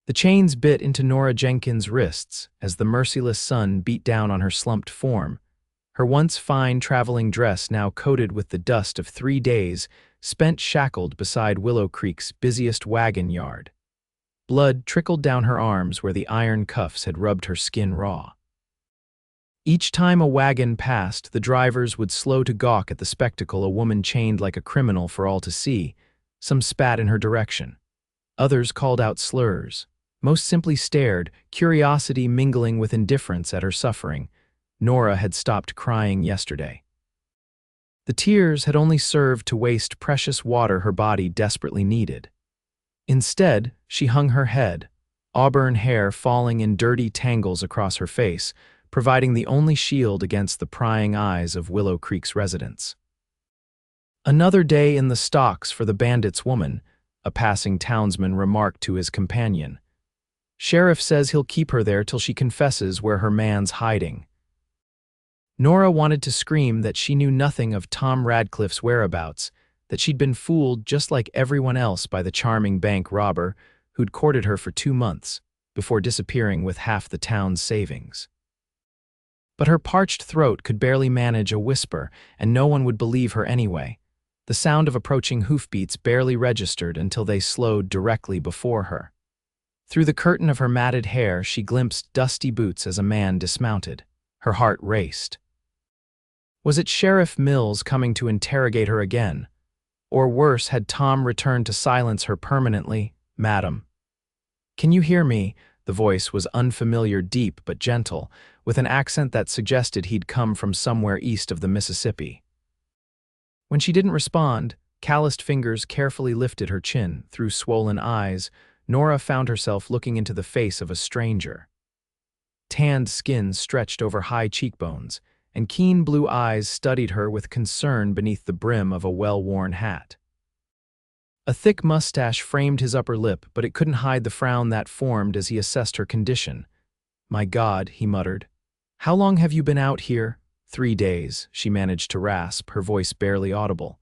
The chains bit into Nora Jenkins' wrists as the merciless sun beat down on her slumped form, her once fine traveling dress now coated with the dust of 3 days spent shackled beside Willow Creek's busiest wagon yard. Blood trickled down her arms where the iron cuffs had rubbed her skin raw. Each time a wagon passed, the drivers would slow to gawk at the spectacle, a woman chained like a criminal for all to see. Some spat in her direction. Others called out slurs. Most simply stared, curiosity mingling with indifference at her suffering. Nora had stopped crying yesterday. The tears had only served to waste precious water her body desperately needed. Instead, she hung her head, auburn hair falling in dirty tangles across her face, providing the only shield against the prying eyes of Willow Creek's residents. "Another day in the stocks for the bandit's woman," a passing townsman remarked to his companion. "Sheriff says he'll keep her there till she confesses where her man's hiding." Nora wanted to scream that she knew nothing of Tom Radcliffe's whereabouts, that she'd been fooled just like everyone else by the charming bank robber who'd courted her for 2 months before disappearing with half the town's savings. But her parched throat could barely manage a whisper, and no one would believe her anyway. The sound of approaching hoofbeats barely registered until they slowed directly before her. Through the curtain of her matted hair, she glimpsed dusty boots as a man dismounted. Her heart raced. Was it Sheriff Mills coming to interrogate her again? Or worse, had Tom returned to silence her permanently? "Madam." "Can you hear me?" The voice was unfamiliar, deep but gentle, with an accent that suggested he'd come from somewhere east of the Mississippi. When she didn't respond, calloused fingers carefully lifted her chin. Through swollen eyes, Nora found herself looking into the face of a stranger. Tanned skin stretched over high cheekbones, and keen blue eyes studied her with concern beneath the brim of a well-worn hat. A thick mustache framed his upper lip, but it couldn't hide the frown that formed as he assessed her condition. "My God," he muttered. "How long have you been out here?" "3 days," she managed to rasp, her voice barely audible.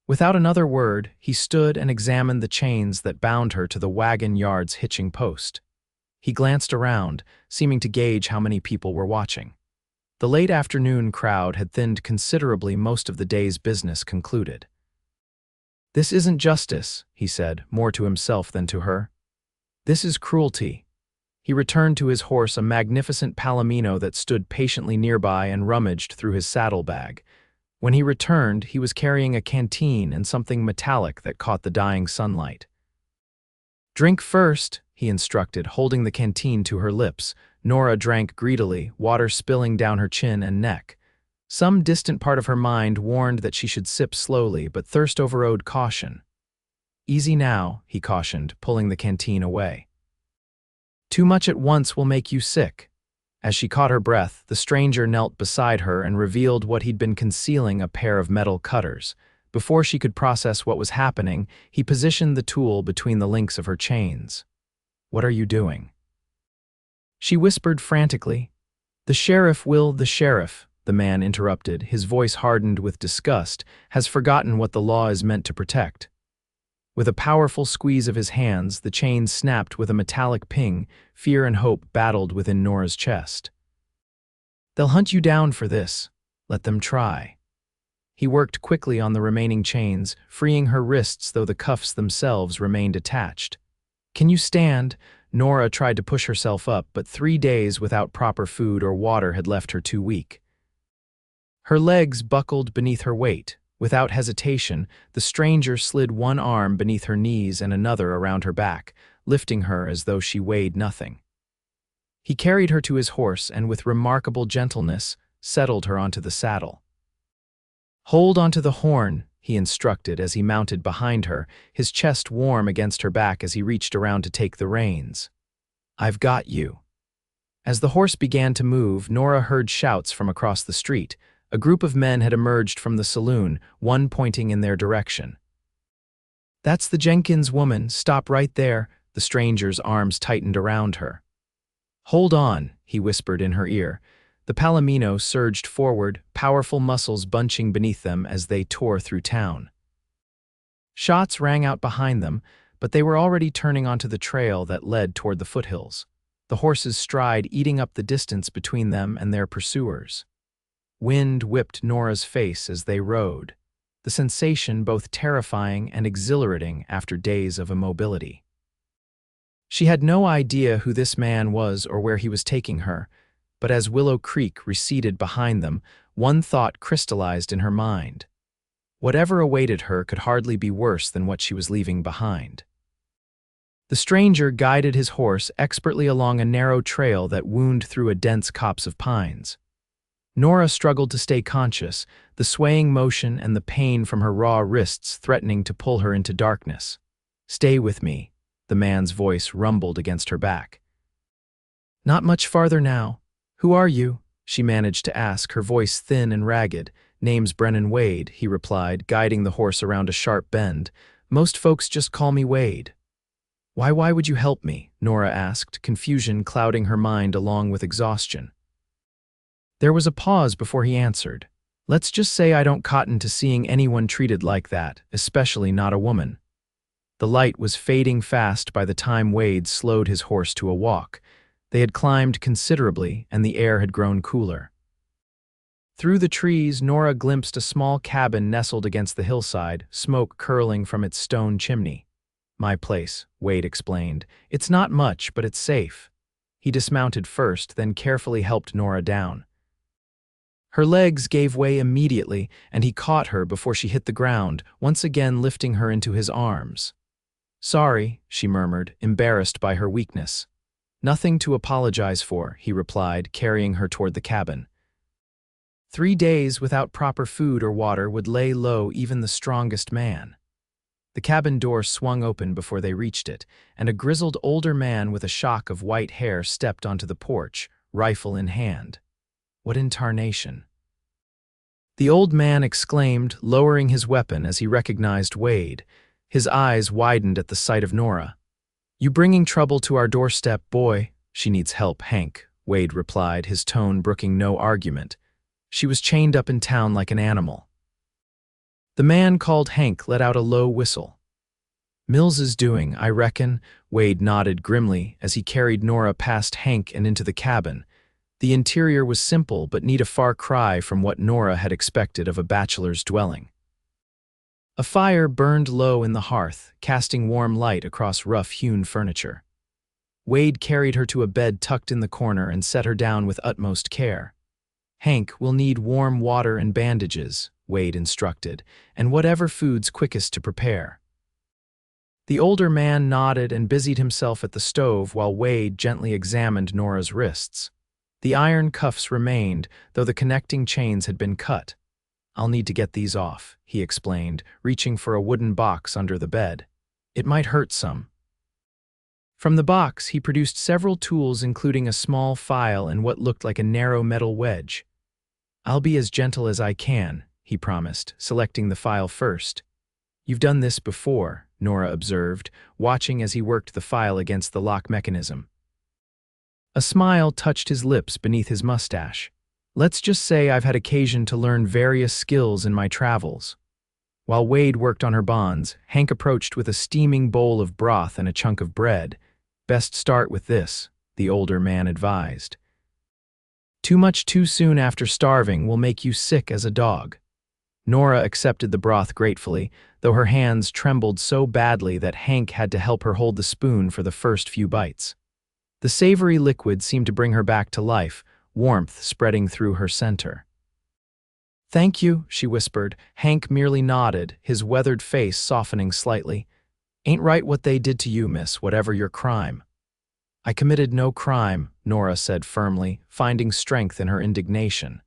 Without another word, he stood and examined the chains that bound her to the wagon yard's hitching post. He glanced around, seeming to gauge how many people were watching. The late afternoon crowd had thinned considerably, most of the day's business concluded. "This isn't justice," he said, more to himself than to her. "This is cruelty." He returned to his horse, a magnificent palomino that stood patiently nearby, and rummaged through his saddlebag. When he returned, he was carrying a canteen and something metallic that caught the dying sunlight. "Drink first," he instructed, holding the canteen to her lips. Nora drank greedily, water spilling down her chin and neck. Some distant part of her mind warned that she should sip slowly, but thirst overrode caution. "Easy now," he cautioned, pulling the canteen away. "Too much at once will make you sick." As she caught her breath, the stranger knelt beside her and revealed what he'd been concealing, a pair of metal cutters. Before she could process what was happening, he positioned the tool between the links of her chains. "What are you doing?" She whispered frantically. "The sheriff will—" "The sheriff," the man interrupted, his voice hardened with disgust, "has forgotten what the law is meant to protect." With a powerful squeeze of his hands, the chains snapped with a metallic ping. Fear and hope battled within Nora's chest. "They'll hunt you down for this. Let them try." He worked quickly on the remaining chains, freeing her wrists though the cuffs themselves remained attached. "Can you stand?" Nora tried to push herself up, but 3 days without proper food or water had left her too weak. Her legs buckled beneath her weight. Without hesitation, the stranger slid one arm beneath her knees and another around her back, lifting her as though she weighed nothing. He carried her to his horse and, with remarkable gentleness, settled her onto the saddle. "Hold onto the horn," he instructed as he mounted behind her, his chest warm against her back as he reached around to take the reins. "I've got you." As the horse began to move, Nora heard shouts from across the street. A group of men had emerged from the saloon, one pointing in their direction. "That's the Jenkins woman. Stop right there." The stranger's arms tightened around her. "Hold on," he whispered in her ear. The palomino surged forward, powerful muscles bunching beneath them as they tore through town. Shots rang out behind them, but they were already turning onto the trail that led toward the foothills, the horses' stride eating up the distance between them and their pursuers. Wind whipped Nora's face as they rode, the sensation both terrifying and exhilarating after days of immobility. She had no idea who this man was or where he was taking her, but as Willow Creek receded behind them, one thought crystallized in her mind. Whatever awaited her could hardly be worse than what she was leaving behind. The stranger guided his horse expertly along a narrow trail that wound through a dense copse of pines. Nora struggled to stay conscious, the swaying motion and the pain from her raw wrists threatening to pull her into darkness. "Stay with me," the man's voice rumbled against her back. "Not much farther now. Who are you?" she managed to ask, her voice thin and ragged. "Name's Brennan Wade," he replied, guiding the horse around a sharp bend. "Most folks just call me Wade." Why would you help me?" Nora asked, confusion clouding her mind along with exhaustion. There was a pause before he answered. "Let's just say I don't cotton to seeing anyone treated like that, especially not a woman." The light was fading fast by the time Wade slowed his horse to a walk. They had climbed considerably, and the air had grown cooler. Through the trees, Nora glimpsed a small cabin nestled against the hillside, smoke curling from its stone chimney. "My place," Wade explained. "It's not much, but it's safe." He dismounted first, then carefully helped Nora down. Her legs gave way immediately, and he caught her before she hit the ground, once again lifting her into his arms. "Sorry," she murmured, embarrassed by her weakness. "Nothing to apologize for," he replied, carrying her toward the cabin. 3 days without proper food or water would lay low even the strongest man. The cabin door swung open before they reached it, and a grizzled older man with a shock of white hair stepped onto the porch, rifle in hand. What in tarnation? The old man exclaimed, lowering his weapon as he recognized Wade. His eyes widened at the sight of Nora. "You bringing trouble to our doorstep, boy?" "She needs help, Hank," Wade replied, his tone brooking no argument. "She was chained up in town like an animal." The man called Hank let out a low whistle. "Mills is doing, I reckon," Wade nodded grimly as he carried Nora past Hank and into the cabin. The interior was simple but neat, a far cry from what Nora had expected of a bachelor's dwelling. A fire burned low in the hearth, casting warm light across rough-hewn furniture. Wade carried her to a bed tucked in the corner and set her down with utmost care. "Hank will need warm water and bandages," Wade instructed, "and whatever food's quickest to prepare." The older man nodded and busied himself at the stove while Wade gently examined Nora's wrists. The iron cuffs remained, though the connecting chains had been cut. "I'll need to get these off," he explained, reaching for a wooden box under the bed. "It might hurt some." From the box, he produced several tools, including a small file and what looked like a narrow metal wedge. "I'll be as gentle as I can," he promised, selecting the file first. "You've done this before," Nora observed, watching as he worked the file against the lock mechanism. A smile touched his lips beneath his mustache. "Let's just say I've had occasion to learn various skills in my travels." While Wade worked on her bonds, Hank approached with a steaming bowl of broth and a chunk of bread. "Best start with this," the older man advised. "Too much too soon after starving will make you sick as a dog." Nora accepted the broth gratefully, though her hands trembled so badly that Hank had to help her hold the spoon for the first few bites. The savory liquid seemed to bring her back to life, warmth spreading through her center. "Thank you," she whispered. Hank merely nodded, his weathered face softening slightly. "Ain't right what they did to you, miss, whatever your crime." "I committed no crime," Nora said firmly, finding strength in her indignation.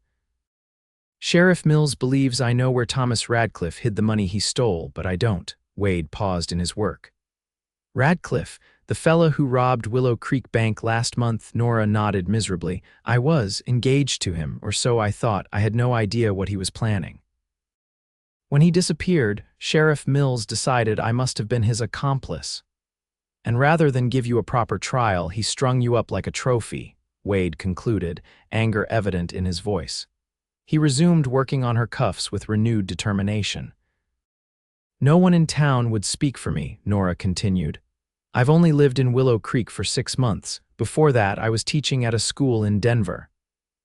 "Sheriff Mills believes I know where Thomas Radcliffe hid the money he stole, but I don't." Wade paused in his work. "Radcliffe, the fella who robbed Willow Creek Bank last month?" Nora nodded miserably. "I was engaged to him, or so I thought. I had no idea what he was planning. When he disappeared, Sheriff Mills decided I must have been his accomplice. And rather than give you a proper trial, he strung you up like a trophy," Wade concluded, anger evident in his voice. He resumed working on her cuffs with renewed determination. No one in town would speak for me, Nora continued. I've only lived in Willow Creek for 6 months. Before that, I was teaching at a school in Denver.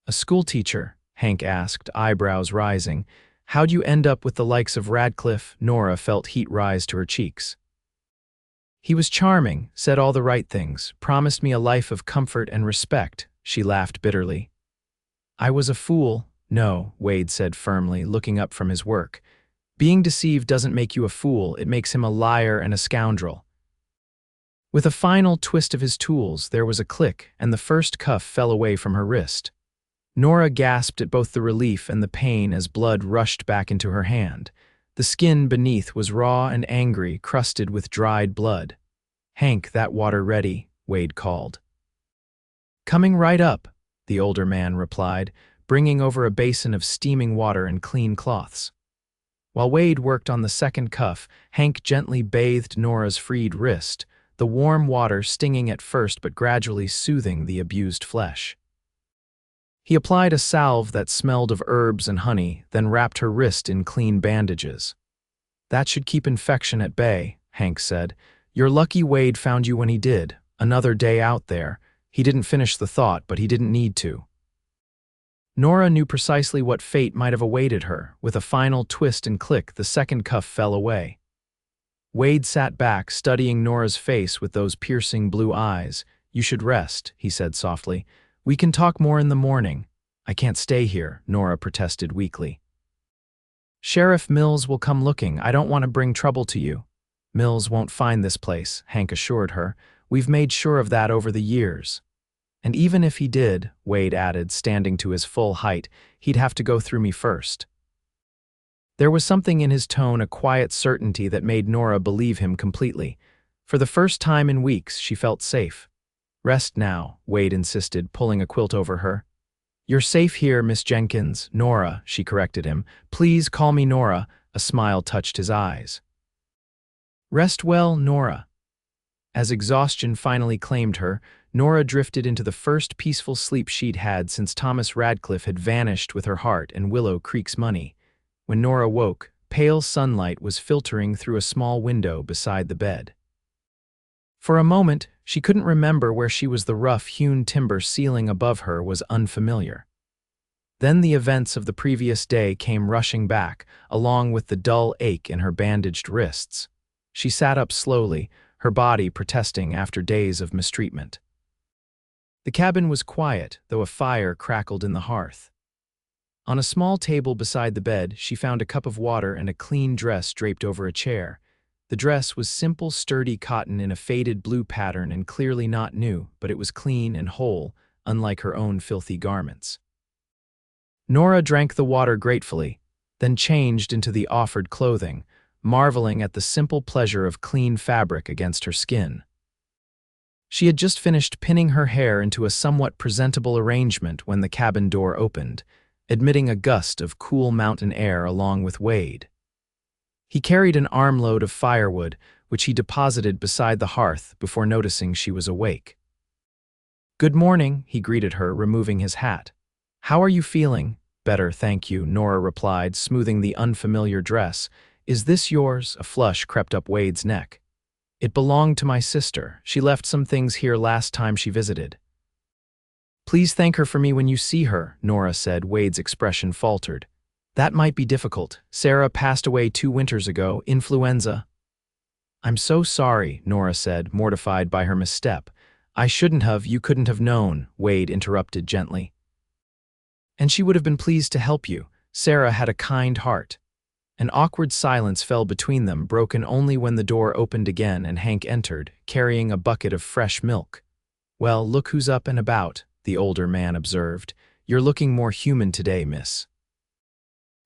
A school teacher? Hank asked, eyebrows rising. How'd you end up with the likes of Radcliffe? Nora felt heat rise to her cheeks. He was charming, said all the right things, promised me a life of comfort and respect, she laughed bitterly. I was a fool. No, Wade said firmly, looking up from his work. Being deceived doesn't make you a fool, it makes him a liar and a scoundrel. With a final twist of his tools, there was a click, and the first cuff fell away from her wrist. Nora gasped at both the relief and the pain as blood rushed back into her hand. The skin beneath was raw and angry, crusted with dried blood. Hank, that water ready, Wade called. Coming right up, the older man replied, bringing over a basin of steaming water and clean cloths. While Wade worked on the second cuff, Hank gently bathed Nora's freed wrist, the warm water stinging at first but gradually soothing the abused flesh. He applied a salve that smelled of herbs and honey, then wrapped her wrist in clean bandages. That should keep infection at bay, Hank said. You're lucky Wade found you when he did. Another day out there. He didn't finish the thought, but he didn't need to. Nora knew precisely what fate might have awaited her. With a final twist and click, the second cuff fell away. Wade sat back, studying Nora's face with those piercing blue eyes. You should rest, he said softly. We can talk more in the morning. I can't stay here, Nora protested weakly. Sheriff Mills will come looking. I don't want to bring trouble to you. Mills won't find this place, Hank assured her. We've made sure of that over the years. And even if he did, Wade added, standing to his full height, he'd have to go through me first. There was something in his tone, a quiet certainty that made Nora believe him completely. For the first time in weeks, she felt safe. Rest now, Wade insisted, pulling a quilt over her. You're safe here, Miss Jenkins. Nora, she corrected him. Please call me Nora. A smile touched his eyes. Rest well, Nora. As exhaustion finally claimed her, Nora drifted into the first peaceful sleep she'd had since Thomas Radcliffe had vanished with her heart and Willow Creek's money. When Nora woke, pale sunlight was filtering through a small window beside the bed. For a moment, she couldn't remember where she was. The rough-hewn timber ceiling above her was unfamiliar. Then the events of the previous day came rushing back, along with the dull ache in her bandaged wrists. She sat up slowly, her body protesting after days of mistreatment. The cabin was quiet, though a fire crackled in the hearth. On a small table beside the bed, she found a cup of water and a clean dress draped over a chair. The dress was simple, sturdy cotton in a faded blue pattern and clearly not new, but it was clean and whole, unlike her own filthy garments. Nora drank the water gratefully, then changed into the offered clothing, marveling at the simple pleasure of clean fabric against her skin. She had just finished pinning her hair into a somewhat presentable arrangement when the cabin door opened, admitting a gust of cool mountain air along with Wade. He carried an armload of firewood, which he deposited beside the hearth before noticing she was awake. Good morning, he greeted her, removing his hat. How are you feeling? Better, thank you, Nora replied, smoothing the unfamiliar dress. Is this yours? A flush crept up Wade's neck. It belonged to my sister. She left some things here last time she visited. Please thank her for me when you see her, Nora said. Wade's expression faltered. That might be difficult. Sarah passed away 2 winters ago, influenza. I'm so sorry, Nora said, mortified by her misstep. I shouldn't have, you couldn't have known, Wade interrupted gently. And she would have been pleased to help you. Sarah had a kind heart. An awkward silence fell between them, broken only when the door opened again and Hank entered, carrying a bucket of fresh milk. Well, look who's up and about, the older man observed. You're looking more human today, miss.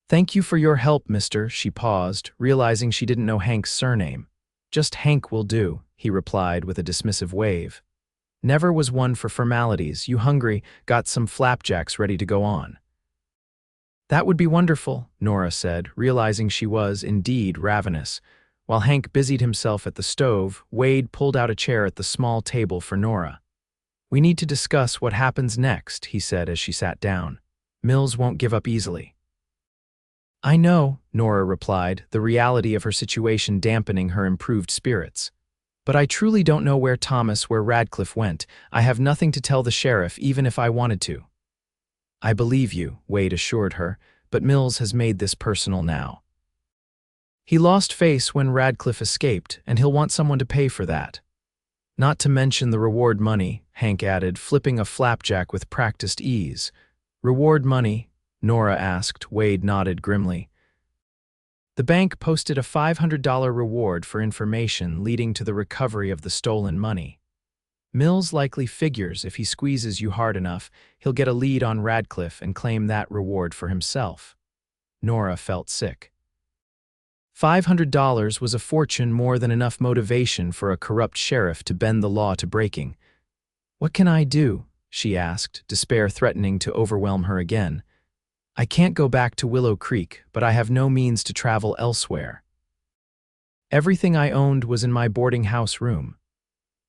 Thank you for your help, mister, she paused, realizing she didn't know Hank's surname. Just Hank will do, he replied with a dismissive wave. Never was one for formalities. You hungry? Got some flapjacks ready to go on. That would be wonderful, Nora said, realizing she was, indeed, ravenous. While Hank busied himself at the stove, Wade pulled out a chair at the small table for Nora. We need to discuss what happens next, he said as she sat down. Mills won't give up easily. I know, Nora replied, the reality of her situation dampening her improved spirits. But I truly don't know where Radcliffe went. I have nothing to tell the sheriff, even if I wanted to. I believe you, Wade assured her, but Mills has made this personal now. He lost face when Radcliffe escaped, and he'll want someone to pay for that. Not to mention the reward money, Hank added, flipping a flapjack with practiced ease. Reward money? Nora asked. Wade nodded grimly. The bank posted a $500 reward for information leading to the recovery of the stolen money. Mills likely figures if he squeezes you hard enough, he'll get a lead on Radcliffe and claim that reward for himself. Nora felt sick. $500 was a fortune, more than enough motivation for a corrupt sheriff to bend the law to breaking. What can I do? She asked, despair threatening to overwhelm her again. I can't go back to Willow Creek, but I have no means to travel elsewhere. Everything I owned was in my boarding house room.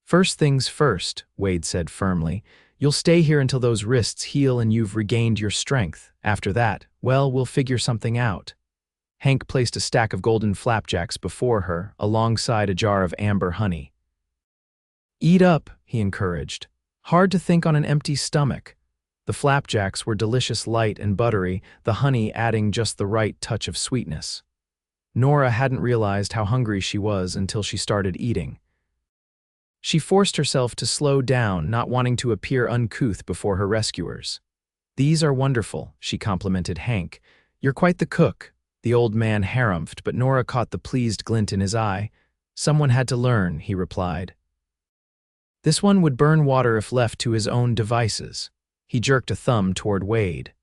First things first, Wade said firmly. You'll stay here until those wrists heal and you've regained your strength. After that, well, we'll figure something out. Hank placed a stack of golden flapjacks before her, alongside a jar of amber honey. Eat up, he encouraged. Hard to think on an empty stomach. The flapjacks were delicious, light and buttery, the honey adding just the right touch of sweetness. Nora hadn't realized how hungry she was until she started eating. She forced herself to slow down, not wanting to appear uncouth before her rescuers. These are wonderful, she complimented Hank. You're quite the cook. The old man harumphed, but Nora caught the pleased glint in his eye. Someone had to learn, he replied. This one would burn water if left to his own devices. He jerked a thumb toward Wade.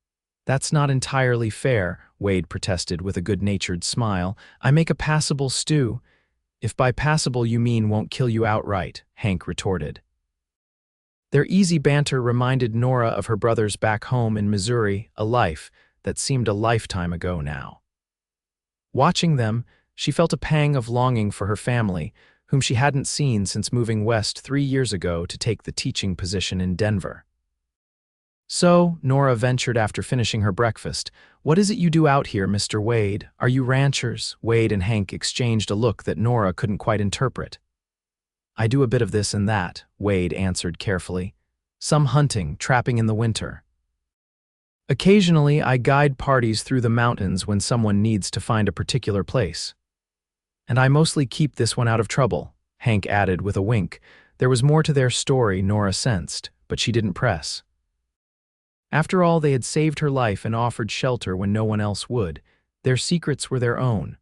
That's not entirely fair, Wade protested with a good-natured smile. I make a passable stew. If by passable you mean won't kill you outright, Hank retorted. Their easy banter reminded Nora of her brothers back home in Missouri, a life that seemed a lifetime ago now. Watching them, she felt a pang of longing for her family, whom she hadn't seen since moving west 3 years ago to take the teaching position in Denver. So, Nora ventured after finishing her breakfast, what is it you do out here, Mr. Wade? Are you ranchers? Wade and Hank exchanged a look that Nora couldn't quite interpret. I do a bit of this and that, Wade answered carefully. Some hunting, trapping in the winter. Occasionally, I guide parties through the mountains when someone needs to find a particular place. And I mostly keep this one out of trouble, Hank added with a wink. There was more to their story, Nora sensed, but she didn't press. After all, they had saved her life and offered shelter when no one else would. Their secrets were their own.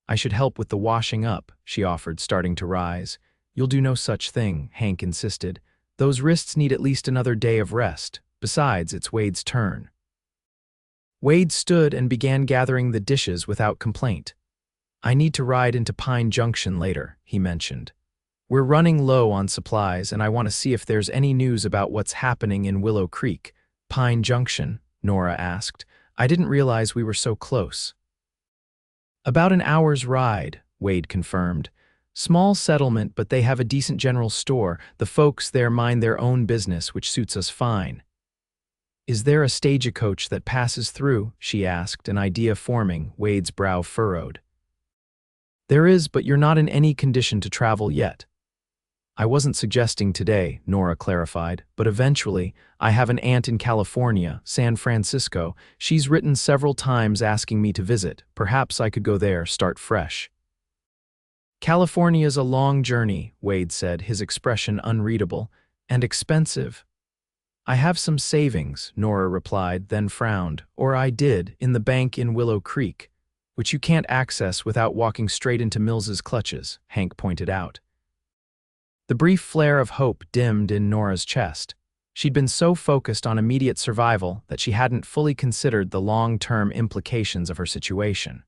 I should help with the washing up, she offered, starting to rise. You'll do no such thing, Hank insisted. Those wrists need at least another day of rest. Besides, it's Wade's turn. Wade stood and began gathering the dishes without complaint. I need to ride into Pine Junction later, he mentioned. We're running low on supplies and I want to see if there's any news about what's happening in Willow Creek. Pine Junction? Nora asked. I didn't realize we were so close. About an hour's ride, Wade confirmed. Small settlement, but they have a decent general store. The folks there mind their own business, which suits us fine. Is there a stagecoach that passes through? She asked, an idea forming. Wade's brow furrowed. There is, but you're not in any condition to travel yet. I wasn't suggesting today, Nora clarified, but eventually, I have an aunt in California, San Francisco. She's written several times asking me to visit. Perhaps I could go there, start fresh. California's a long journey, Wade said, his expression unreadable, and expensive. I have some savings, Nora replied, then frowned, or I did, in the bank in Willow Creek, which you can't access without walking straight into Mills's clutches, Hank pointed out. The brief flare of hope dimmed in Nora's chest. She'd been so focused on immediate survival that she hadn't fully considered the long-term implications of her situation.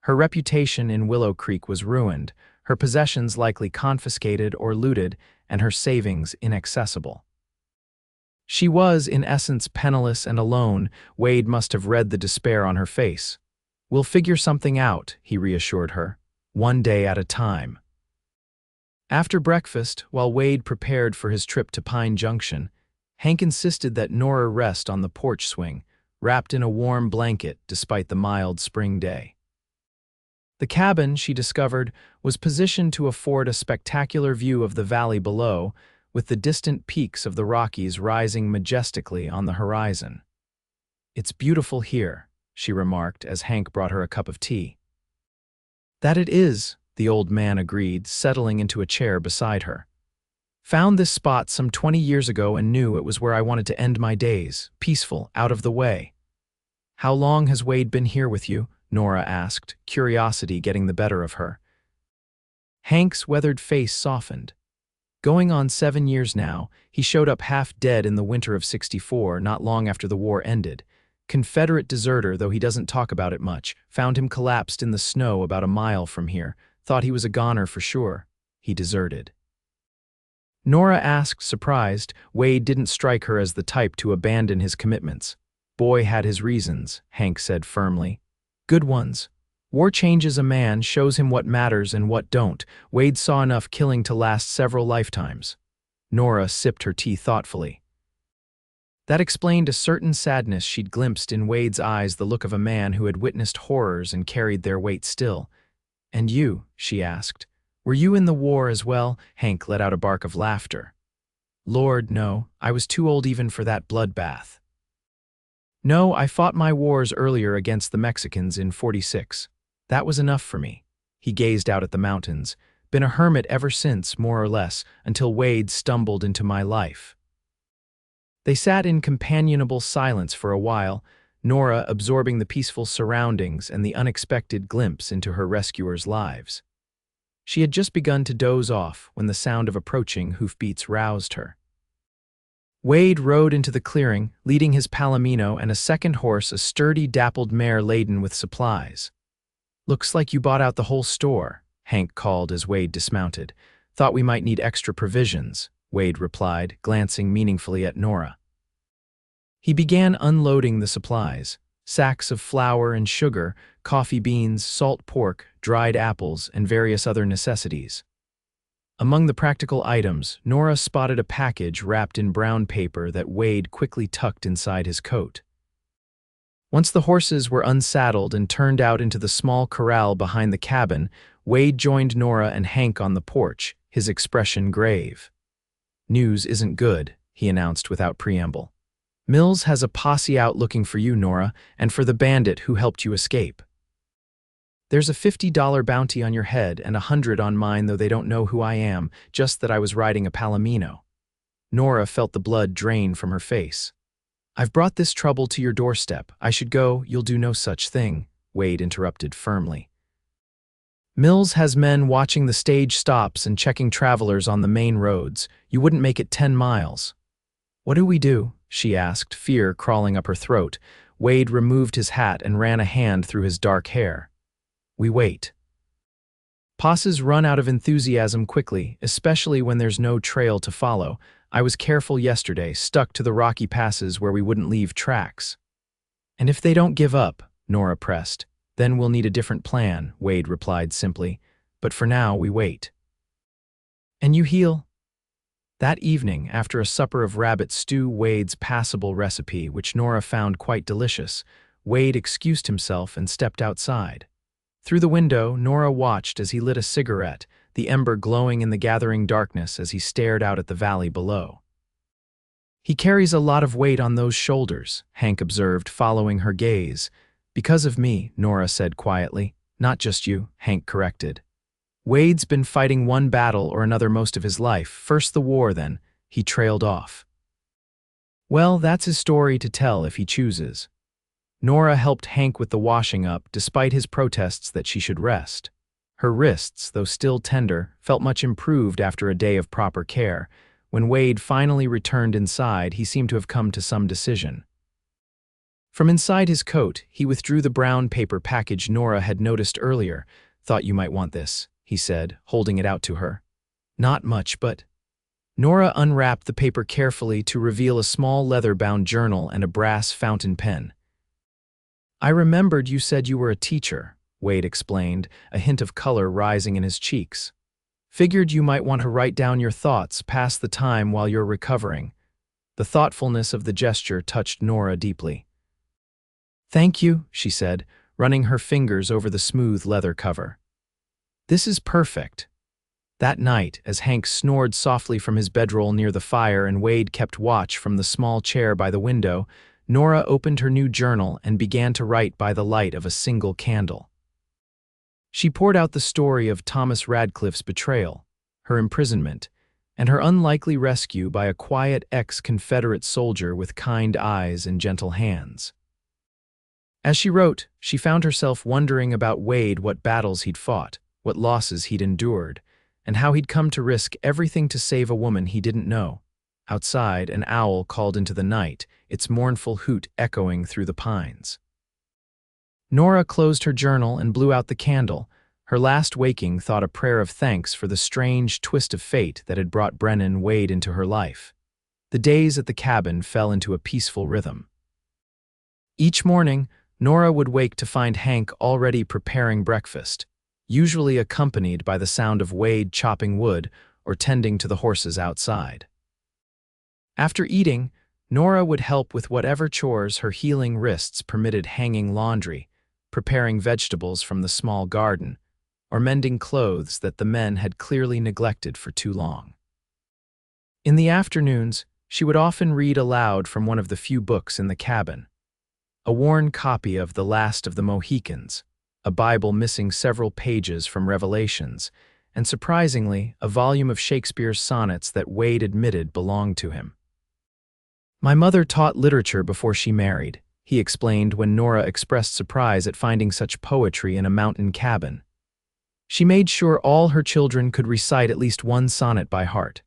Her reputation in Willow Creek was ruined, her possessions likely confiscated or looted, and her savings inaccessible. She was, in essence, penniless and alone. Wade must have read the despair on her face. We'll figure something out, he reassured her, one day at a time. After breakfast, while Wade prepared for his trip to Pine Junction, Hank insisted that Nora rest on the porch swing, wrapped in a warm blanket despite the mild spring day. The cabin, she discovered, was positioned to afford a spectacular view of the valley below, with the distant peaks of the Rockies rising majestically on the horizon. "It's beautiful here," she remarked as Hank brought her a cup of tea. "That it is," the old man agreed, settling into a chair beside her. "Found this spot some 20 years ago and knew it was where I wanted to end my days, peaceful, out of the way." "How long has Wade been here with you?" Nora asked, curiosity getting the better of her. Hank's weathered face softened. "Going on 7 years now. He showed up half dead in the winter of '64, not long after the war ended. Confederate deserter, though he doesn't talk about it much. Found him collapsed in the snow about a mile from here. Thought he was a goner for sure. He deserted." Nora asked, surprised. Wade didn't strike her as the type to abandon his commitments. "Boy had his reasons," Hank said firmly. "Good ones. War changes a man, shows him what matters and what don't. Wade saw enough killing to last several lifetimes." Nora sipped her tea thoughtfully. That explained a certain sadness she'd glimpsed in Wade's eyes, the look of a man who had witnessed horrors and carried their weight still. "And you?" she asked. "Were you in the war as well?" Hank let out a bark of laughter. "Lord, no. I was too old even for that bloodbath. No, I fought my wars earlier against the Mexicans in '46. That was enough for me." He gazed out at the mountains. "Been a hermit ever since, more or less, until Wade stumbled into my life." They sat in companionable silence for a while, Nora absorbing the peaceful surroundings and the unexpected glimpse into her rescuers' lives. She had just begun to doze off when the sound of approaching hoofbeats roused her. Wade rode into the clearing, leading his palomino and a second horse, a sturdy, dappled mare laden with supplies. "Looks like you bought out the whole store," Hank called as Wade dismounted. "Thought we might need extra provisions," Wade replied, glancing meaningfully at Nora. He began unloading the supplies: sacks of flour and sugar, coffee beans, salt pork, dried apples, and various other necessities. Among the practical items, Nora spotted a package wrapped in brown paper that Wade quickly tucked inside his coat. Once the horses were unsaddled and turned out into the small corral behind the cabin, Wade joined Nora and Hank on the porch, his expression grave. "News isn't good," he announced without preamble. "Mills has a posse out looking for you, Nora, and for the bandit who helped you escape. There's a $50 bounty on your head and $100 on mine, though they don't know who I am, just that I was riding a palomino." Nora felt the blood drain from her face. "I've brought this trouble to your doorstep. I should go. You'll do no such thing," Wade interrupted firmly. "Mills has men watching the stage stops and checking travelers on the main roads. You wouldn't make it 10 miles. "What do we do?" she asked, fear crawling up her throat. Wade removed his hat and ran a hand through his dark hair. "We wait. Posses run out of enthusiasm quickly, especially when there's no trail to follow. I was careful yesterday, stuck to the rocky passes where we wouldn't leave tracks." "And if they don't give up," Nora pressed, "then we'll need a different plan," Wade replied simply. "But for now, we wait." "And you heal?" That evening, after a supper of rabbit stew, Wade's passable recipe, which Nora found quite delicious, Wade excused himself and stepped outside. Through the window, Nora watched as he lit a cigarette, the ember glowing in the gathering darkness as he stared out at the valley below. "He carries a lot of weight on those shoulders," Hank observed, following her gaze. "Because of me," Nora said quietly. "Not just you," Hank corrected. "Wade's been fighting one battle or another most of his life. First the war, then." He trailed off. "Well, that's his story to tell if he chooses." Nora helped Hank with the washing up, despite his protests that she should rest. Her wrists, though still tender, felt much improved after a day of proper care. When Wade finally returned inside, he seemed to have come to some decision. From inside his coat, he withdrew the brown paper package Nora had noticed earlier. "Thought you might want this," he said, holding it out to her. "Not much, but—" Nora unwrapped the paper carefully to reveal a small leather-bound journal and a brass fountain pen. "I remembered you said you were a teacher," Wade explained, a hint of color rising in his cheeks. "Figured you might want to write down your thoughts, pass the time while you're recovering." The thoughtfulness of the gesture touched Nora deeply. "Thank you," she said, running her fingers over the smooth leather cover. "This is perfect." That night, as Hank snored softly from his bedroll near the fire and Wade kept watch from the small chair by the window, Nora opened her new journal and began to write by the light of a single candle. She poured out the story of Thomas Radcliffe's betrayal, her imprisonment, and her unlikely rescue by a quiet ex-Confederate soldier with kind eyes and gentle hands. As she wrote, she found herself wondering about Wade, what battles he'd fought, what losses he'd endured, and how he'd come to risk everything to save a woman he didn't know. Outside, an owl called into the night, its mournful hoot echoing through the pines. Nora closed her journal and blew out the candle, her last waking thought a prayer of thanks for the strange twist of fate that had brought Brennan Wade into her life. The days at the cabin fell into a peaceful rhythm. Each morning, Nora would wake to find Hank already preparing breakfast, usually accompanied by the sound of Wade chopping wood or tending to the horses outside. After eating, Nora would help with whatever chores her healing wrists permitted, hanging laundry, preparing vegetables from the small garden, or mending clothes that the men had clearly neglected for too long. In the afternoons, she would often read aloud from one of the few books in the cabin. A worn copy of The Last of the Mohicans, a Bible missing several pages from Revelations, and surprisingly, a volume of Shakespeare's sonnets that Wade admitted belonged to him. "My mother taught literature before she married," he explained when Nora expressed surprise at finding such poetry in a mountain cabin. "She made sure all her children could recite at least one sonnet by heart."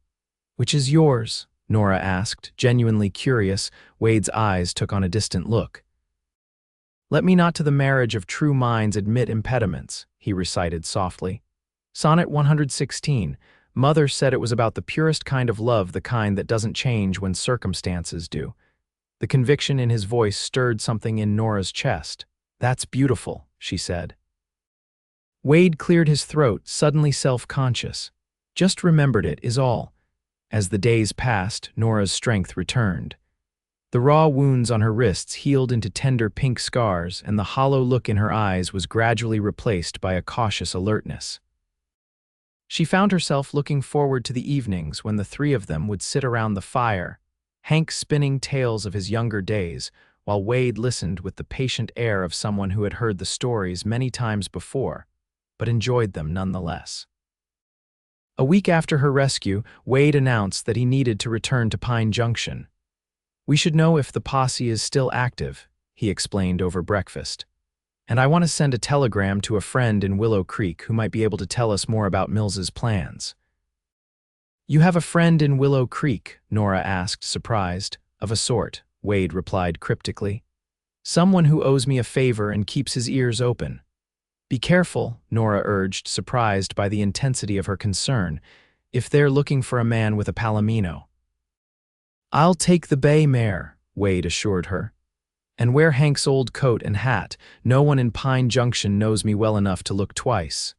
"Which is yours?" Nora asked, genuinely curious. Wade's eyes took on a distant look. "Let me not to the marriage of true minds admit impediments," he recited softly. Sonnet 116. Mother said it was about the purest kind of love, the kind that doesn't change when circumstances do. The conviction in his voice stirred something in Nora's chest. "That's beautiful," she said. Wade cleared his throat, suddenly self-conscious. "Just remembered it, is all." As the days passed, Nora's strength returned. The raw wounds on her wrists healed into tender pink scars, and the hollow look in her eyes was gradually replaced by a cautious alertness. She found herself looking forward to the evenings when the three of them would sit around the fire, Hank spinning tales of his younger days, while Wade listened with the patient air of someone who had heard the stories many times before, but enjoyed them nonetheless. A week after her rescue, Wade announced that he needed to return to Pine Junction. "We should know if the posse is still active," he explained over breakfast. "And I want to send a telegram to a friend in Willow Creek who might be able to tell us more about Mills's plans." "You have a friend in Willow Creek?" Nora asked, surprised. "Of a sort," Wade replied cryptically. "Someone who owes me a favor and keeps his ears open." "Be careful," Nora urged, surprised by the intensity of her concern, "if they're looking for a man with a palomino." "I'll take the bay mare," Wade assured her. "And wear Hank's old coat and hat. No one in Pine Junction knows me well enough to look twice."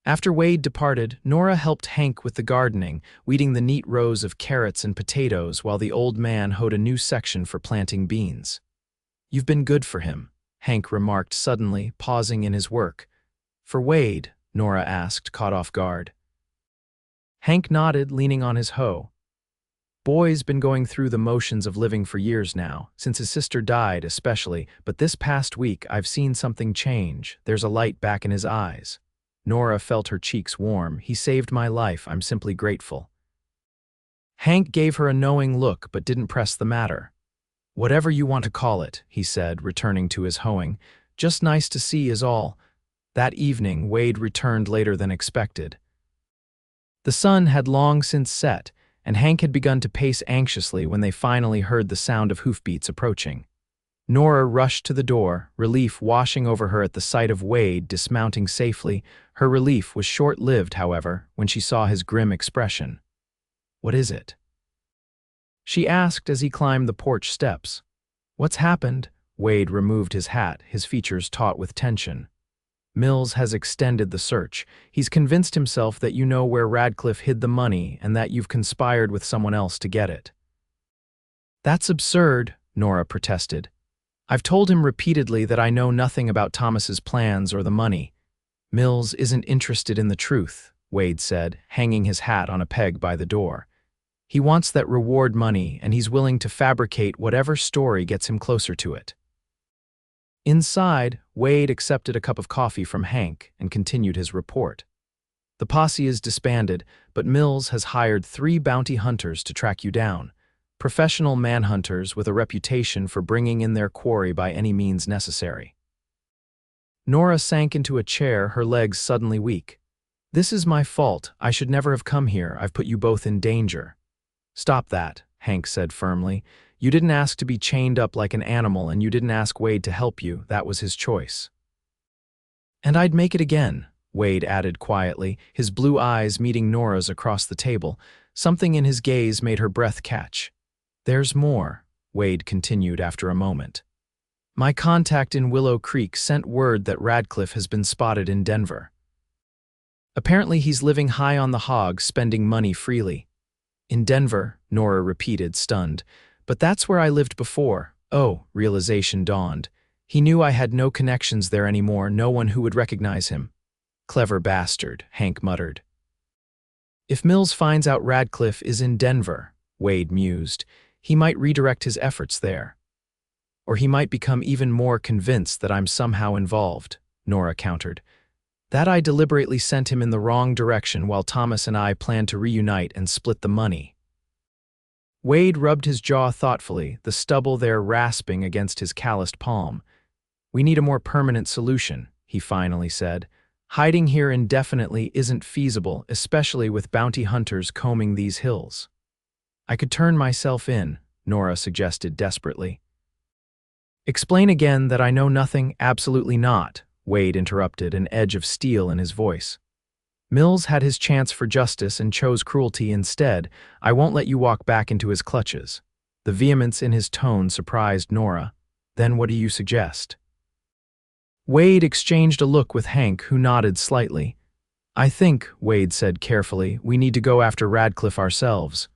After Wade departed, Nora helped Hank with the gardening, weeding the neat rows of carrots and potatoes while the old man hoed a new section for planting beans. "You've been good for him," Hank remarked suddenly, pausing in his work. "For Wade?" Nora asked, caught off guard. Hank nodded, leaning on his hoe. "Boy's been going through the motions of living for years now, since his sister died especially, but this past week I've seen something change. There's a light back in his eyes." Nora felt her cheeks warm. "He saved my life. I'm simply grateful." Hank gave her a knowing look but didn't press the matter. "Whatever you want to call it," he said, returning to his hoeing. "Just nice to see is all." That evening, Wade returned later than expected. The sun had long since set, and Hank had begun to pace anxiously when they finally heard the sound of hoofbeats approaching. Nora rushed to the door, relief washing over her at the sight of Wade dismounting safely. Her relief was short-lived, however, when she saw his grim expression. "What is it?" she asked as he climbed the porch steps. "What's happened?" Wade removed his hat, his features taut with tension. "Mills has extended the search. He's convinced himself that you know where Radcliffe hid the money and that you've conspired with someone else to get it." "That's absurd," Nora protested. I've told him repeatedly that I know nothing about Thomas's plans or the money. Mills isn't interested in the truth, Wade said, hanging his hat on a peg by the door. He wants that reward money, and he's willing to fabricate whatever story gets him closer to it. Inside, Wade accepted a cup of coffee from Hank and continued his report. The posse is disbanded, but Mills has hired 3 bounty hunters to track you down. Professional manhunters with a reputation for bringing in their quarry by any means necessary. Nora sank into a chair, her legs suddenly weak. This is my fault. I should never have come here. I've put you both in danger. Stop that, Hank said firmly. You didn't ask to be chained up like an animal, and you didn't ask Wade to help you. That was his choice. And I'd make it again, Wade added quietly, his blue eyes meeting Nora's across the table. Something in his gaze made her breath catch. There's more, Wade continued after a moment. My contact in Willow Creek sent word that Radcliffe has been spotted in Denver. Apparently he's living high on the hog, spending money freely. In Denver, Nora repeated, stunned. But that's where I lived before. Oh, realization dawned. He knew I had no connections there anymore, no one who would recognize him. Clever bastard, Hank muttered. If Mills finds out Radcliffe is in Denver, Wade mused, he might redirect his efforts there. Or he might become even more convinced that I'm somehow involved, Nora countered. That I deliberately sent him in the wrong direction while Thomas and I planned to reunite and split the money. Wade rubbed his jaw thoughtfully, the stubble there rasping against his calloused palm. We need a more permanent solution, he finally said. Hiding here indefinitely isn't feasible, especially with bounty hunters combing these hills. I could turn myself in, Nora suggested desperately. Explain again that I know nothing, absolutely not, Wade interrupted, an edge of steel in his voice. Mills had his chance for justice and chose cruelty instead. I won't let you walk back into his clutches. The vehemence in his tone surprised Nora. Then what do you suggest? Wade exchanged a look with Hank, who nodded slightly. I think, Wade said carefully, we need to go after Radcliffe ourselves.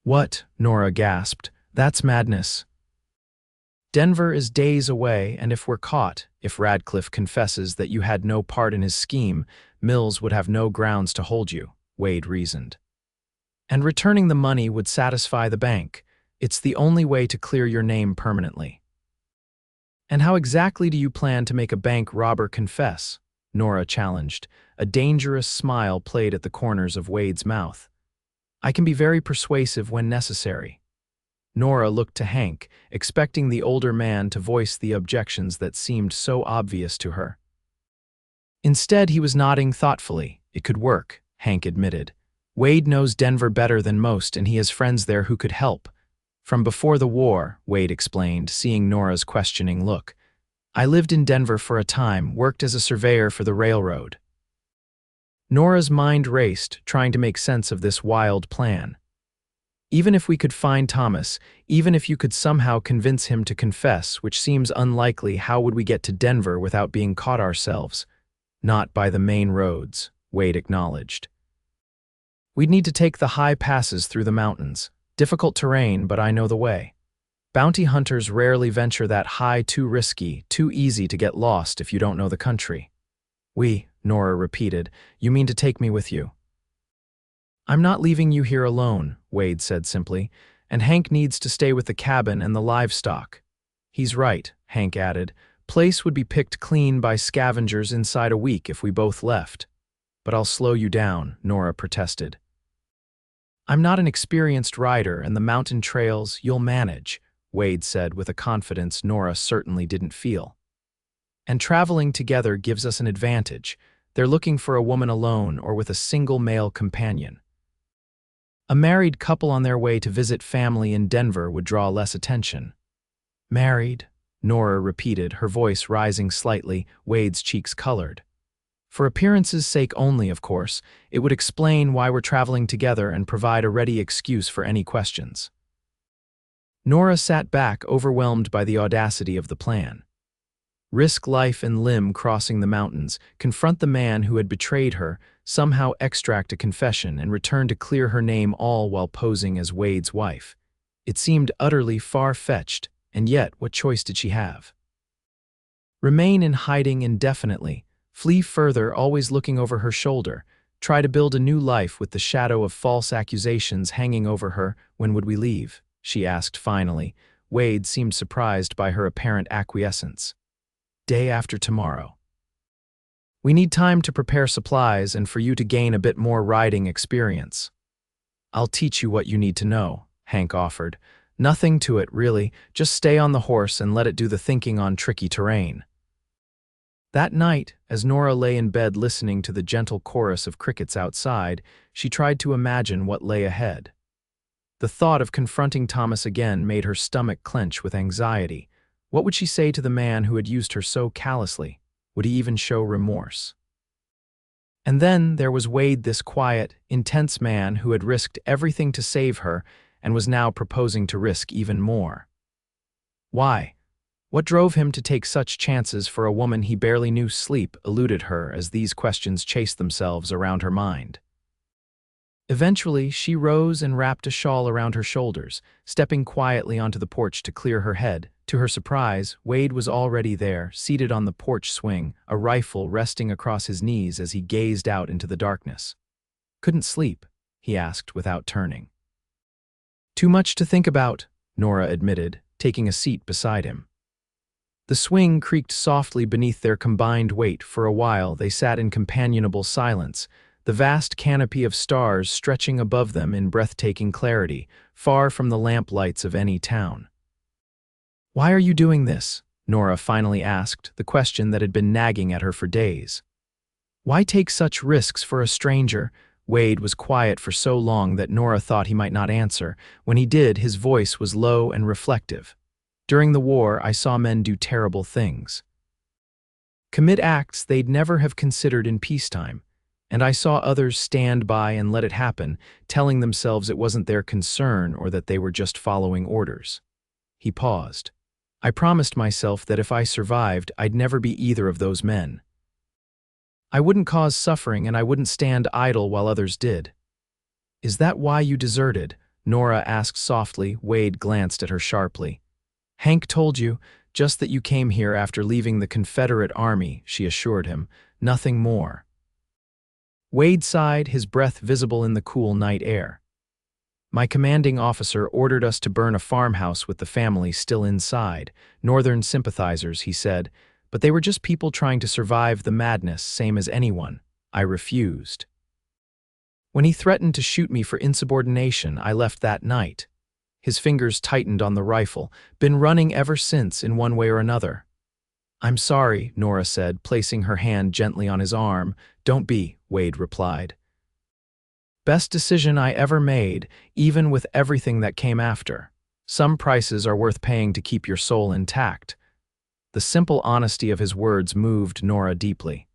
What? Nora gasped. That's madness. Denver is days away, and if we're caught, if Radcliffe confesses that you had no part in his scheme, Mills would have no grounds to hold you, Wade reasoned. And returning the money would satisfy the bank. It's the only way to clear your name permanently. And how exactly do you plan to make a bank robber confess? Nora challenged. A dangerous smile played at the corners of Wade's mouth. I can be very persuasive when necessary. Nora looked to Hank, expecting the older man to voice the objections that seemed so obvious to her. Instead, he was nodding thoughtfully. It could work, Hank admitted. Wade knows Denver better than most, and he has friends there who could help. From before the war, Wade explained, seeing Nora's questioning look. I lived in Denver for a time, worked as a surveyor for the railroad. Nora's mind raced, trying to make sense of this wild plan. Even if we could find Thomas, even if you could somehow convince him to confess, which seems unlikely, how would we get to Denver without being caught ourselves? Not by the main roads, Wade acknowledged. We'd need to take the high passes through the mountains. Difficult terrain, but I know the way. Bounty hunters rarely venture that high, too risky, too easy to get lost if you don't know the country. Nora repeated. You mean to take me with you? I'm not leaving you here alone, Wade said simply, and Hank needs to stay with the cabin and the livestock. He's right, Hank added. Place would be picked clean by scavengers inside a week if we both left. But I'll slow you down, Nora protested. I'm not an experienced rider, and the mountain trails you'll manage, Wade said with a confidence Nora certainly didn't feel. And traveling together gives us an advantage. They're looking for a woman alone or with a single male companion. A married couple on their way to visit family in Denver would draw less attention. Married, Nora repeated, her voice rising slightly, Wade's cheeks colored. For appearance's sake only, of course, it would explain why we're traveling together and provide a ready excuse for any questions. Nora sat back, overwhelmed by the audacity of the plan. Risk life and limb crossing the mountains, confront the man who had betrayed her, somehow extract a confession and return to clear her name, all while posing as Wade's wife. It seemed utterly far-fetched, And yet, what choice did she have? Remain in hiding indefinitely, flee further, always looking over her shoulder, try to build a new life with the shadow of false accusations hanging over her. When would we leave? She asked finally. Wade seemed surprised by her apparent acquiescence. Day after tomorrow. We need time to prepare supplies and for you to gain a bit more riding experience. I'll teach you what you need to know, Hank offered. Nothing to it, really. Just stay on the horse and let it do the thinking on tricky terrain. That night, as Nora lay in bed listening to the gentle chorus of crickets outside, she tried to imagine what lay ahead. The thought of confronting Thomas again made her stomach clench with anxiety. What would she say to the man who had used her so callously? Would he even show remorse? And then there was Wade, this quiet, intense man who had risked everything to save her and was now proposing to risk even more. Why? What drove him to take such chances for a woman he barely knew? Sleep eluded her as these questions chased themselves around her mind. Eventually, she rose and wrapped a shawl around her shoulders, stepping quietly onto the porch to clear her head. To her surprise, Wade was already there, seated on the porch swing, a rifle resting across his knees as he gazed out into the darkness. Couldn't sleep? He asked without turning. Too much to think about, Nora admitted, taking a seat beside him. The swing creaked softly beneath their combined weight. For a while they sat in companionable silence, the vast canopy of stars stretching above them in breathtaking clarity, far from the lamplights of any town. Why are you doing this? Nora finally asked, the question that had been nagging at her for days. Why take such risks for a stranger? Wade was quiet for so long that Nora thought he might not answer. When he did, his voice was low and reflective. During the war, I saw men do terrible things. Commit acts they'd never have considered in peacetime. And I saw others stand by and let it happen, telling themselves it wasn't their concern or that they were just following orders. He paused. I promised myself that if I survived, I'd never be either of those men. I wouldn't cause suffering and I wouldn't stand idle while others did. Is that why you deserted? Nora asked softly. Wade glanced at her sharply. Hank told you, just that you came here after leaving the Confederate Army, she assured him. Nothing more. Wade sighed, his breath visible in the cool night air. My commanding officer ordered us to burn a farmhouse with the family still inside. Northern sympathizers, he said, but they were just people trying to survive the madness, same as anyone. I refused. When he threatened to shoot me for insubordination, I left that night. His fingers tightened on the rifle, been running ever since in one way or another. I'm sorry, Nora said, placing her hand gently on his arm. Don't be, Wade replied. Best decision I ever made, even with everything that came after. Some prices are worth paying to keep your soul intact. The simple honesty of his words moved Nora deeply.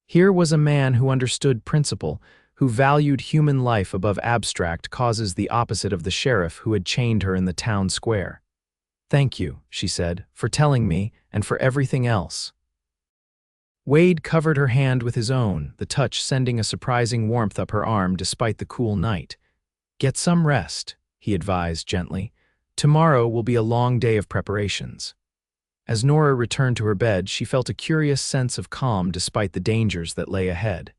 Here was a man who understood principle, who valued human life above abstract causes, the opposite of the sheriff who had chained her in the town square. Thank you, she said, for telling me and for everything else. Wade covered her hand with his own, the touch sending a surprising warmth up her arm despite the cool night. Get some rest, he advised gently. Tomorrow will be a long day of preparations. As Nora returned to her bed, she felt a curious sense of calm despite the dangers that lay ahead.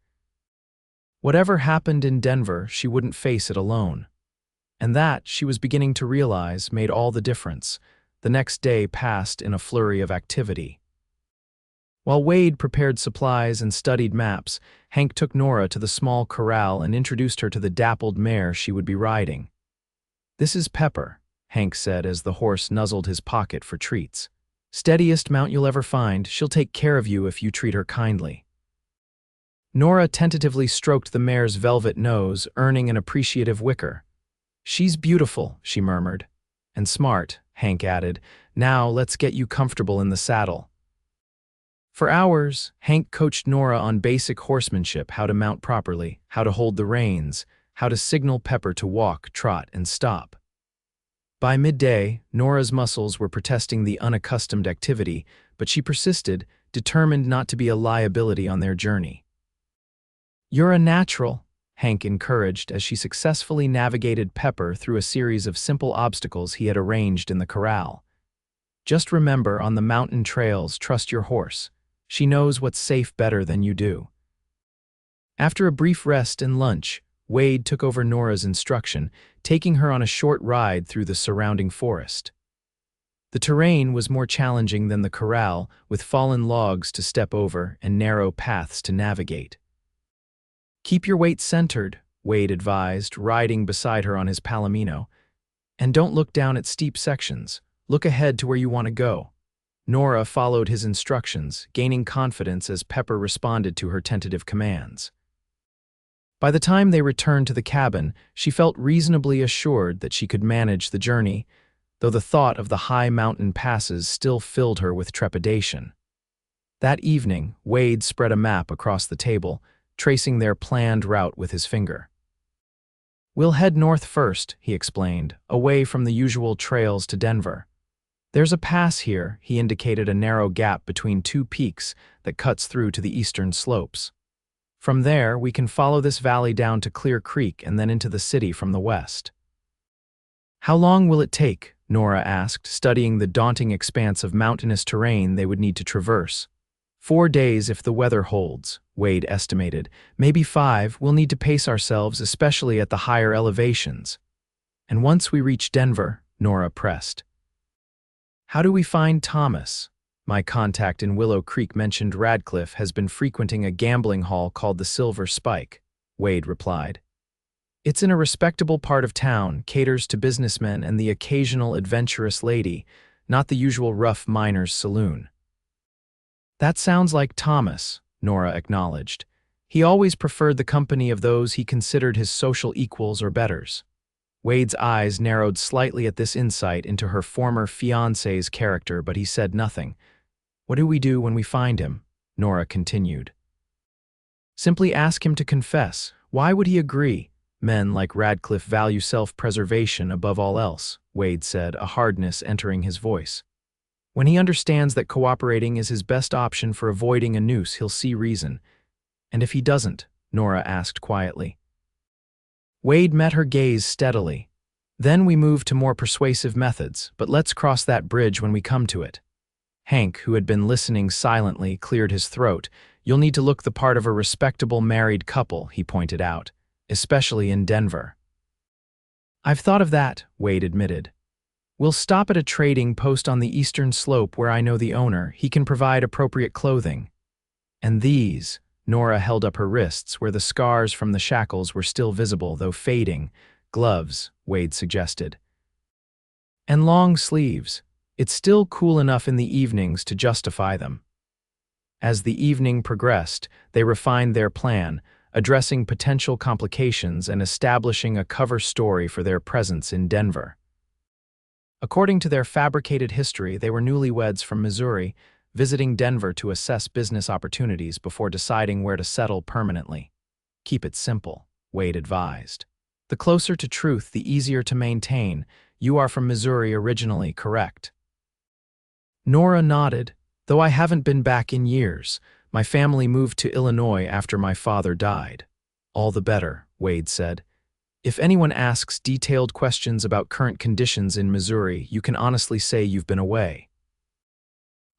Whatever happened in Denver, she wouldn't face it alone. And that, she was beginning to realize, made all the difference. The next day passed in a flurry of activity. While Wade prepared supplies and studied maps, Hank took Nora to the small corral and introduced her to the dappled mare she would be riding. This is Pepper, Hank said as the horse nuzzled his pocket for treats. Steadiest mount you'll ever find. She'll take care of you if you treat her kindly. Nora tentatively stroked the mare's velvet nose, earning an appreciative whicker. She's beautiful, she murmured. And smart, Hank added. Now let's get you comfortable in the saddle. For hours, Hank coached Nora on basic horsemanship, how to mount properly, how to hold the reins, how to signal Pepper to walk, trot, and stop. By midday, Nora's muscles were protesting the unaccustomed activity, but she persisted, determined not to be a liability on their journey. You're a natural, Hank encouraged as she successfully navigated Pepper through a series of simple obstacles he had arranged in the corral. Just remember, on the mountain trails, trust your horse. She knows what's safe better than you do." After a brief rest and lunch, Wade took over Nora's instruction, taking her on a short ride through the surrounding forest. The terrain was more challenging than the corral, with fallen logs to step over and narrow paths to navigate. "Keep your weight centered," Wade advised, riding beside her on his palomino. "And don't look down at steep sections. Look ahead to where you want to go." Nora followed his instructions, gaining confidence as Pepper responded to her tentative commands. By the time they returned to the cabin, she felt reasonably assured that she could manage the journey, though the thought of the high mountain passes still filled her with trepidation. That evening, Wade spread a map across the table, tracing their planned route with his finger. "We'll head north first," he explained, "away from the usual trails to Denver. There's a pass here," he indicated a narrow gap between two peaks that cuts through to the eastern slopes. "From there, we can follow this valley down to Clear Creek and then into the city from the west." "How long will it take?" Nora asked, studying the daunting expanse of mountainous terrain they would need to traverse. "4 days if the weather holds," Wade estimated. "Maybe 5. We'll need to pace ourselves, especially at the higher elevations." "And once we reach Denver," Nora pressed. "How do we find Thomas?" "My contact in Willow Creek mentioned Radcliffe has been frequenting a gambling hall called the Silver Spike," Wade replied. "It's in a respectable part of town, caters to businessmen and the occasional adventurous lady, not the usual rough miner's saloon." "That sounds like Thomas," Nora acknowledged. "He always preferred the company of those he considered his social equals or betters." Wade's eyes narrowed slightly at this insight into her former fiancé's character, but he said nothing. "What do we do when we find him?" Nora continued. "Simply ask him to confess. Why would he agree? Men like Radcliffe value self-preservation above all else," Wade said, a hardness entering his voice. "When he understands that cooperating is his best option for avoiding a noose, he'll see reason. And if he doesn't?" Nora asked quietly. Wade met her gaze steadily. "Then we move to more persuasive methods, but let's cross that bridge when we come to it." Hank, who had been listening silently, cleared his throat. "You'll need to look the part of a respectable married couple," he pointed out, "especially in Denver." "I've thought of that," Wade admitted. "We'll stop at a trading post on the eastern slope where I know the owner. He can provide appropriate clothing. And these," Nora held up her wrists where the scars from the shackles were still visible, though fading. "Gloves," Wade suggested. "And long sleeves. It's still cool enough in the evenings to justify them." As the evening progressed, they refined their plan, addressing potential complications and establishing a cover story for their presence in Denver. According to their fabricated history, they were newlyweds from Missouri, visiting Denver to assess business opportunities before deciding where to settle permanently. "Keep it simple," Wade advised. "The closer to truth, the easier to maintain. You are from Missouri originally, correct?" Nora nodded. "Though I haven't been back in years. My family moved to Illinois after my father died." "All the better," Wade said. "If anyone asks detailed questions about current conditions in Missouri, you can honestly say you've been away."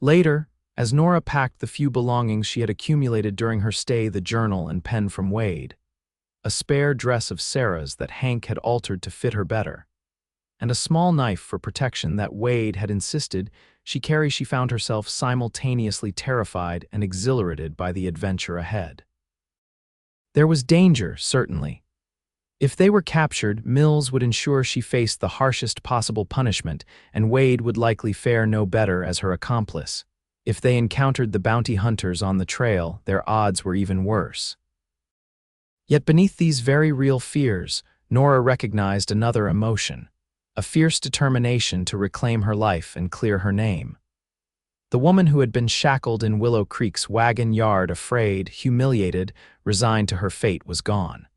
Later, as Nora packed the few belongings she had accumulated during her stay, the journal and pen from Wade, a spare dress of Sarah's that Hank had altered to fit her better, and a small knife for protection that Wade had insisted she found herself simultaneously terrified and exhilarated by the adventure ahead. There was danger, certainly. If they were captured, Mills would ensure she faced the harshest possible punishment, and Wade would likely fare no better as her accomplice. If they encountered the bounty hunters on the trail, their odds were even worse. Yet beneath these very real fears, Nora recognized another emotion, a fierce determination to reclaim her life and clear her name. The woman who had been shackled in Willow Creek's wagon yard, afraid, humiliated, resigned to her fate, was gone.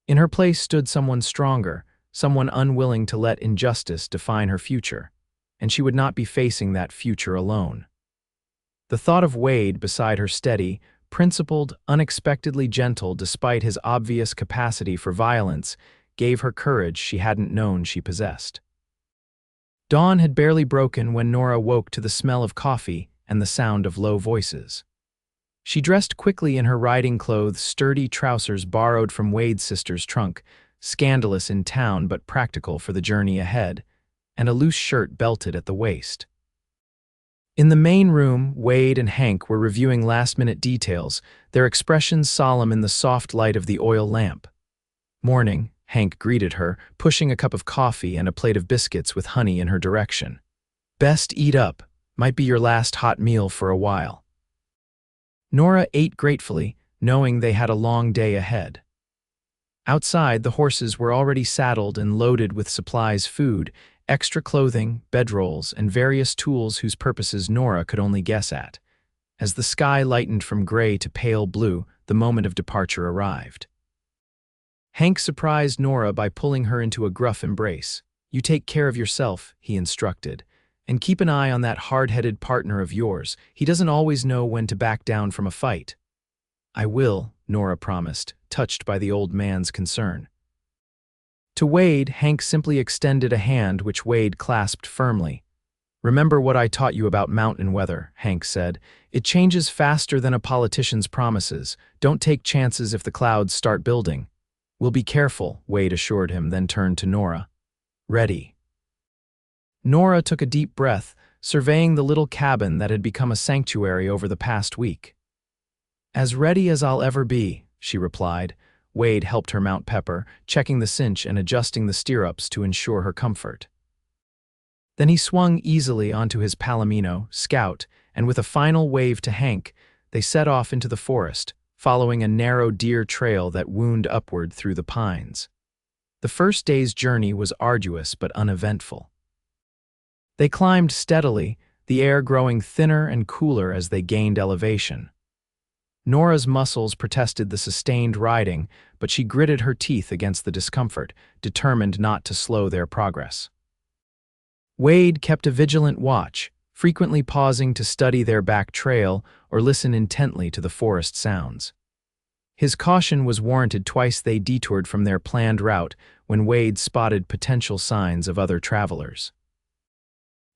In her place stood someone stronger, someone unwilling to let injustice define her future, and she would not be facing that future alone. The thought of Wade beside her, steady, principled, unexpectedly gentle despite his obvious capacity for violence, gave her courage she hadn't known she possessed. Dawn had barely broken when Nora woke to the smell of coffee and the sound of low voices. She dressed quickly in her riding clothes, sturdy trousers borrowed from Wade's sister's trunk, scandalous in town but practical for the journey ahead, and a loose shirt belted at the waist. In the main room, Wade and Hank were reviewing last-minute details, their expressions solemn in the soft light of the oil lamp. "Morning," Hank greeted her, pushing a cup of coffee and a plate of biscuits with honey in her direction. "Best eat up. Might be your last hot meal for a while." Nora ate gratefully, knowing they had a long day ahead. Outside, the horses were already saddled and loaded with supplies, food, extra clothing, bedrolls, and various tools whose purposes Nora could only guess at. As the sky lightened from gray to pale blue, the moment of departure arrived. Hank surprised Nora by pulling her into a gruff embrace. "You take care of yourself," he instructed, "and keep an eye on that hard-headed partner of yours. He doesn't always know when to back down from a fight." "I will," Nora promised, touched by the old man's concern. To Wade, Hank simply extended a hand which Wade clasped firmly. "Remember what I taught you about mountain weather," Hank said. "It changes faster than a politician's promises. Don't take chances if the clouds start building." "We'll be careful," Wade assured him, then turned to Nora. "Ready." Nora took a deep breath, surveying the little cabin that had become a sanctuary over the past week. "As ready as I'll ever be," she replied. Wade helped her mount Pepper, checking the cinch and adjusting the stirrups to ensure her comfort. Then he swung easily onto his Palomino, Scout, and with a final wave to Hank, they set off into the forest, following a narrow deer trail that wound upward through the pines. The first day's journey was arduous but uneventful. They climbed steadily, the air growing thinner and cooler as they gained elevation. Nora's muscles protested the sustained riding, but she gritted her teeth against the discomfort, determined not to slow their progress. Wade kept a vigilant watch, frequently pausing to study their back trail or listen intently to the forest sounds. His caution was warranted twice they detoured from their planned route when Wade spotted potential signs of other travelers.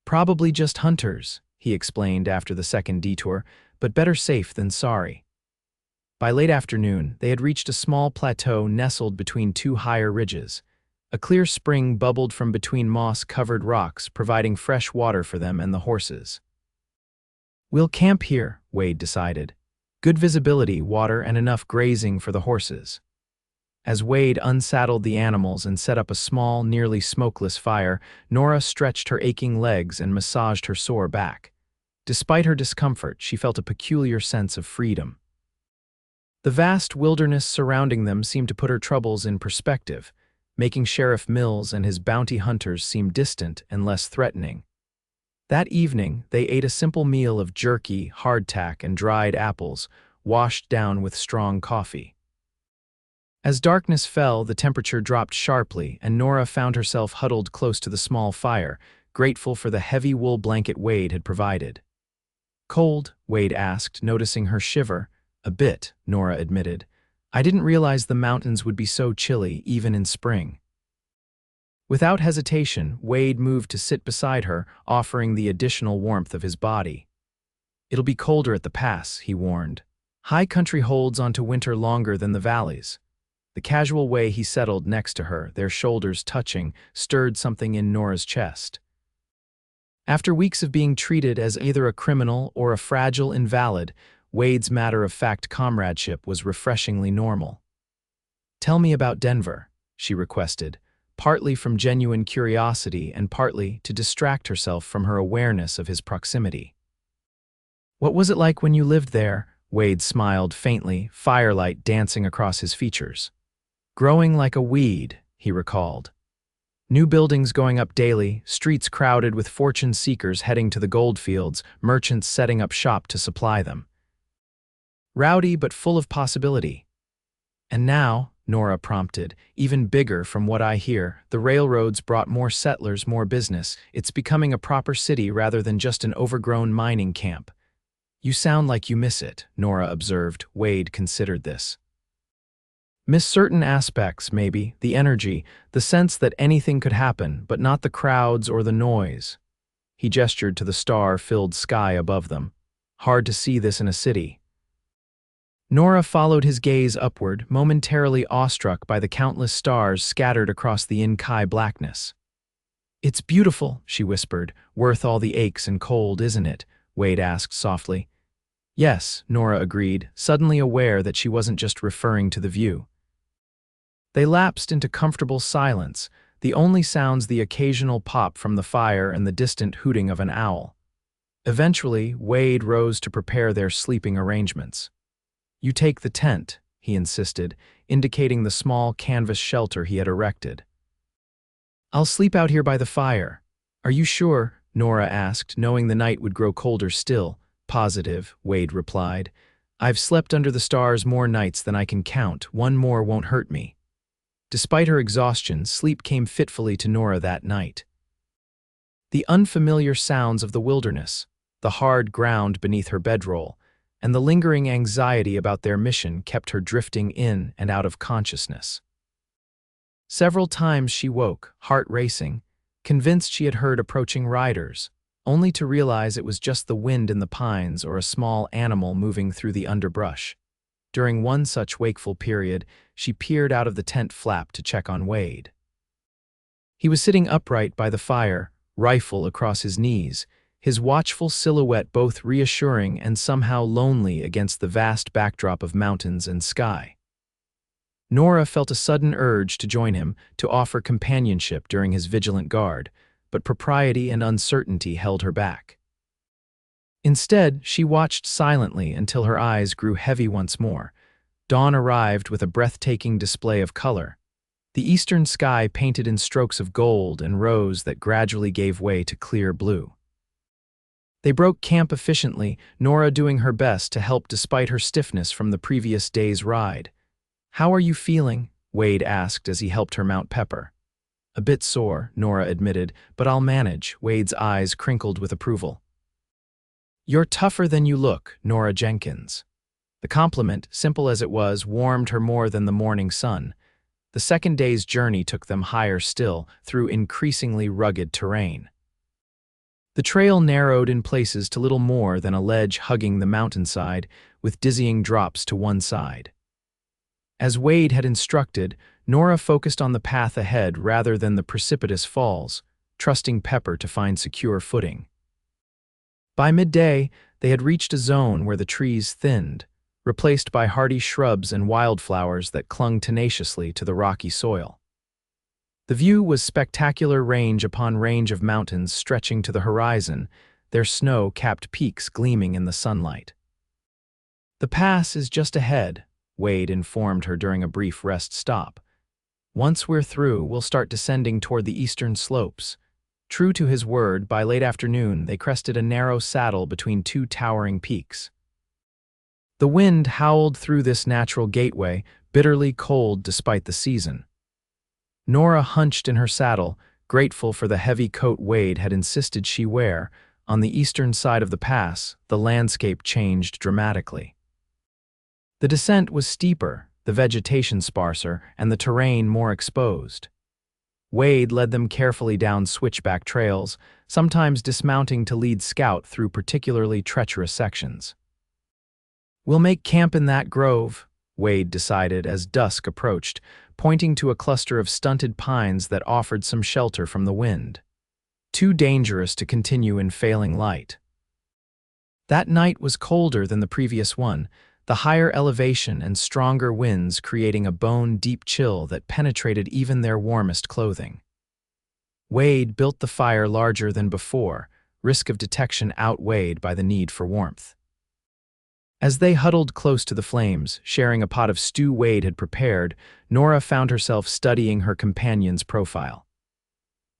"Probably just hunters," he explained after the second detour, "but better safe than sorry." By late afternoon, they had reached a small plateau nestled between two higher ridges. A clear spring bubbled from between moss-covered rocks, providing fresh water for them and the horses. "We'll camp here," Wade decided. "Good visibility, water, and enough grazing for the horses." As Wade unsaddled the animals and set up a small, nearly smokeless fire, Nora stretched her aching legs and massaged her sore back. Despite her discomfort, she felt a peculiar sense of freedom. The vast wilderness surrounding them seemed to put her troubles in perspective, making Sheriff Mills and his bounty hunters seem distant and less threatening. That evening, they ate a simple meal of jerky, hardtack, and dried apples, washed down with strong coffee. As darkness fell, the temperature dropped sharply, and Nora found herself huddled close to the small fire, grateful for the heavy wool blanket Wade had provided. "Cold?" Wade asked, noticing her shiver. "A bit," Nora admitted. "I didn't realize the mountains would be so chilly, even in spring." Without hesitation, Wade moved to sit beside her, offering the additional warmth of his body. "It'll be colder at the pass," he warned. "High country holds onto winter longer than the valleys." The casual way he settled next to her, their shoulders touching, stirred something in Nora's chest. After weeks of being treated as either a criminal or a fragile invalid, Wade's matter-of-fact comradeship was refreshingly normal. "Tell me about Denver," she requested, partly from genuine curiosity and partly to distract herself from her awareness of his proximity. "What was it like when you lived there?" Wade smiled faintly, firelight dancing across his features. "Growing like a weed," he recalled. New buildings going up daily, streets crowded with fortune seekers heading to the goldfields, merchants setting up shop to supply them. Rowdy but full of possibility. "And now," Nora prompted, "even bigger from what I hear. The railroads brought more settlers, more business. It's becoming a proper city rather than just an overgrown mining camp." "You sound like you miss it," Nora observed. Wade considered this. Miss certain aspects, maybe, the energy, the sense that anything could happen, but not the crowds or the noise. He gestured to the star-filled sky above them. Hard to see this in a city. Nora followed his gaze upward, momentarily awestruck by the countless stars scattered across the in-sky blackness. "It's beautiful," she whispered. "Worth all the aches and cold, isn't it?" Wade asked softly. "Yes," Nora agreed, suddenly aware that she wasn't just referring to the view. They lapsed into comfortable silence, the only sounds the occasional pop from the fire and the distant hooting of an owl. Eventually, Wade rose to prepare their sleeping arrangements. "You take the tent," he insisted, indicating the small canvas shelter he had erected. "I'll sleep out here by the fire." "Are you sure?" Nora asked, knowing the night would grow colder still. "Positive," Wade replied. "I've slept under the stars more nights than I can count. One more won't hurt me." Despite her exhaustion, sleep came fitfully to Nora that night. The unfamiliar sounds of the wilderness, the hard ground beneath her bedroll, and the lingering anxiety about their mission kept her drifting in and out of consciousness. Several times she woke, heart racing, convinced she had heard approaching riders, only to realize it was just the wind in the pines or a small animal moving through the underbrush. During one such wakeful period, she peered out of the tent flap to check on Wade. He was sitting upright by the fire, rifle across his knees, his watchful silhouette both reassuring and somehow lonely against the vast backdrop of mountains and sky. Nora felt a sudden urge to join him, to offer companionship during his vigilant guard, but propriety and uncertainty held her back. Instead, she watched silently until her eyes grew heavy once more. Dawn arrived with a breathtaking display of color. The eastern sky painted in strokes of gold and rose that gradually gave way to clear blue. They broke camp efficiently, Nora doing her best to help despite her stiffness from the previous day's ride. "How are you feeling?" Wade asked as he helped her mount Pepper. "A bit sore," Nora admitted, "but I'll manage." Wade's eyes crinkled with approval. "You're tougher than you look, Nora Jenkins." The compliment, simple as it was, warmed her more than the morning sun. The second day's journey took them higher still, through increasingly rugged terrain. The trail narrowed in places to little more than a ledge hugging the mountainside, with dizzying drops to one side. As Wade had instructed, Nora focused on the path ahead rather than the precipitous falls, trusting Pepper to find secure footing. By midday, they had reached a zone where the trees thinned, replaced by hardy shrubs and wildflowers that clung tenaciously to the rocky soil. The view was spectacular, range upon range of mountains stretching to the horizon, their snow-capped peaks gleaming in the sunlight. "The pass is just ahead," Wade informed her during a brief rest stop. "Once we're through, we'll start descending toward the eastern slopes." True to his word, by late afternoon they crested a narrow saddle between two towering peaks. The wind howled through this natural gateway, bitterly cold despite the season. Nora hunched in her saddle, grateful for the heavy coat Wade had insisted she wear. On the eastern side of the pass, the landscape changed dramatically. The descent was steeper, the vegetation sparser, and the terrain more exposed. Wade led them carefully down switchback trails, sometimes dismounting to lead Scout through particularly treacherous sections. "We'll make camp in that grove," Wade decided as dusk approached, pointing to a cluster of stunted pines that offered some shelter from the wind. Too dangerous to continue in failing light. That night was colder than the previous one, the higher elevation and stronger winds creating a bone-deep chill that penetrated even their warmest clothing. Wade built the fire larger than before, risk of detection outweighed by the need for warmth. As they huddled close to the flames, sharing a pot of stew Wade had prepared, Nora found herself studying her companion's profile.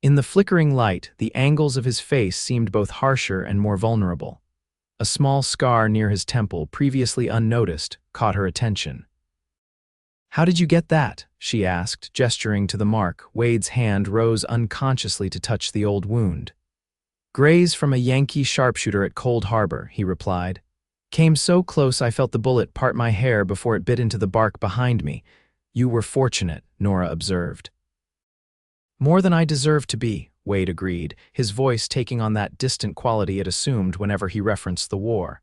In the flickering light, the angles of his face seemed both harsher and more vulnerable. A small scar near his temple, previously unnoticed, caught her attention. "How did you get that?" she asked, gesturing to the mark. Wade's hand rose unconsciously to touch the old wound. "Graze from a Yankee sharpshooter at Cold Harbor," he replied. "Came so close I felt the bullet part my hair before it bit into the bark behind me. You were fortunate, Nora observed. More than I deserve to be, Wade agreed, his voice taking on that distant quality it assumed whenever he referenced the war.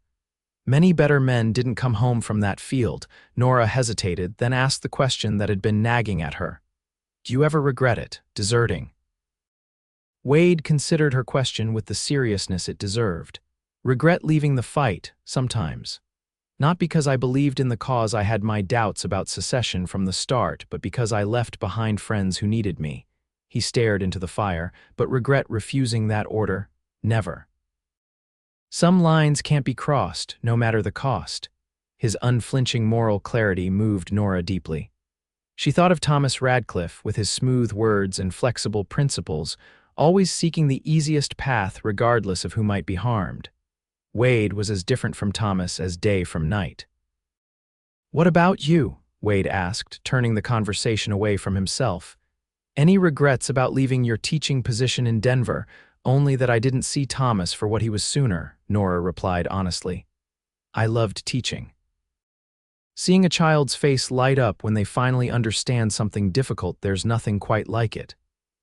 Many better men didn't come home from that field. Nora hesitated, then asked the question that had been nagging at her. Do you ever regret it, deserting? Wade considered her question with the seriousness it deserved. Regret leaving the fight, sometimes. Not because I believed in the cause. I had my doubts about secession from the start, but because I left behind friends who needed me. He stared into the fire, but regret refusing that order? Never. Some lines can't be crossed, no matter the cost. His unflinching moral clarity moved Nora deeply. She thought of Thomas Radcliffe with his smooth words and flexible principles, always seeking the easiest path regardless of who might be harmed. Wade was as different from Thomas as day from night. What about you? Wade asked, turning the conversation away from himself. Any regrets about leaving your teaching position in Denver? Only that I didn't see Thomas for what he was sooner, Nora replied honestly. I loved teaching. Seeing a child's face light up when they finally understand something difficult, there's nothing quite like it.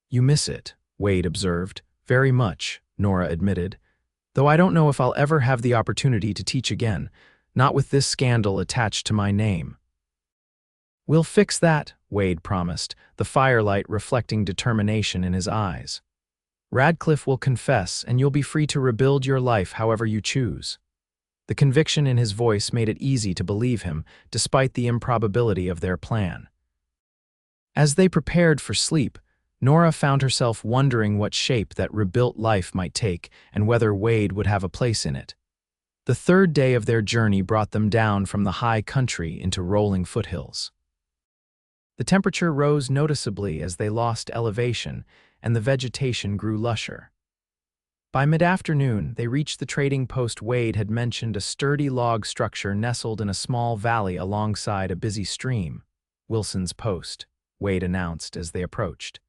You miss it, Wade observed. Very much, Nora admitted. Though I don't know if I'll ever have the opportunity to teach again, not with this scandal attached to my name. We'll fix that, Wade promised, the firelight reflecting determination in his eyes. Radcliffe will confess, and you'll be free to rebuild your life however you choose. The conviction in his voice made it easy to believe him, despite the improbability of their plan. As they prepared for sleep, Nora found herself wondering what shape that rebuilt life might take and whether Wade would have a place in it. The third day of their journey brought them down from the high country into rolling foothills. The temperature rose noticeably as they lost elevation, and the vegetation grew lusher. By mid-afternoon, they reached the trading post. Wade had mentioned, a sturdy log structure nestled in a small valley alongside a busy stream. Wilson's post, Wade announced as they approached.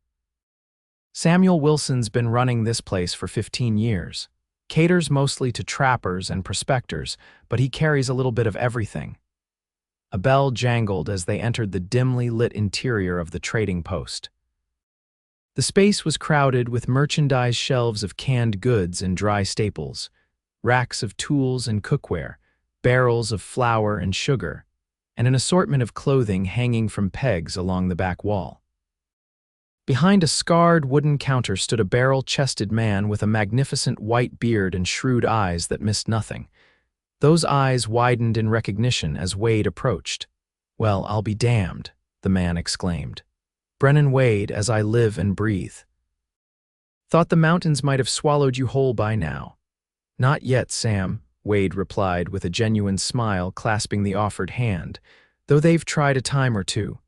Samuel Wilson's been running this place for 15 years. Caters mostly to trappers and prospectors, but he carries a little bit of everything. A bell jangled as they entered the dimly lit interior of the trading post. The space was crowded with merchandise shelves of canned goods and dry staples, racks of tools and cookware, barrels of flour and sugar, and an assortment of clothing hanging from pegs along the back wall. Behind a scarred wooden counter stood a barrel-chested man with a magnificent white beard and shrewd eyes that missed nothing. Those eyes widened in recognition as Wade approached. "Well, I'll be damned," the man exclaimed. "Brennan Wade, as I live and breathe. Thought the mountains might have swallowed you whole by now." "Not yet, Sam," Wade replied with a genuine smile, clasping the offered hand, "though they've tried a time or two."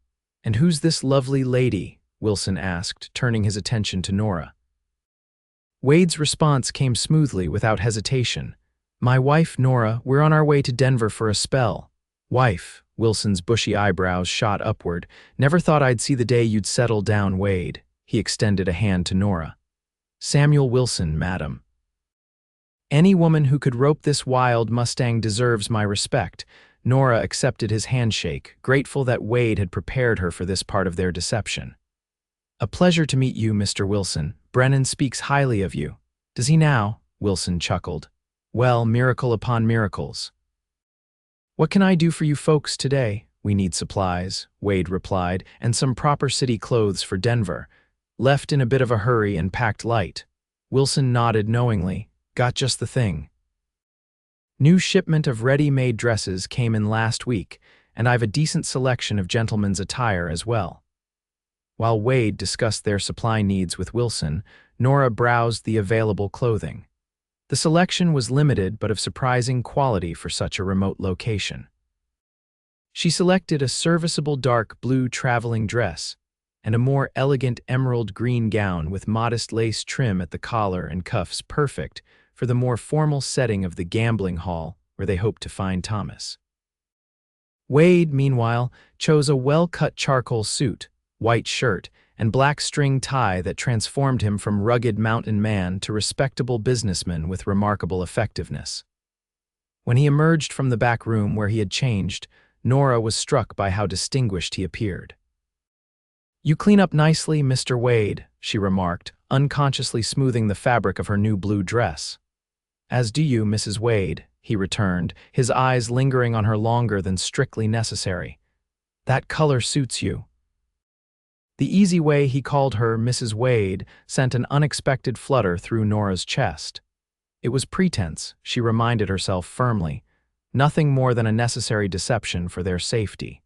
"And who's this lovely lady?" Wilson asked, turning his attention to Nora. Wade's response came smoothly, without hesitation. "My wife, Nora. We're on our way to Denver for a spell." "Wife?" Wilson's bushy eyebrows shot upward. "Never thought I'd see the day you'd settle down, Wade." He extended a hand to Nora. "Samuel Wilson, madam." "Any woman who could rope this wild Mustang deserves my respect." Nora accepted his handshake, grateful that Wade had prepared her for this part of their deception. "A pleasure to meet you, Mr. Wilson. Brennan speaks highly of you." "Does he now?" Wilson chuckled. "Well, miracle upon miracles." "What can I do for you folks today?" "We need supplies," Wade replied, "and some proper city clothes for Denver. Left in a bit of a hurry and packed light." Wilson nodded knowingly. "Got just the thing. New shipment of ready-made dresses came in last week, and I've a decent selection of gentlemen's attire as well." While Wade discussed their supply needs with Wilson, Nora browsed the available clothing. The selection was limited but of surprising quality for such a remote location. She selected a serviceable dark blue traveling dress and a more elegant emerald green gown with modest lace trim at the collar and cuffs, perfect for the more formal setting of the gambling hall where they hoped to find Thomas. Wade, meanwhile, chose a well-cut charcoal suit, white shirt, and black string tie that transformed him from rugged mountain man to respectable businessman with remarkable effectiveness. When he emerged from the back room where he had changed, Nora was struck by how distinguished he appeared. "You clean up nicely, Mr. Wade," she remarked, unconsciously smoothing the fabric of her new blue dress. "As do you, Mrs. Wade," he returned, his eyes lingering on her longer than strictly necessary. "That color suits you." The easy way he called her Mrs. Wade sent an unexpected flutter through Nora's chest. It was pretense, she reminded herself firmly, nothing more than a necessary deception for their safety.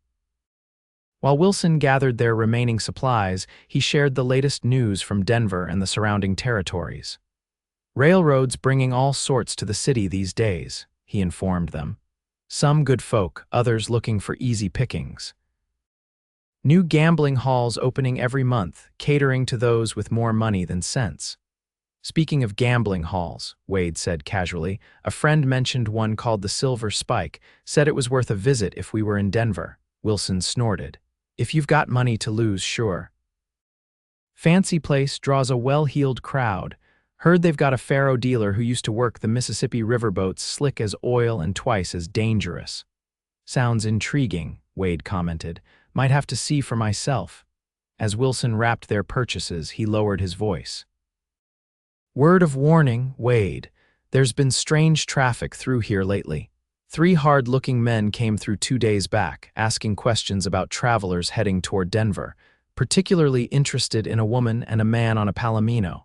While Wilson gathered their remaining supplies, he shared the latest news from Denver and the surrounding territories. "Railroads bringing all sorts to the city these days," he informed them. "Some good folk, others looking for easy pickings. New gambling halls opening every month, catering to those with more money than sense." "Speaking of gambling halls," Wade said casually, "a friend mentioned one called the Silver Spike, said it was worth a visit if we were in Denver." Wilson snorted. "If you've got money to lose, sure." "Fancy place, draws a well-heeled crowd. Heard they've got a faro dealer who used to work the Mississippi riverboats, slick as oil and twice as dangerous." "Sounds intriguing," Wade commented. "Might have to see for myself." As Wilson wrapped their purchases, he lowered his voice. "Word of warning, Wade. There's been strange traffic through here lately. 3 hard-looking men came through 2 days back, asking questions about travelers heading toward Denver, particularly interested in a woman and a man on a palomino."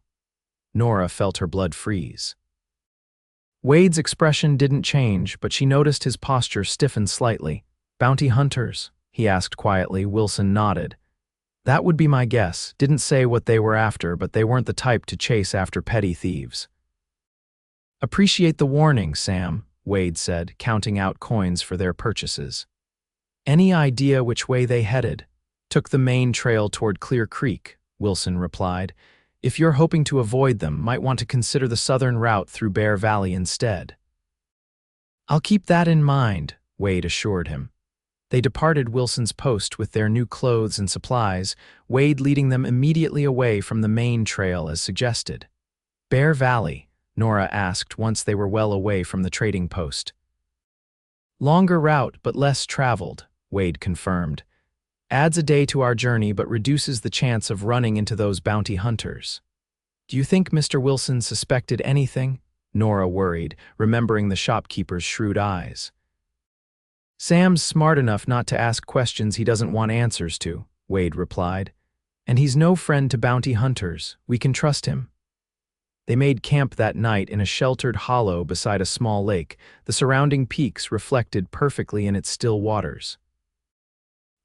Nora felt her blood freeze. Wade's expression didn't change, but she noticed his posture stiffen slightly. "Bounty hunters?" he asked quietly. Wilson nodded. "That would be my guess. Didn't say what they were after, but they weren't the type to chase after petty thieves." "Appreciate the warning, Sam," Wade said, counting out coins for their purchases. "Any idea which way they headed?" "Took the main trail toward Clear Creek," Wilson replied. "If you're hoping to avoid them, might want to consider the southern route through Bear Valley instead." "I'll keep that in mind," Wade assured him. They departed Wilson's post with their new clothes and supplies, Wade leading them immediately away from the main trail as suggested. "Bear Valley?" Nora asked once they were well away from the trading post. "Longer route, but less traveled," Wade confirmed. "Adds a day to our journey, but reduces the chance of running into those bounty hunters." "Do you think Mr. Wilson suspected anything?" Nora worried, remembering the shopkeeper's shrewd eyes. "Sam's smart enough not to ask questions he doesn't want answers to," Wade replied. "And he's no friend to bounty hunters. We can trust him." They made camp that night in a sheltered hollow beside a small lake, the surrounding peaks reflected perfectly in its still waters.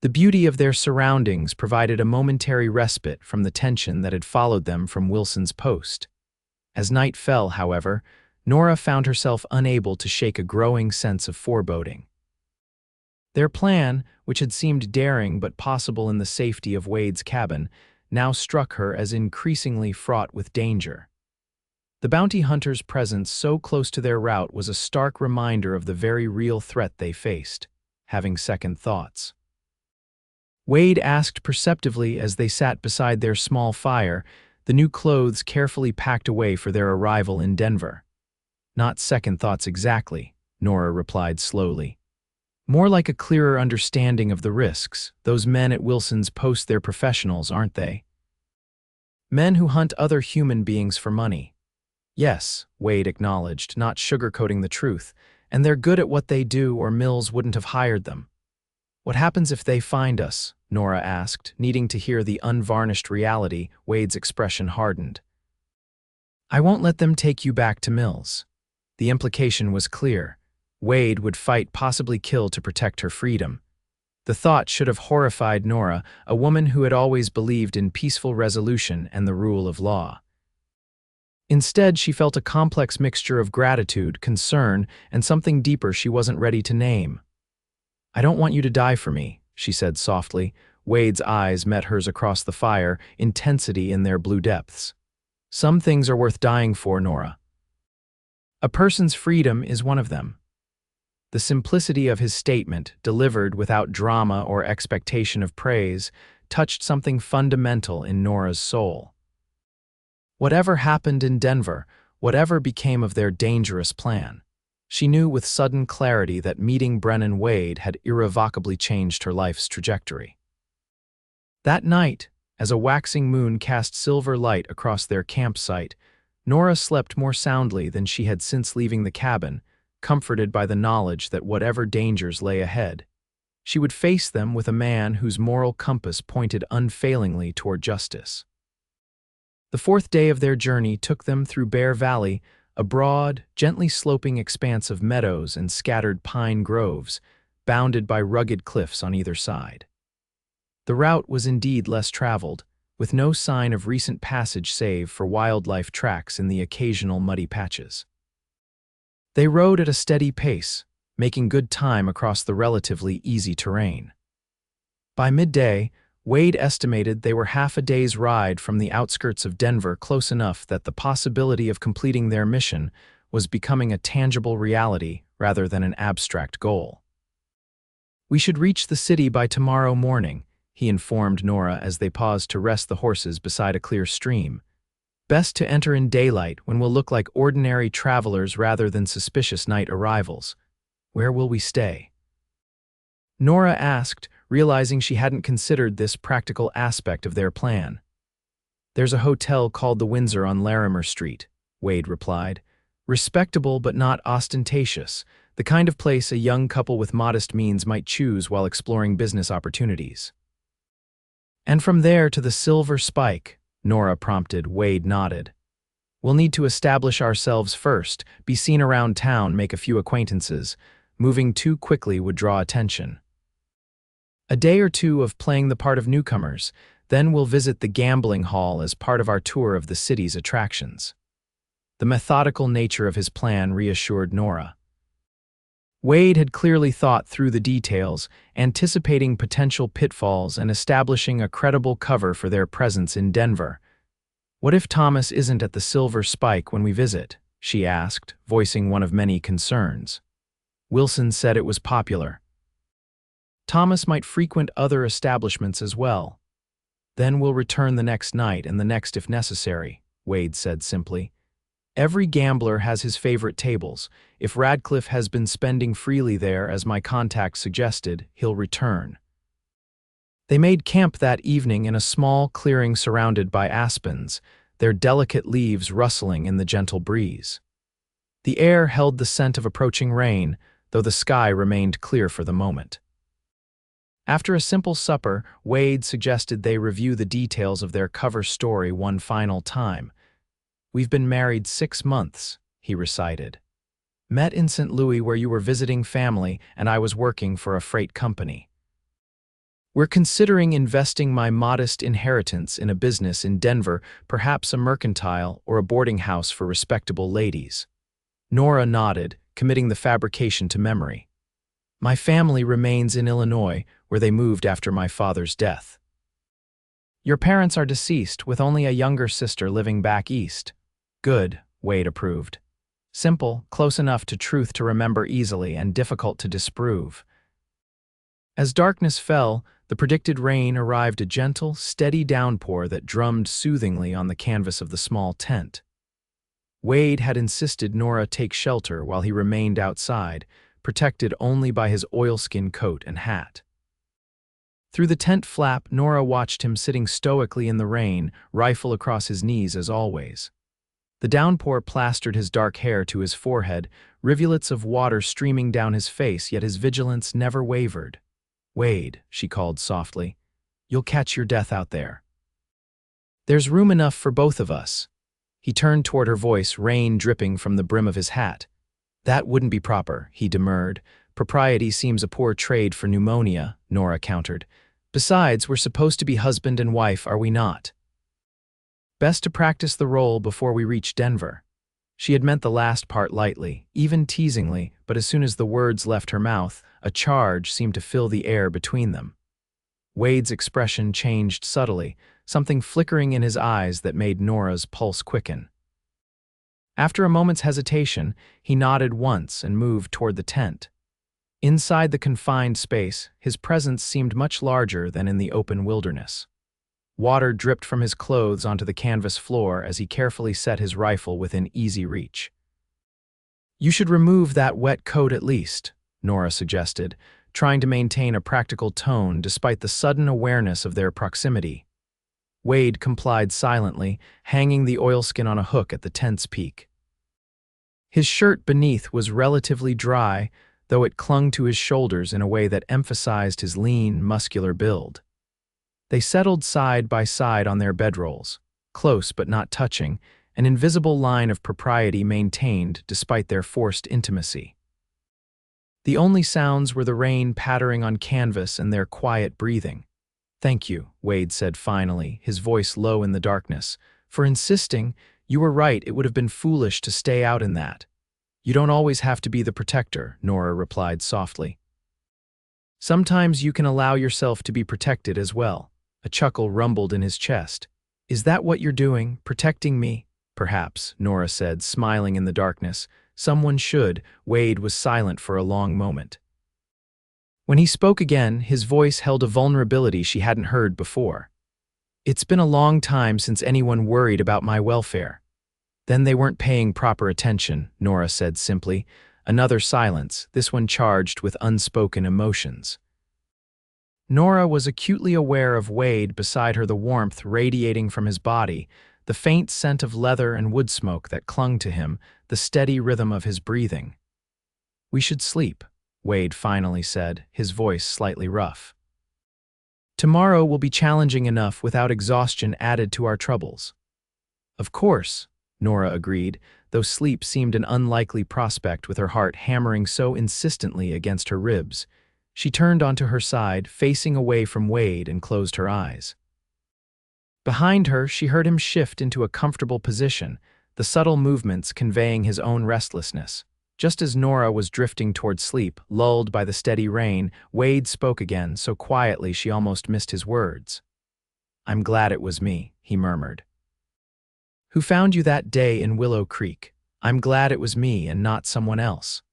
The beauty of their surroundings provided a momentary respite from the tension that had followed them from Wilson's post. As night fell, however, Nora found herself unable to shake a growing sense of foreboding. Their plan, which had seemed daring but possible in the safety of Wade's cabin, now struck her as increasingly fraught with danger. The bounty hunters' presence so close to their route was a stark reminder of the very real threat they faced. Having second thoughts, Wade asked perceptively as they sat beside their small fire, the new clothes carefully packed away for their arrival in Denver. "Not second thoughts exactly," Nora replied slowly. "More like a clearer understanding of the risks. Those men at Wilson's post, they're professionals, aren't they? Men who hunt other human beings for money." "Yes," Wade acknowledged, not sugarcoating the truth, "and they're good at what they do or Mills wouldn't have hired them." "What happens if they find us?" Nora asked, needing to hear the unvarnished reality. Wade's expression hardened. "I won't let them take you back to Mills." The implication was clear. Wade would fight, possibly kill, to protect her freedom. The thought should have horrified Nora, a woman who had always believed in peaceful resolution and the rule of law. Instead, she felt a complex mixture of gratitude, concern, and something deeper she wasn't ready to name. "I don't want you to die for me," she said softly. Wade's eyes met hers across the fire, intensity in their blue depths. "Some things are worth dying for, Nora. A person's freedom is one of them." The simplicity of his statement, delivered without drama or expectation of praise, touched something fundamental in Nora's soul. Whatever happened in Denver, whatever became of their dangerous plan, She knew with sudden clarity that meeting Brennan Wade had irrevocably changed her life's trajectory. That night, as a waxing moon cast silver light across their campsite, Nora slept more soundly than she had since leaving the cabin, comforted by the knowledge that whatever dangers lay ahead, she would face them with a man whose moral compass pointed unfailingly toward justice. The fourth day of their journey took them through Bear Valley, a broad, gently sloping expanse of meadows and scattered pine groves, bounded by rugged cliffs on either side. The route was indeed less traveled, with no sign of recent passage save for wildlife tracks in the occasional muddy patches. They rode at a steady pace, making good time across the relatively easy terrain. By midday, Wade estimated they were half a day's ride from the outskirts of Denver, close enough that the possibility of completing their mission was becoming a tangible reality rather than an abstract goal. "We should reach the city by tomorrow morning," he informed Nora as they paused to rest the horses beside a clear stream. "Best to enter in daylight when we'll look like ordinary travelers rather than suspicious night arrivals. Where will we stay?" Nora asked, realizing she hadn't considered this practical aspect of their plan. "There's a hotel called the Windsor on Larimer Street," Wade replied. "Respectable but not ostentatious, the kind of place a young couple with modest means might choose while exploring business opportunities." "And from there to the Silver Spike," Nora prompted. Wade nodded. "We'll need to establish ourselves first, be seen around town, make a few acquaintances. Moving too quickly would draw attention. A day or two of playing the part of newcomers, then we'll visit the gambling hall as part of our tour of the city's attractions." The methodical nature of his plan reassured Nora. Wade had clearly thought through the details, anticipating potential pitfalls and establishing a credible cover for their presence in Denver. "What if Thomas isn't at the Silver Spike when we visit?" she asked, voicing one of many concerns. "Wilson said it was popular." "Thomas might frequent other establishments as well. Then we'll return the next night and the next if necessary," Wade said simply. "Every gambler has his favorite tables. If Radcliffe has been spending freely there, as my contact suggested, he'll return." They made camp that evening in a small clearing surrounded by aspens, their delicate leaves rustling in the gentle breeze. The air held the scent of approaching rain, though the sky remained clear for the moment. After a simple supper, Wade suggested they review the details of their cover story one final time. "We've been married 6 months, he recited. "Met in St. Louis where you were visiting family and I was working for a freight company. We're considering investing my modest inheritance in a business in Denver, perhaps a mercantile or a boarding house for respectable ladies." Nora nodded, committing the fabrication to memory. "My family remains in Illinois, where they moved after my father's death." "Your parents are deceased, with only a younger sister living back east." "Good," Wade approved. "Simple, close enough to truth to remember easily, and difficult to disprove." As darkness fell, the predicted rain arrived, a gentle, steady downpour that drummed soothingly on the canvas of the small tent. Wade had insisted Nora take shelter while he remained outside, protected only by his oilskin coat and hat. Through the tent flap, Nora watched him sitting stoically in the rain, rifle across his knees as always. The downpour plastered his dark hair to his forehead, rivulets of water streaming down his face, yet his vigilance never wavered. "Wade," she called softly, "you'll catch your death out there. There's room enough for both of us." He turned toward her, voice, rain dripping from the brim of his hat. "That wouldn't be proper," he demurred. "Propriety seems a poor trade for pneumonia," Nora countered. "Besides, we're supposed to be husband and wife, are we not? Best to practice the role before we reach Denver." She had meant the last part lightly, even teasingly, but as soon as the words left her mouth, a charge seemed to fill the air between them. Wade's expression changed subtly, something flickering in his eyes that made Nora's pulse quicken. After a moment's hesitation, he nodded once and moved toward the tent. Inside the confined space, his presence seemed much larger than in the open wilderness. Water dripped from his clothes onto the canvas floor as he carefully set his rifle within easy reach. You should remove that wet coat at least, Nora suggested, trying to maintain a practical tone despite the sudden awareness of their proximity. Wade complied silently, hanging the oilskin on a hook at the tent's peak. His shirt beneath was relatively dry, though it clung to his shoulders in a way that emphasized his lean, muscular build. They settled side by side on their bedrolls, close but not touching, an invisible line of propriety maintained despite their forced intimacy. The only sounds were the rain pattering on canvas and their quiet breathing. "Thank you," Wade said finally, his voice low in the darkness, "for insisting. You were right, it would have been foolish to stay out in that." "You don't always have to be the protector," Nora replied softly. "Sometimes you can allow yourself to be protected as well." A chuckle rumbled in his chest. "Is that what you're doing, protecting me?" "Perhaps," Nora said, smiling in the darkness. "Someone should." Wade was silent for a long moment. When he spoke again, his voice held a vulnerability she hadn't heard before. "It's been a long time since anyone worried about my welfare." "Then they weren't paying proper attention," Nora said simply. Another silence, this one charged with unspoken emotions. Nora was acutely aware of Wade beside her, the warmth radiating from his body, the faint scent of leather and wood smoke that clung to him, the steady rhythm of his breathing. "We should sleep," Wade finally said, his voice slightly rough. "Tomorrow will be challenging enough without exhaustion added to our troubles." "Of course," Nora agreed, though sleep seemed an unlikely prospect with her heart hammering so insistently against her ribs. She turned onto her side, facing away from Wade, and closed her eyes. Behind her, she heard him shift into a comfortable position, the subtle movements conveying his own restlessness. Just as Nora was drifting toward sleep, lulled by the steady rain, Wade spoke again, so quietly she almost missed his words. "I'm glad it was me," he murmured. "Who found you that day in Willow Creek? I'm glad it was me and not someone else."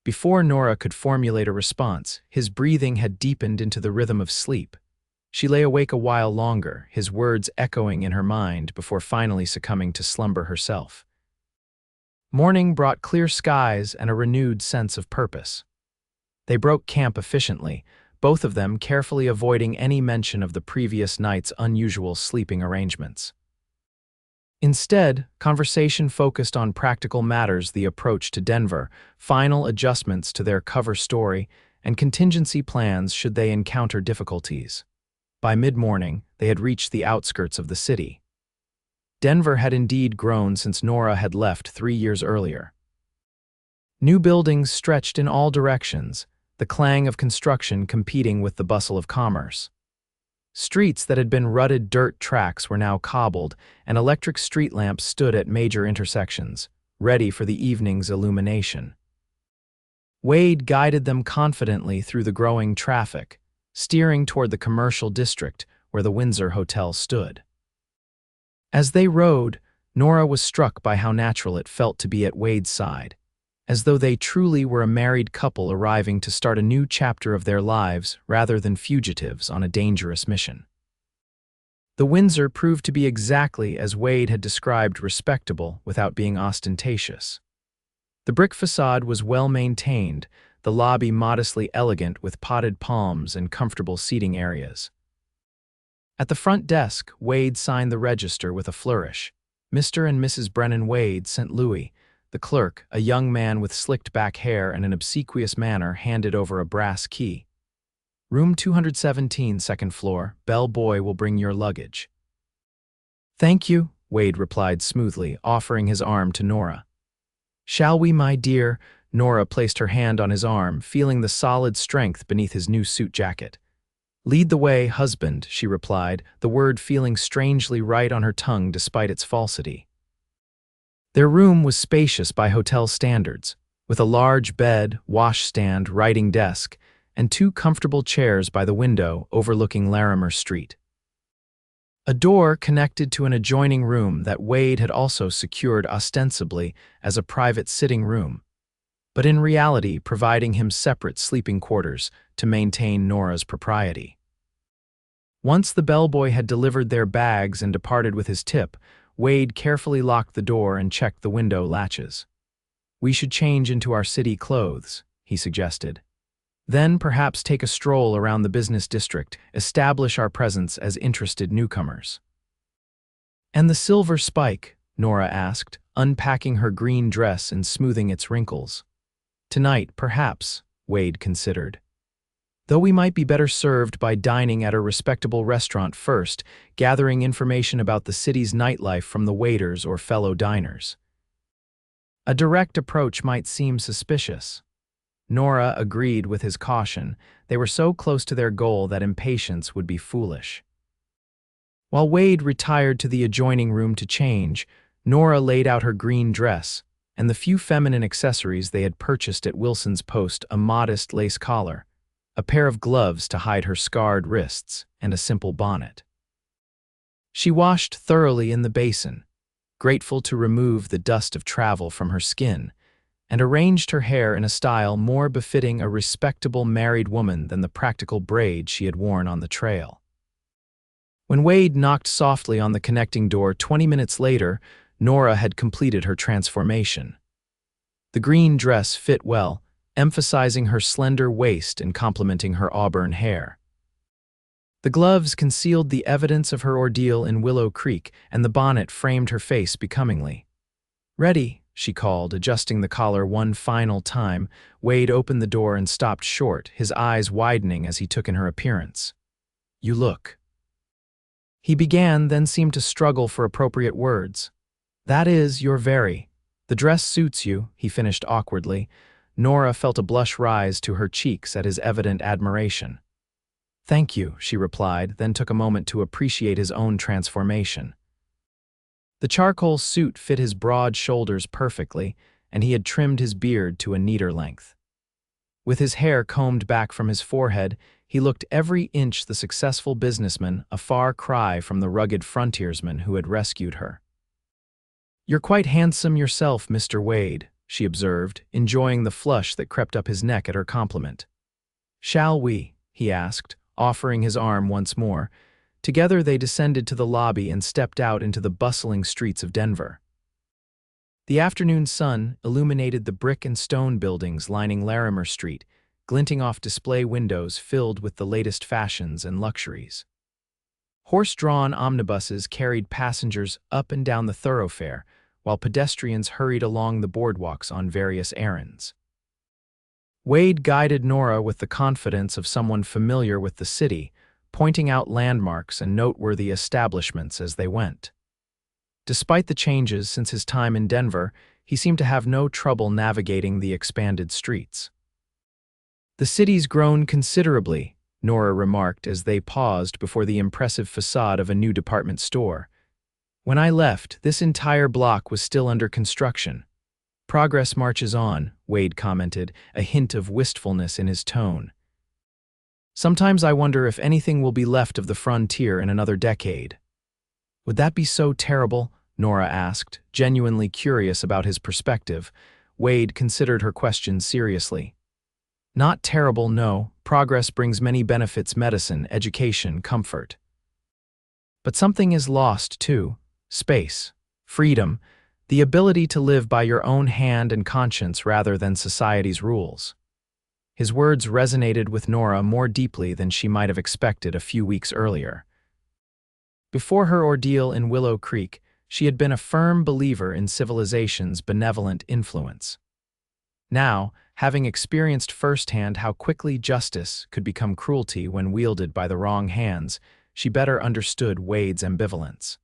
Before Nora could formulate a response, his breathing had deepened into the rhythm of sleep. She lay awake a while longer, his words echoing in her mind before finally succumbing to slumber herself. Morning brought clear skies and a renewed sense of purpose. They broke camp efficiently, both of them carefully avoiding any mention of the previous night's unusual sleeping arrangements. Instead, conversation focused on practical matters: the approach to Denver, final adjustments to their cover story, and contingency plans should they encounter difficulties. By mid-morning, they had reached the outskirts of the city. Denver had indeed grown since Nora had left 3 years earlier. New buildings stretched in all directions, the clang of construction competing with the bustle of commerce. Streets that had been rutted dirt tracks were now cobbled, and electric street lamps stood at major intersections, ready for the evening's illumination. Wade guided them confidently through the growing traffic, steering toward the commercial district where the Windsor Hotel stood. As they rode, Nora was struck by how natural it felt to be at Wade's side, as though they truly were a married couple arriving to start a new chapter of their lives rather than fugitives on a dangerous mission. The Windsor proved to be exactly as Wade had described: respectable without being ostentatious. The brick facade was well maintained, the lobby modestly elegant with potted palms and comfortable seating areas. At the front desk, Wade signed the register with a flourish. Mr. and Mrs. Brennan Wade, St. Louis. The clerk, a young man with slicked back hair and an obsequious manner, handed over a brass key. "Room 217, second floor. Bell boy will bring your luggage." "Thank you," Wade replied smoothly, offering his arm to Nora. "Shall we, my dear?" Nora placed her hand on his arm, feeling the solid strength beneath his new suit jacket. "Lead the way, husband," she replied, the word feeling strangely right on her tongue despite its falsity. Their room was spacious by hotel standards, with a large bed, washstand, writing desk, and 2 comfortable chairs by the window overlooking Larimer Street. A door connected to an adjoining room that Wade had also secured ostensibly as a private sitting room, but in reality providing him separate sleeping quarters to maintain Nora's propriety. Once the bellboy had delivered their bags and departed with his tip, Wade carefully locked the door and checked the window latches. We should change into our city clothes, he suggested. Then perhaps take a stroll around the business district, establish our presence as interested newcomers. And the silver spike? Nora asked, unpacking her green dress and smoothing its wrinkles. Tonight, perhaps, Wade considered. Though we might be better served by dining at a respectable restaurant first, gathering information about the city's nightlife from the waiters or fellow diners. A direct approach might seem suspicious. Nora agreed with his caution. They were so close to their goal that impatience would be foolish. While Wade retired to the adjoining room to change, Nora laid out her green dress and the few feminine accessories they had purchased at Wilson's Post: a modest lace collar, a pair of gloves to hide her scarred wrists, and a simple bonnet. She washed thoroughly in the basin, grateful to remove the dust of travel from her skin, and arranged her hair in a style more befitting a respectable married woman than the practical braid she had worn on the trail. When Wade knocked softly on the connecting door 20 minutes later, Nora had completed her transformation. The green dress fit well, emphasizing her slender waist and complementing her auburn hair. The gloves concealed the evidence of her ordeal in Willow Creek, and the bonnet framed her face becomingly. "Ready," she called, adjusting the collar one final time. Wade opened the door and stopped short, his eyes widening as he took in her appearance. "You look." He began, then seemed to struggle for appropriate words. "That is, you're very. The dress suits you," he finished awkwardly. Nora felt a blush rise to her cheeks at his evident admiration. "Thank you," she replied, then took a moment to appreciate his own transformation. The charcoal suit fit his broad shoulders perfectly, and he had trimmed his beard to a neater length. With his hair combed back from his forehead, he looked every inch the successful businessman, a far cry from the rugged frontiersman who had rescued her. "You're quite handsome yourself, Mr. Wade," she observed, enjoying the flush that crept up his neck at her compliment. "Shall we?" he asked, offering his arm once more. Together they descended to the lobby and stepped out into the bustling streets of Denver. The afternoon sun illuminated the brick and stone buildings lining Larimer Street, glinting off display windows filled with the latest fashions and luxuries. Horse-drawn omnibuses carried passengers up and down the thoroughfare, while pedestrians hurried along the boardwalks on various errands. Wade guided Nora with the confidence of someone familiar with the city, pointing out landmarks and noteworthy establishments as they went. Despite the changes since his time in Denver, he seemed to have no trouble navigating the expanded streets. "The city's grown considerably," Nora remarked as they paused before the impressive facade of a new department store. "When I left, this entire block was still under construction." "Progress marches on," Wade commented, a hint of wistfulness in his tone. "Sometimes I wonder if anything will be left of the frontier in another decade." "Would that be so terrible?" Nora asked, genuinely curious about his perspective. Wade considered her question seriously. "Not terrible, no. Progress brings many benefits: medicine, education, comfort. But something is lost, too. Space, freedom, the ability to live by your own hand and conscience rather than society's rules." His words resonated with Nora more deeply than she might have expected a few weeks earlier. Before her ordeal in Willow Creek, she had been a firm believer in civilization's benevolent influence. Now, having experienced firsthand how quickly justice could become cruelty when wielded by the wrong hands, she better understood Wade's ambivalence.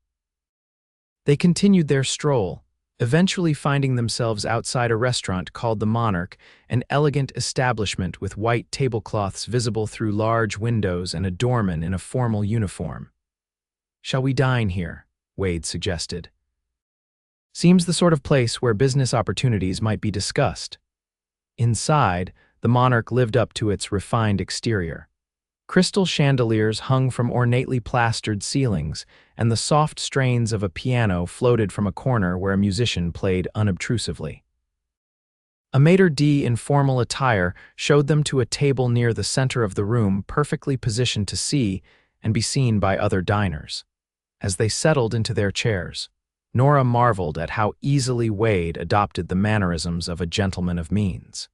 They continued their stroll, eventually finding themselves outside a restaurant called the Monarch, an elegant establishment with white tablecloths visible through large windows and a doorman in a formal uniform. "Shall we dine here?" Wade suggested. "Seems the sort of place where business opportunities might be discussed." Inside, the Monarch lived up to its refined exterior. Crystal chandeliers hung from ornately plastered ceilings, and the soft strains of a piano floated from a corner where a musician played unobtrusively. A maitre d' in formal attire showed them to a table near the center of the room, perfectly positioned to see and be seen by other diners. As they settled into their chairs, Nora marveled at how easily Wade adopted the mannerisms of a gentleman of means.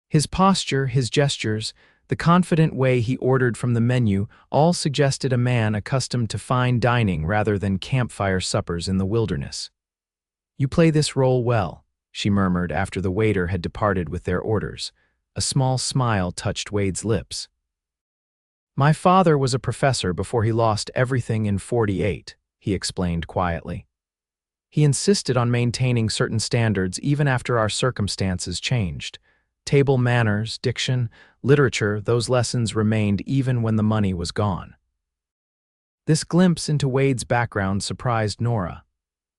His posture, his gestures, the confident way he ordered from the menu all suggested a man accustomed to fine dining rather than campfire suppers in the wilderness. "You play this role well," she murmured after the waiter had departed with their orders. A small smile touched Wade's lips. "My father was a professor before he lost everything in '48, he explained quietly. "He insisted on maintaining certain standards even after our circumstances changed. Table manners, diction, literature, those lessons remained even when the money was gone." This glimpse into Wade's background surprised Nora.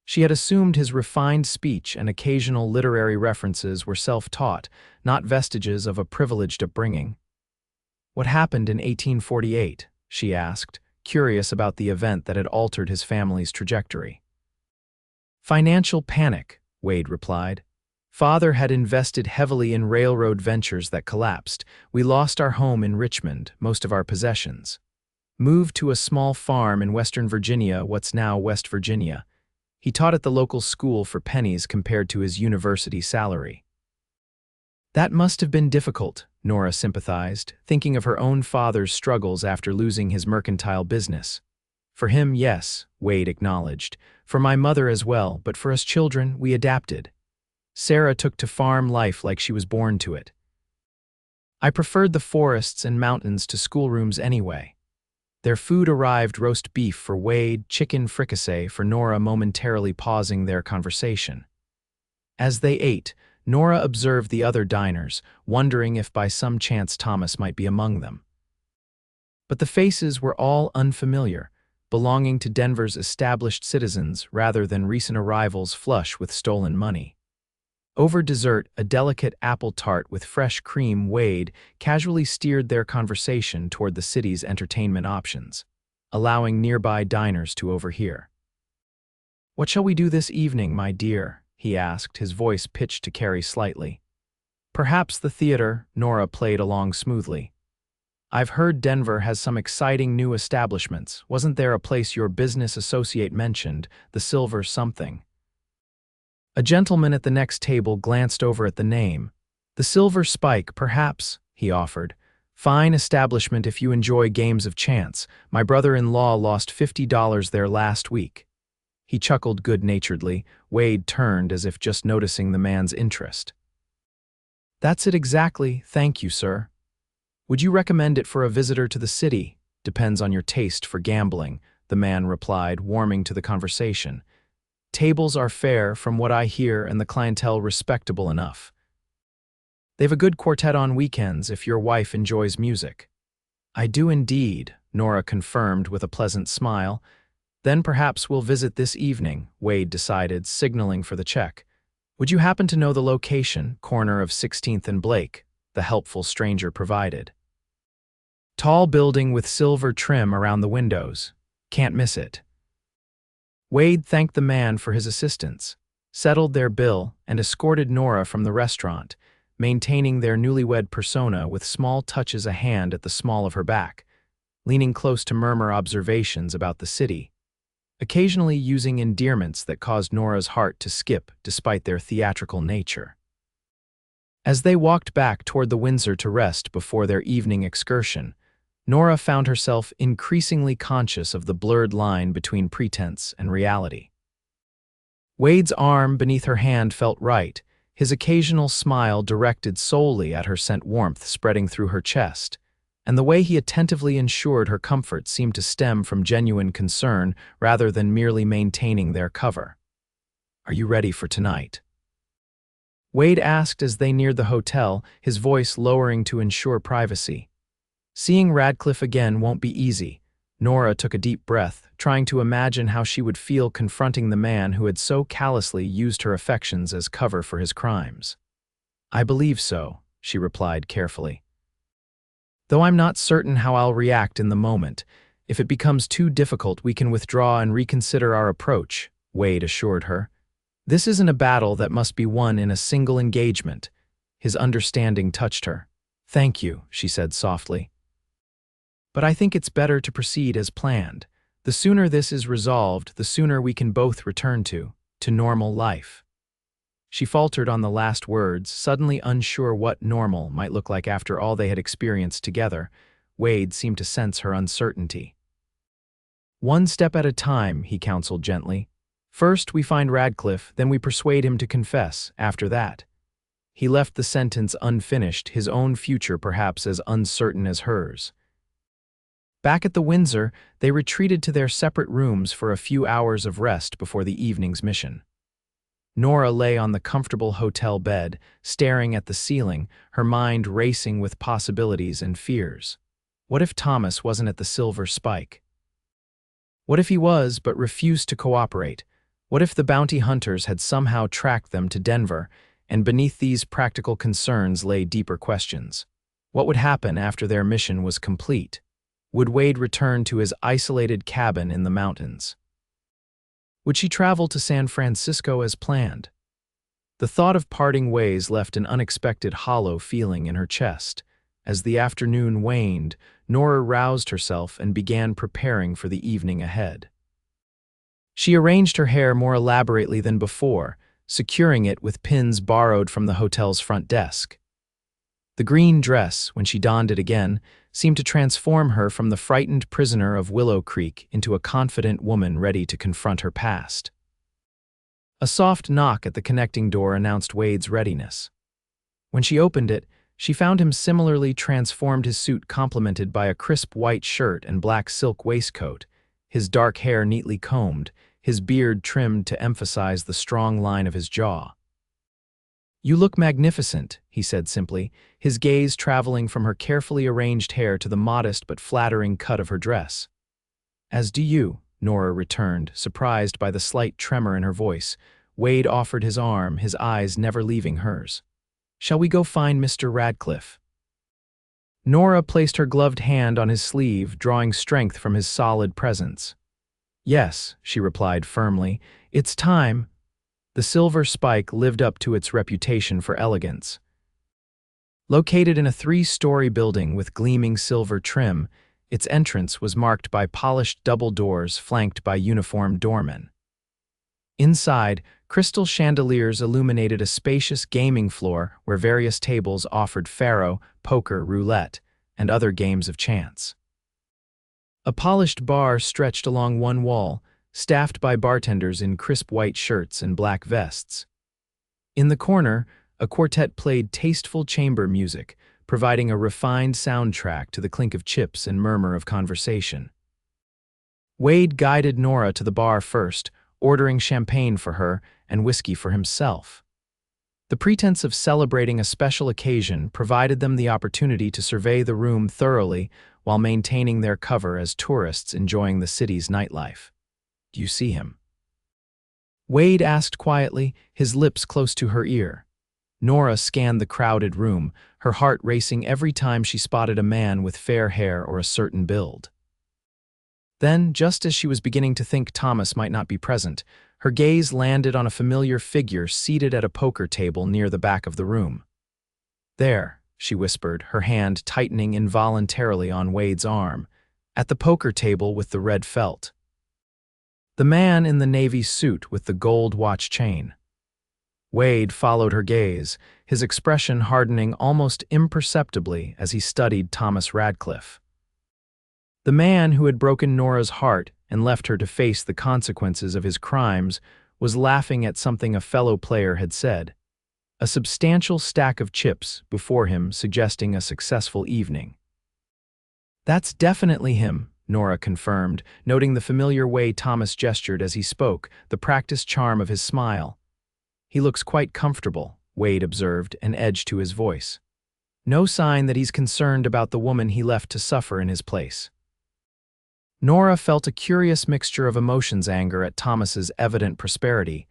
She had assumed his refined speech and occasional literary references were self-taught, not vestiges of a privileged upbringing. "What happened in 1848?" she asked, curious about the event that had altered his family's trajectory. "Financial panic," Wade replied. "Father had invested heavily in railroad ventures that collapsed. We lost our home in Richmond, most of our possessions. Moved to a small farm in Western Virginia, what's now West Virginia. He taught at the local school for pennies compared to his university salary." "That must have been difficult," Nora sympathized, thinking of her own father's struggles after losing his mercantile business. "For him, yes," Wade acknowledged. "For my mother as well, but for us children, we adapted. Sarah took to farm life like she was born to it. I preferred the forests and mountains to schoolrooms anyway." Their food arrived: roast beef for Wade, chicken fricassee for Nora, momentarily pausing their conversation. As they ate, Nora observed the other diners, wondering if by some chance Thomas might be among them. But the faces were all unfamiliar, belonging to Denver's established citizens rather than recent arrivals flush with stolen money. Over dessert, a delicate apple tart with fresh cream, Wade casually steered their conversation toward the city's entertainment options, allowing nearby diners to overhear. "What shall we do this evening, my dear?" he asked, his voice pitched to carry slightly. "Perhaps the theater," Nora played along smoothly. "I've heard Denver has some exciting new establishments. Wasn't there a place your business associate mentioned, the Silver something?" A gentleman at the next table glanced over at the name. "The Silver Spike, perhaps," he offered. "Fine establishment if you enjoy games of chance. My brother-in-law lost $50 there last week." He chuckled good-naturedly. Wade turned as if just noticing the man's interest. "That's it exactly, thank you, sir." "Would you recommend it for a visitor to the city?" "Depends on your taste for gambling," the man replied, warming to the conversation. "Tables are fair from what I hear and the clientele respectable enough. They've a good quartet on weekends if your wife enjoys music." "I do indeed," Nora confirmed with a pleasant smile. "Then perhaps we'll visit this evening," Wade decided, signaling for the check. "Would you happen to know the location?" "Corner of 16th and Blake," the helpful stranger provided. "Tall building with silver trim around the windows. Can't miss it." Wade thanked the man for his assistance, settled their bill, and escorted Nora from the restaurant, maintaining their newlywed persona with small touches, a hand at the small of her back, leaning close to murmur observations about the city, occasionally using endearments that caused Nora's heart to skip despite their theatrical nature. As they walked back toward the Windsor to rest before their evening excursion, Nora found herself increasingly conscious of the blurred line between pretense and reality. Wade's arm beneath her hand felt right, his occasional smile directed solely at her sent warmth spreading through her chest, and the way he attentively ensured her comfort seemed to stem from genuine concern rather than merely maintaining their cover. "Are you ready for tonight?" Wade asked as they neared the hotel, his voice lowering to ensure privacy. Seeing Radcliffe again won't be easy. Nora took a deep breath, trying to imagine how she would feel confronting the man who had so callously used her affections as cover for his crimes. "I believe so," she replied carefully. "Though I'm not certain how I'll react in the moment. If it becomes too difficult, we can withdraw and reconsider our approach," Wade assured her. "This isn't a battle that must be won in a single engagement." His understanding touched her. "Thank you," she said softly. "But I think it's better to proceed as planned. The sooner this is resolved, the sooner we can both return to normal life." She faltered on the last words, suddenly unsure what normal might look like after all they had experienced together. Wade seemed to sense her uncertainty. "One step at a time," he counseled gently. "First we find Radcliffe, then we persuade him to confess. After that—" He left the sentence unfinished, his own future perhaps as uncertain as hers. Back at the Windsor, they retreated to their separate rooms for a few hours of rest before the evening's mission. Nora lay on the comfortable hotel bed, staring at the ceiling, her mind racing with possibilities and fears. What if Thomas wasn't at the Silver Spike? What if he was, but refused to cooperate? What if the bounty hunters had somehow tracked them to Denver, and beneath these practical concerns lay deeper questions? What would happen after their mission was complete? Would Wade return to his isolated cabin in the mountains? Would she travel to San Francisco as planned? The thought of parting ways left an unexpected hollow feeling in her chest. As the afternoon waned, Nora roused herself and began preparing for the evening ahead. She arranged her hair more elaborately than before, securing it with pins borrowed from the hotel's front desk. The green dress, when she donned it again, seemed to transform her from the frightened prisoner of Willow Creek into a confident woman ready to confront her past. A soft knock at the connecting door announced Wade's readiness. When she opened it, she found him similarly transformed, his suit complemented by a crisp white shirt and black silk waistcoat, his dark hair neatly combed, his beard trimmed to emphasize the strong line of his jaw. "You look magnificent," he said simply, his gaze traveling from her carefully arranged hair to the modest but flattering cut of her dress. "As do you," Nora returned, surprised by the slight tremor in her voice. Wade offered his arm, his eyes never leaving hers. "Shall we go find Mr. Radcliffe?" Nora placed her gloved hand on his sleeve, drawing strength from his solid presence. "Yes," she replied firmly, "it's time." The Silver Spike lived up to its reputation for elegance. Located in a 3-story building with gleaming silver trim, its entrance was marked by polished double doors flanked by uniformed doormen. Inside, crystal chandeliers illuminated a spacious gaming floor where various tables offered faro, poker, roulette, and other games of chance. A polished bar stretched along one wall, staffed by bartenders in crisp white shirts and black vests. In the corner, a quartet played tasteful chamber music, providing a refined soundtrack to the clink of chips and murmur of conversation. Wade guided Nora to the bar first, ordering champagne for her and whiskey for himself. The pretense of celebrating a special occasion provided them the opportunity to survey the room thoroughly while maintaining their cover as tourists enjoying the city's nightlife. "Do you see him?" Wade asked quietly, his lips close to her ear. Nora scanned the crowded room, her heart racing every time she spotted a man with fair hair or a certain build. Then, just as she was beginning to think Thomas might not be present, her gaze landed on a familiar figure seated at a poker table near the back of the room. "There," she whispered, her hand tightening involuntarily on Wade's arm, "at the poker table with the red felt. The man in the navy suit with the gold watch chain." Wade followed her gaze, his expression hardening almost imperceptibly as he studied Thomas Radcliffe. The man who had broken Nora's heart and left her to face the consequences of his crimes was laughing at something a fellow player had said, a substantial stack of chips before him suggesting a successful evening. "That's definitely him," Nora confirmed, noting the familiar way Thomas gestured as he spoke, the practiced charm of his smile. "He looks quite comfortable," Wade observed, an edge to his voice. "No sign that he's concerned about the woman he left to suffer in his place." Nora felt a curious mixture of emotions: anger at Thomas's evident prosperity,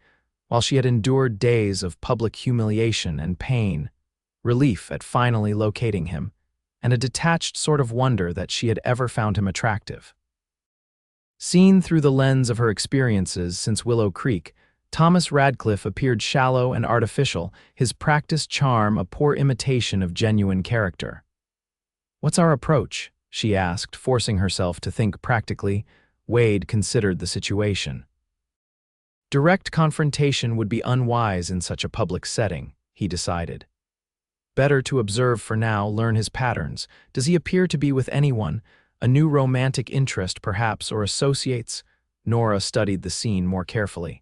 while she had endured days of public humiliation and pain, relief at finally locating him, and a detached sort of wonder that she had ever found him attractive. Seen through the lens of her experiences since Willow Creek, Thomas Radcliffe appeared shallow and artificial, his practiced charm a poor imitation of genuine character. "What's our approach?" she asked, forcing herself to think practically. Wade considered the situation. Direct confrontation would be unwise in such a public setting, he decided. Better to observe for now, learn his patterns. Does he appear to be with anyone? A new romantic interest, perhaps, or associates? Nora studied the scene more carefully.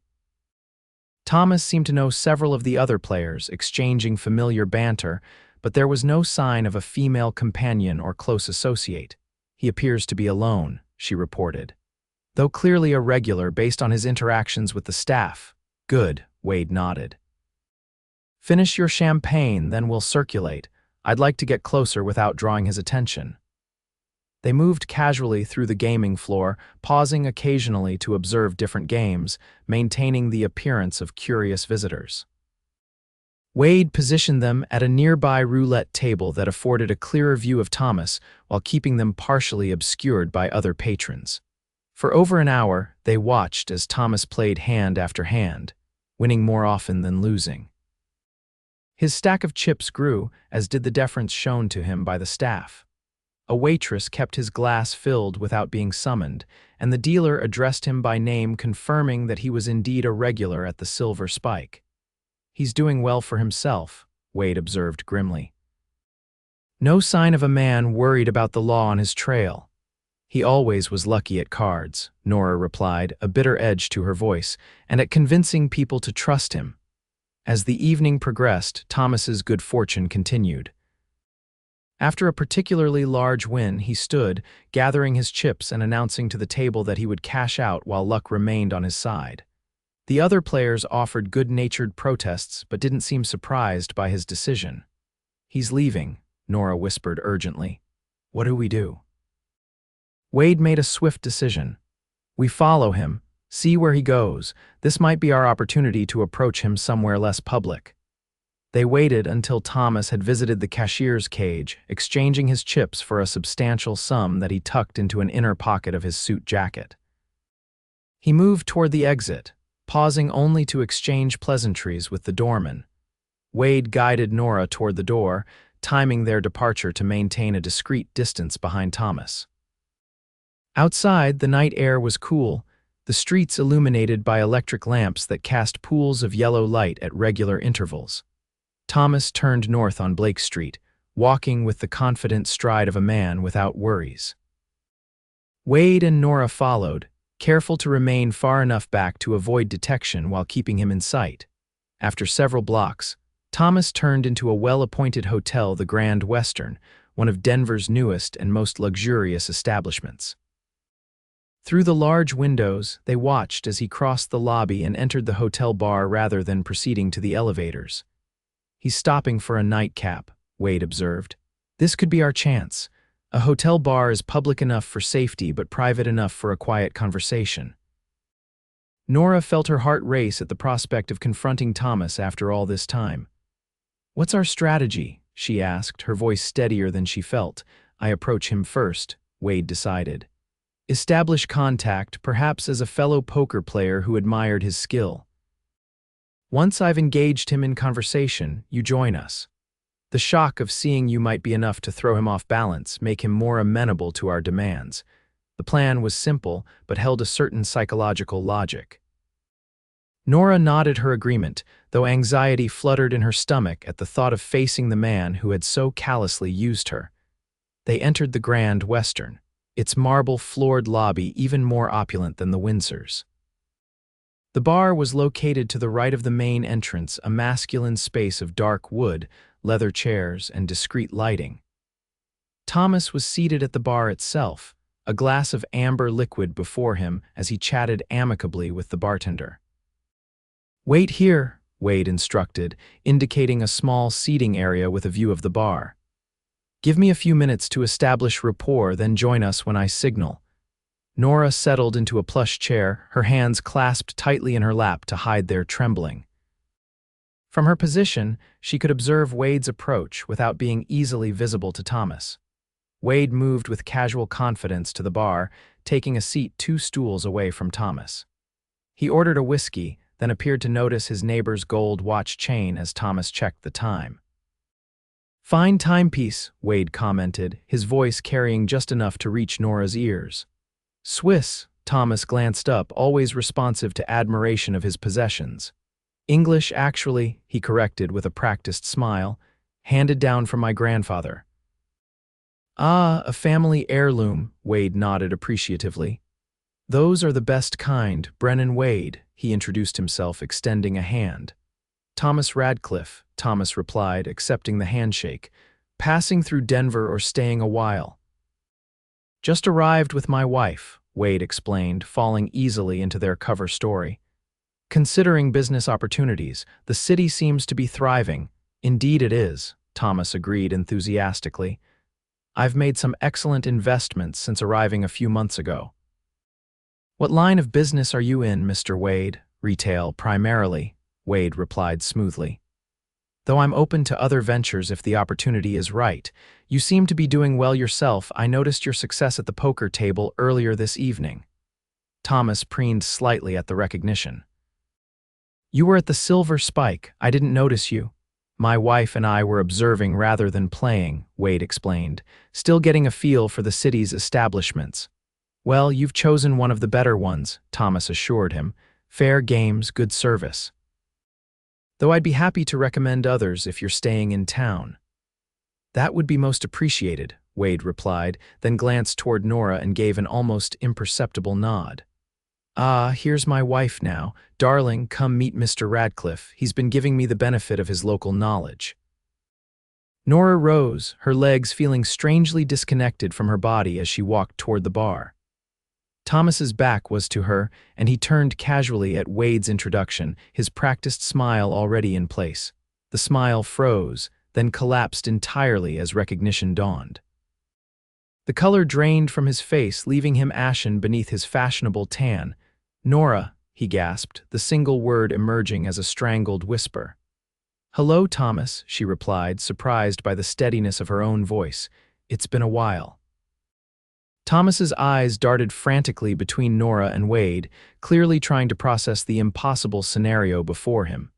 Thomas seemed to know several of the other players, exchanging familiar banter, but there was no sign of a female companion or close associate. He appears to be alone, she reported. Though clearly a regular based on his interactions with the staff. Good, Wade nodded. Finish your champagne, then we'll circulate. I'd like to get closer without drawing his attention. They moved casually through the gaming floor, pausing occasionally to observe different games, maintaining the appearance of curious visitors. Wade positioned them at a nearby roulette table that afforded a clearer view of Thomas while keeping them partially obscured by other patrons. For over an hour, they watched as Thomas played hand after hand, winning more often than losing. His stack of chips grew, as did the deference shown to him by the staff. A waitress kept his glass filled without being summoned, and the dealer addressed him by name, confirming that he was indeed a regular at the Silver Spike. He's doing well for himself, Wade observed grimly. No sign of a man worried about the law on his trail. He always was lucky at cards, Nora replied, a bitter edge to her voice, and at convincing people to trust him. As the evening progressed, Thomas's good fortune continued. After a particularly large win, he stood, gathering his chips and announcing to the table that he would cash out while luck remained on his side. The other players offered good-natured protests but didn't seem surprised by his decision. He's leaving, Nora whispered urgently. What do we do? Wade made a swift decision. We follow him, see where he goes. This might be our opportunity to approach him somewhere less public. They waited until Thomas had visited the cashier's cage, exchanging his chips for a substantial sum that he tucked into an inner pocket of his suit jacket. He moved toward the exit, pausing only to exchange pleasantries with the doorman. Wade guided Nora toward the door, timing their departure to maintain a discreet distance behind Thomas. Outside, the night air was cool, the streets illuminated by electric lamps that cast pools of yellow light at regular intervals. Thomas turned north on Blake Street, walking with the confident stride of a man without worries. Wade and Nora followed, careful to remain far enough back to avoid detection while keeping him in sight. After several blocks, Thomas turned into a well-appointed hotel, the Grand Western, one of Denver's newest and most luxurious establishments. Through the large windows, they watched as he crossed the lobby and entered the hotel bar rather than proceeding to the elevators. He's stopping for a nightcap, Wade observed. This could be our chance. A hotel bar is public enough for safety but private enough for a quiet conversation. Nora felt her heart race at the prospect of confronting Thomas after all this time. What's our strategy? She asked, her voice steadier than she felt. I approach him first, Wade decided. Establish contact, perhaps as a fellow poker player who admired his skill. Once I've engaged him in conversation, you join us. The shock of seeing you might be enough to throw him off balance, make him more amenable to our demands. The plan was simple, but held a certain psychological logic. Nora nodded her agreement, though anxiety fluttered in her stomach at the thought of facing the man who had so callously used her. They entered the Grand Western, its marble-floored lobby even more opulent than the Windsors. The bar was located to the right of the main entrance, a masculine space of dark wood, leather chairs, and discreet lighting. Thomas was seated at the bar itself, a glass of amber liquid before him as he chatted amicably with the bartender. Wait here, Wade instructed, indicating a small seating area with a view of the bar. Give me a few minutes to establish rapport, then join us when I signal. Nora settled into a plush chair, her hands clasped tightly in her lap to hide their trembling. From her position, she could observe Wade's approach without being easily visible to Thomas. Wade moved with casual confidence to the bar, taking a seat 2 stools away from Thomas. He ordered a whiskey, then appeared to notice his neighbor's gold watch chain as Thomas checked the time. Fine timepiece, Wade commented, his voice carrying just enough to reach Nora's ears. Swiss, Thomas glanced up, always responsive to admiration of his possessions. English, actually, he corrected with a practiced smile, handed down from my grandfather. Ah, a family heirloom, Wade nodded appreciatively. Those are the best kind, Brennan Wade, he introduced himself, extending a hand. Thomas Radcliffe, Thomas replied, accepting the handshake. Passing through Denver or staying a while? Just arrived with my wife, Wade explained, falling easily into their cover story. Considering business opportunities, the city seems to be thriving. Indeed it is, Thomas agreed enthusiastically. I've made some excellent investments since arriving a few months ago. What line of business are you in, Mr. Wade? Retail, primarily, Wade replied smoothly. Though I'm open to other ventures if the opportunity is right. You seem to be doing well yourself. I noticed your success at the poker table earlier this evening. Thomas preened slightly at the recognition. You were at the Silver Spike. I didn't notice you. My wife and I were observing rather than playing, Wade explained, still getting a feel for the city's establishments. Well, you've chosen one of the better ones, Thomas assured him. Fair games, good service. Though I'd be happy to recommend others if you're staying in town. That would be most appreciated, Wade replied, then glanced toward Nora and gave an almost imperceptible nod. Ah, here's my wife now. Darling, come meet Mr. Radcliffe. He's been giving me the benefit of his local knowledge. Nora rose, her legs feeling strangely disconnected from her body as she walked toward the bar. Thomas's back was to her, and he turned casually at Wade's introduction, his practiced smile already in place. The smile froze, then collapsed entirely as recognition dawned. The color drained from his face, leaving him ashen beneath his fashionable tan. Nora, he gasped, the single word emerging as a strangled whisper. Hello, Thomas, she replied, surprised by the steadiness of her own voice. It's been a while. Thomas's eyes darted frantically between Nora and Wade, clearly trying to process the impossible scenario before him.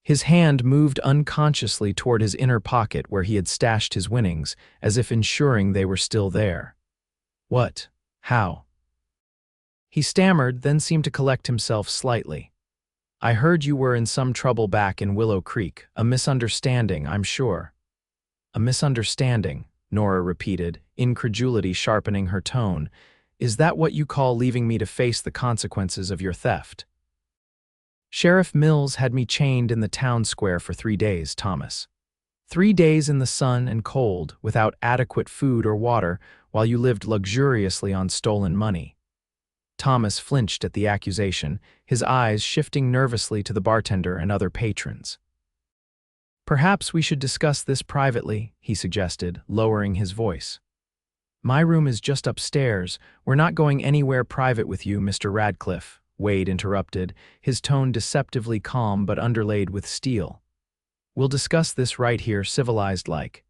His hand moved unconsciously toward his inner pocket where he had stashed his winnings, as if ensuring they were still there. What? How? He stammered, then seemed to collect himself slightly. I heard you were in some trouble back in Willow Creek. A misunderstanding, I'm sure. A misunderstanding, Nora repeated, incredulity sharpening her tone. Is that what you call leaving me to face the consequences of your theft? Sheriff Mills had me chained in the town square for 3 days, Thomas. 3 days in the sun and cold, without adequate food or water, while you lived luxuriously on stolen money. Thomas flinched at the accusation, his eyes shifting nervously to the bartender and other patrons. Perhaps we should discuss this privately, he suggested, lowering his voice. My room is just upstairs. We're not going anywhere private with you, Mr. Radcliffe, Wade interrupted, his tone deceptively calm but underlaid with steel. We'll discuss this right here, civilized-like.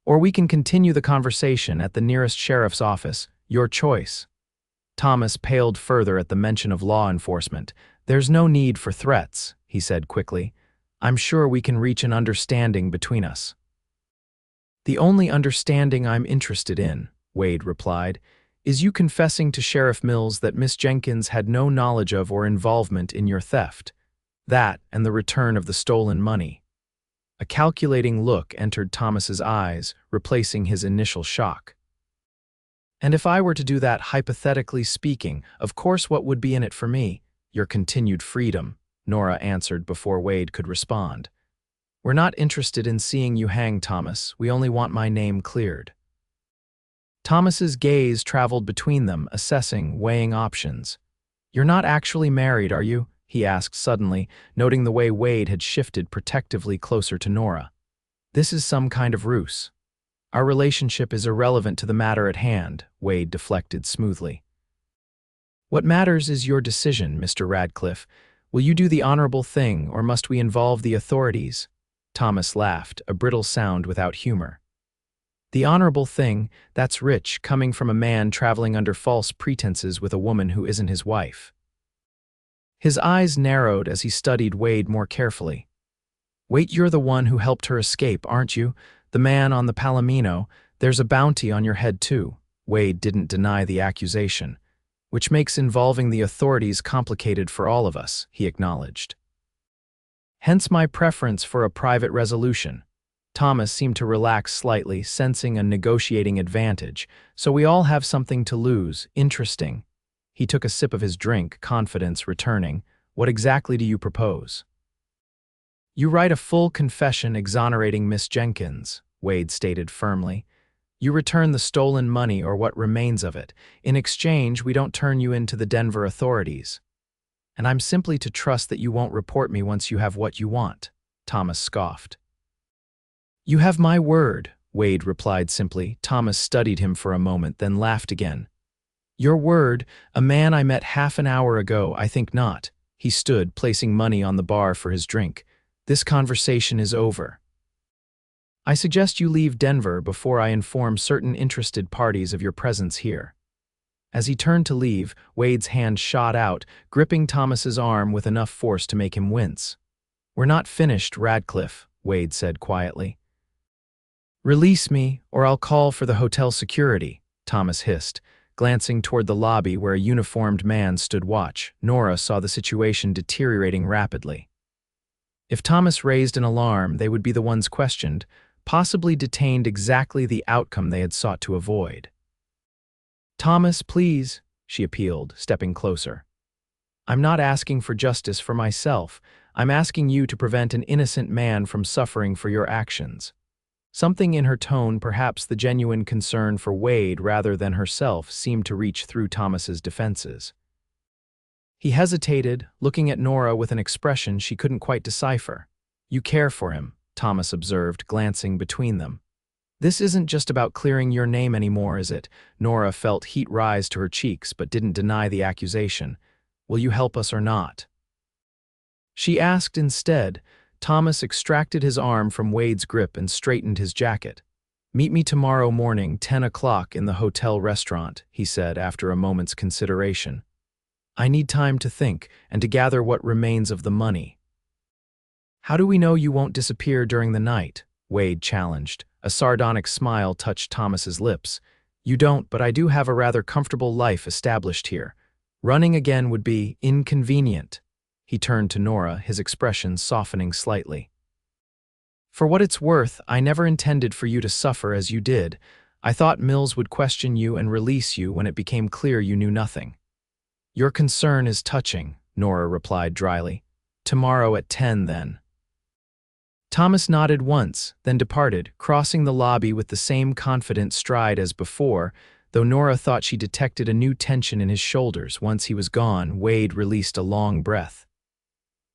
Or we can continue the conversation at the nearest sheriff's office, your choice. Thomas paled further at the mention of law enforcement. There's no need for threats, he said quickly. I'm sure we can reach an understanding between us. The only understanding I'm interested in, Wade replied, is you confessing to Sheriff Mills that Miss Jenkins had no knowledge of or involvement in your theft. That and the return of the stolen money. A calculating look entered Thomas's eyes, replacing his initial shock. And if I were to do that, hypothetically speaking, of course what would be in it for me? Your continued freedom, Nora answered before Wade could respond. We're not interested in seeing you hang, Thomas. We only want my name cleared. Thomas's gaze traveled between them, assessing, weighing options. You're not actually married, are you? He asked suddenly, noting the way Wade had shifted protectively closer to Nora. This is some kind of ruse. Our relationship is irrelevant to the matter at hand, Wade deflected smoothly. What matters is your decision, Mr. Radcliffe. Will you do the honorable thing, or must we involve the authorities? Thomas laughed, a brittle sound without humor. The honorable thing, that's rich, coming from a man traveling under false pretenses with a woman who isn't his wife. His eyes narrowed as he studied Wade more carefully. Wait, you're the one who helped her escape, aren't you? The man on the Palomino. There's a bounty on your head too. Wade didn't deny the accusation. which makes involving the authorities complicated for all of us," he acknowledged. "Hence my preference for a private resolution." Thomas seemed to relax slightly, sensing a negotiating advantage. "So we all have something to lose. Interesting." He took a sip of his drink, confidence returning. "What exactly do you propose?" "You write a full confession exonerating Miss Jenkins," Wade stated firmly. "You return the stolen money or what remains of it. In exchange, we don't turn you into the Denver authorities. And I'm simply to trust that you won't report me once you have what you want," Thomas scoffed. "You have my word," Wade replied simply. Thomas studied him for a moment, then laughed again. "Your word, a man I met half an hour ago, I think not." He stood, placing money on the bar for his drink. "This conversation is over. I suggest you leave Denver before I inform certain interested parties of your presence here." As he turned to leave, Wade's hand shot out, gripping Thomas's arm with enough force to make him wince. "We're not finished, Radcliffe," Wade said quietly. "Release me, or I'll call for the hotel security," Thomas hissed, glancing toward the lobby where a uniformed man stood watch. Nora saw the situation deteriorating rapidly. If Thomas raised an alarm, they would be the ones questioned, possibly detained exactly the outcome they had sought to avoid. "Thomas, please," she appealed, stepping closer. "I'm not asking for justice for myself. I'm asking you to prevent an innocent man from suffering for your actions." Something in her tone, perhaps the genuine concern for Wade rather than herself, seemed to reach through Thomas's defenses. He hesitated, looking at Nora with an expression she couldn't quite decipher. "You care for him," Thomas observed, glancing between them. "This isn't just about clearing your name anymore, is it?" Nora felt heat rise to her cheeks but didn't deny the accusation. "Will you help us or not?" she asked instead. Thomas extracted his arm from Wade's grip and straightened his jacket. "Meet me tomorrow morning, 10 o'clock in the hotel restaurant," he said after a moment's consideration. "I need time to think and to gather what remains of the money." "How do we know you won't disappear during the night?" Wade challenged. A sardonic smile touched Thomas's lips. "You don't, but I do have a rather comfortable life established here. Running again would be inconvenient." He turned to Nora, his expression softening slightly. "For what it's worth, I never intended for you to suffer as you did. I thought Mills would question you and release you when it became clear you knew nothing." "Your concern is touching," Nora replied dryly. "Tomorrow at 10, then." Thomas nodded once, then departed, crossing the lobby with the same confident stride as before, though Nora thought she detected a new tension in his shoulders. Once he was gone, Wade released a long breath.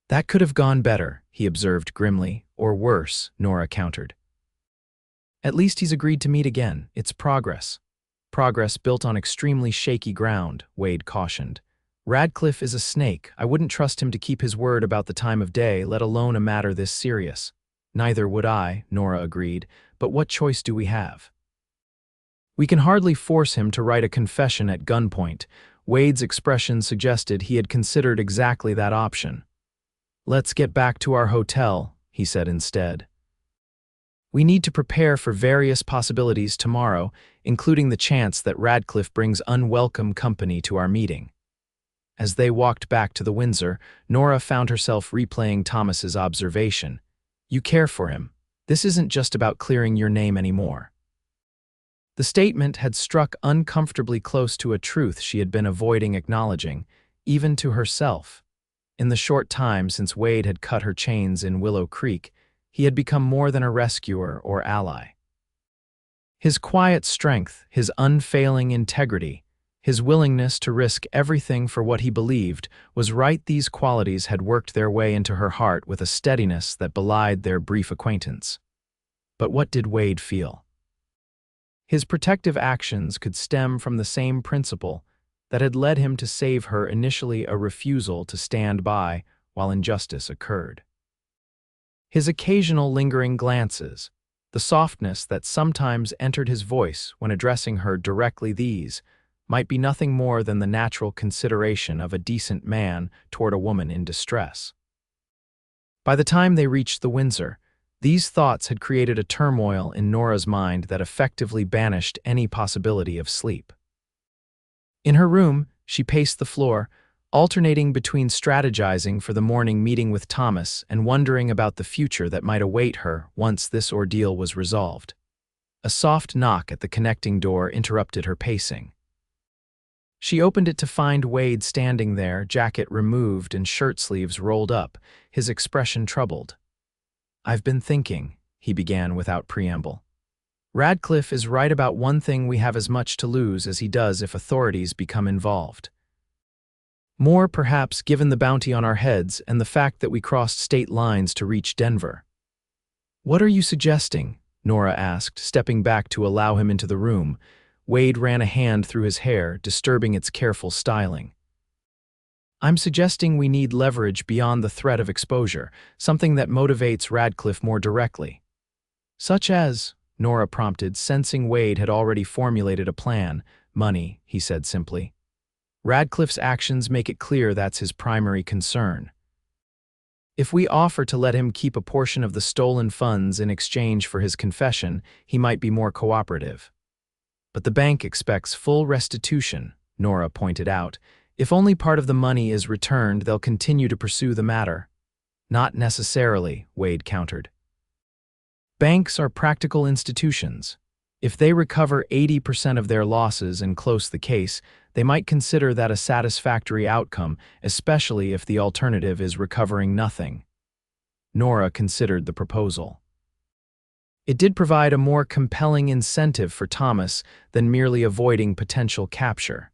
"That could have gone better," he observed grimly. "Or worse," Nora countered. "At least he's agreed to meet again. It's progress." "Progress built on extremely shaky ground," Wade cautioned. "Radcliffe is a snake. I wouldn't trust him to keep his word about the time of day, let alone a matter this serious." "Neither would I," Nora agreed, "but what choice do we have?" "We can hardly force him to write a confession at gunpoint." Wade's expression suggested he had considered exactly that option. "Let's get back to our hotel," he said instead. "We need to prepare for various possibilities tomorrow, including the chance that Radcliffe brings unwelcome company to our meeting." As they walked back to the Windsor, Nora found herself replaying Thomas's observation. "You care for him. This isn't just about clearing your name anymore." The statement had struck uncomfortably close to a truth she had been avoiding acknowledging, even to herself. In the short time since Wade had cut her chains in Willow Creek, he had become more than a rescuer or ally. His quiet strength, his unfailing integrity, his willingness to risk everything for what he believed was right. These qualities had worked their way into her heart with a steadiness that belied their brief acquaintance. But what did Wade feel? His protective actions could stem from the same principle that had led him to save her, initially a refusal to stand by while injustice occurred. His occasional lingering glances, the softness that sometimes entered his voice when addressing her directly, these might be nothing more than the natural consideration of a decent man toward a woman in distress. By the time they reached the Windsor, these thoughts had created a turmoil in Nora's mind that effectively banished any possibility of sleep. In her room, She paced the floor, alternating between strategizing for the morning meeting with Thomas and wondering about the future that might await her once this ordeal was resolved. A soft knock at the connecting door interrupted her pacing. She opened it to find Wade standing there, jacket removed and shirt sleeves rolled up, his expression troubled. "I've been thinking," he began without preamble. "Radcliffe is right about one thing: we have as much to lose as he does if authorities become involved. More, perhaps, given the bounty on our heads and the fact that we crossed state lines to reach Denver." "What are you suggesting?" Nora asked, stepping back to allow him into the room. Wade ran a hand through his hair, disturbing its careful styling. "I'm suggesting we need leverage beyond the threat of exposure, something that motivates Radcliffe more directly." "Such as?" Nora prompted, sensing Wade had already formulated a plan. "Money," he said simply. "Radcliffe's actions make it clear that's his primary concern. If we offer to let him keep a portion of the stolen funds in exchange for his confession, he might be more cooperative." "But the bank expects full restitution," Nora pointed out. "If only part of the money is returned, they'll continue to pursue the matter." "Not necessarily," Wade countered. "Banks are practical institutions. If they recover 80% of their losses and close the case, they might consider that a satisfactory outcome, especially if the alternative is recovering nothing." Nora considered the proposal. It did provide a more compelling incentive for Thomas than merely avoiding potential capture.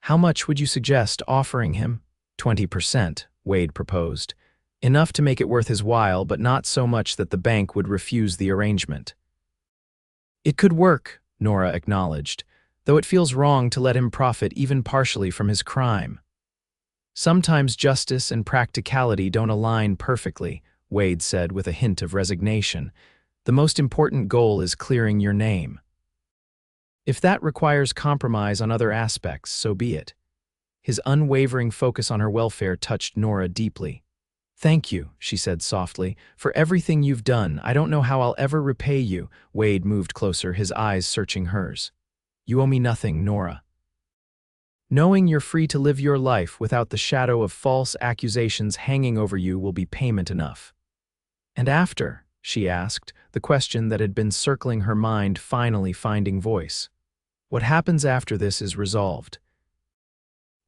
"How much would you suggest offering him?" 20%, Wade proposed. "Enough to make it worth his while, but not so much that the bank would refuse the arrangement." "It could work," Nora acknowledged, "though it feels wrong to let him profit even partially from his crime." "Sometimes justice and practicality don't align perfectly," Wade said with a hint of resignation. "The most important goal is clearing your name. If that requires compromise on other aspects, so be it." His unwavering focus on her welfare touched Nora deeply. "Thank you," she said softly, "for everything you've done. I don't know how I'll ever repay you." Wade moved closer, his eyes searching hers. "You owe me nothing, Nora. Knowing you're free to live your life without the shadow of false accusations hanging over you will be payment enough." "And after?" she asked, the question that had been circling her mind finally finding voice. "What happens after this is resolved."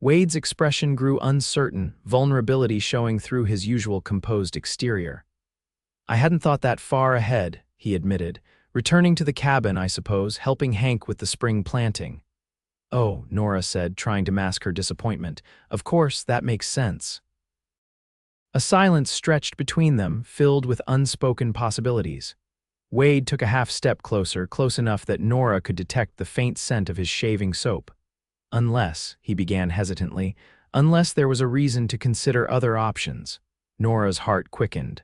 Wade's expression grew uncertain, vulnerability showing through his usual composed exterior. "I hadn't thought that far ahead," he admitted. "Returning to the cabin, I suppose, helping Hank with the spring planting." "Oh," Nora said, trying to mask her disappointment. "Of course, that makes sense." A silence stretched between them, filled with unspoken possibilities. Wade took a half step closer, close enough that Nora could detect the faint scent of his shaving soap. "Unless," he began hesitantly, "unless there was a reason to consider other options." Nora's heart quickened.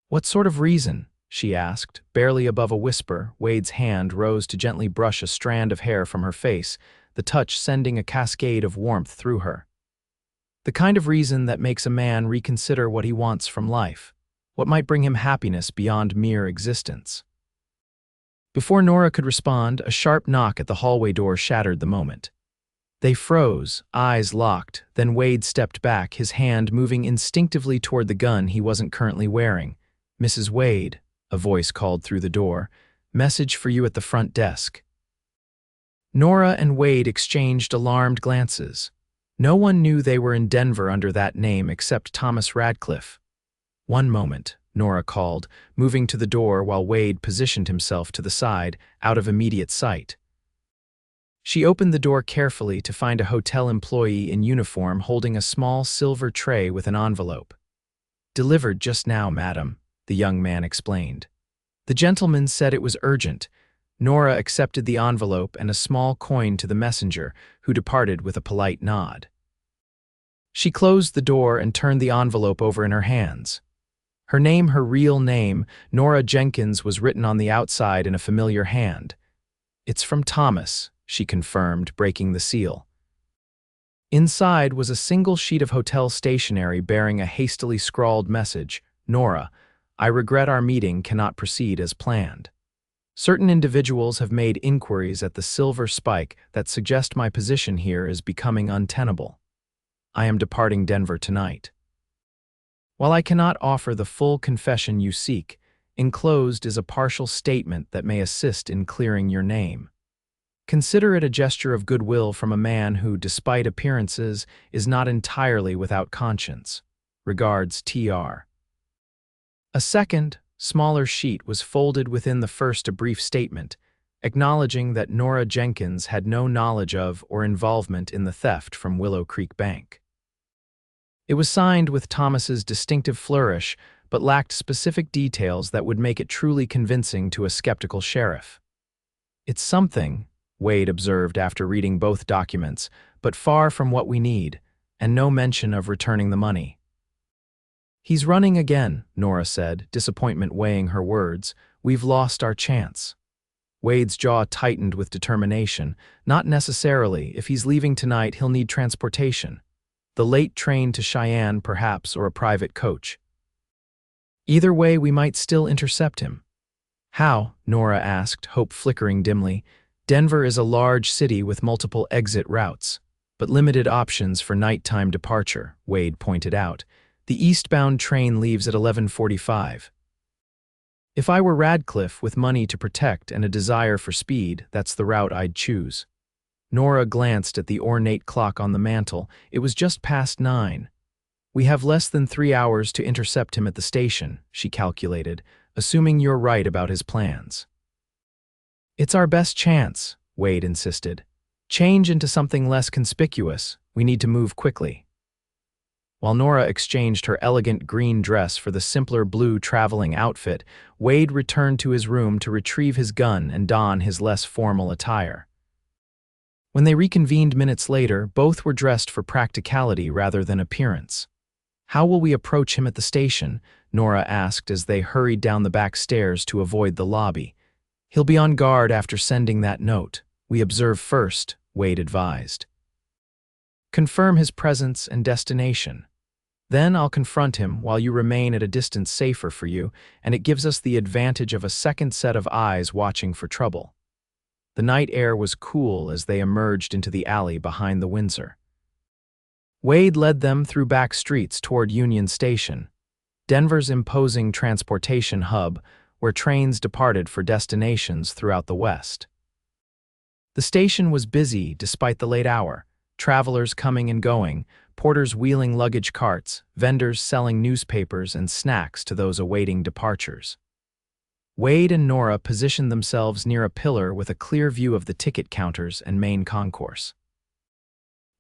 "What sort of reason?" she asked, barely above a whisper. Wade's hand rose to gently brush a strand of hair from her face, the touch sending a cascade of warmth through her. "The kind of reason that makes a man reconsider what he wants from life, what might bring him happiness beyond mere existence." Before Nora could respond, a sharp knock at the hallway door shattered the moment. They froze, eyes locked, then Wade stepped back, his hand moving instinctively toward the gun he wasn't currently wearing. "Mrs. Wade," a voice called through the door, "message for you at the front desk." Nora and Wade exchanged alarmed glances. No one knew they were in Denver under that name except Thomas Radcliffe. "One moment," Nora called, moving to the door while Wade positioned himself to the side, out of immediate sight. She opened the door carefully to find a hotel employee in uniform holding a small silver tray with an envelope. "Delivered just now, madam," the young man explained. "The gentleman said it was urgent." Nora accepted the envelope and a small coin to the messenger, who departed with a polite nod. She closed the door and turned the envelope over in her hands. Her name, her real name, Nora Jenkins, was written on the outside in a familiar hand. "It's from Thomas," she confirmed, breaking the seal. Inside was a single sheet of hotel stationery bearing a hastily scrawled message. "Nora, I regret our meeting cannot proceed as planned." Certain individuals have made inquiries at the Silver Spike that suggest my position here is becoming untenable. I am departing Denver tonight. While I cannot offer the full confession you seek, enclosed is a partial statement that may assist in clearing your name. Consider it a gesture of goodwill from a man who, despite appearances, is not entirely without conscience. Regards, T.R. A second, smaller sheet was folded within the first, a brief statement, acknowledging that Nora Jenkins had no knowledge of or involvement in the theft from Willow Creek Bank. It was signed with Thomas's distinctive flourish, but lacked specific details that would make it truly convincing to a skeptical sheriff. "It's something," Wade observed after reading both documents, "but far from what we need, and no mention of returning the money." "He's running again," Nora said, disappointment weighing her words. "We've lost our chance." Wade's jaw tightened with determination. "Not necessarily. If he's leaving tonight, he'll need transportation. The late train to Cheyenne, perhaps, or a private coach. Either way, we might still intercept him." "How?" Nora asked, hope flickering dimly. "Denver is a large city with multiple exit routes, but limited options for nighttime departure," Wade pointed out. "The eastbound train leaves at 11:45. If I were Radcliffe with money to protect and a desire for speed, that's the route I'd choose." Nora glanced at the ornate clock on the mantel. It was just past 9. "We have less than 3 hours to intercept him at the station," she calculated, "assuming you're right about his plans." "It's our best chance," Wade insisted. "Change into something less conspicuous. We need to move quickly." While Nora exchanged her elegant green dress for the simpler blue traveling outfit, Wade returned to his room to retrieve his gun and don his less formal attire. When they reconvened minutes later, both were dressed for practicality rather than appearance. "How will we approach him at the station?" Nora asked as they hurried down the back stairs to avoid the lobby. "He'll be on guard after sending that note. We observe first," Wade advised. "Confirm his presence and destination. Then I'll confront him while you remain at a distance safer for you, and it gives us the advantage of a second set of eyes watching for trouble." The night air was cool as they emerged into the alley behind the Windsor. Wade led them through back streets toward Union Station, Denver's imposing transportation hub, where trains departed for destinations throughout the West. The station was busy despite the late hour, travelers coming and going, porters wheeling luggage carts, vendors selling newspapers and snacks to those awaiting departures. Wade and Nora positioned themselves near a pillar with a clear view of the ticket counters and main concourse.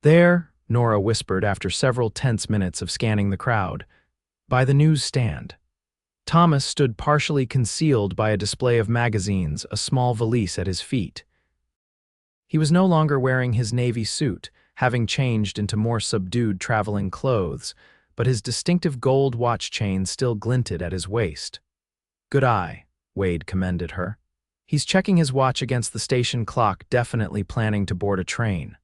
"There," Nora whispered after several tense minutes of scanning the crowd, "by the newsstand." Thomas stood partially concealed by a display of magazines, a small valise at his feet. He was no longer wearing his navy suit, having changed into more subdued traveling clothes, but his distinctive gold watch chain still glinted at his waist. "Good eye," Wade commended her. "He's checking his watch against the station clock, definitely planning to board a train."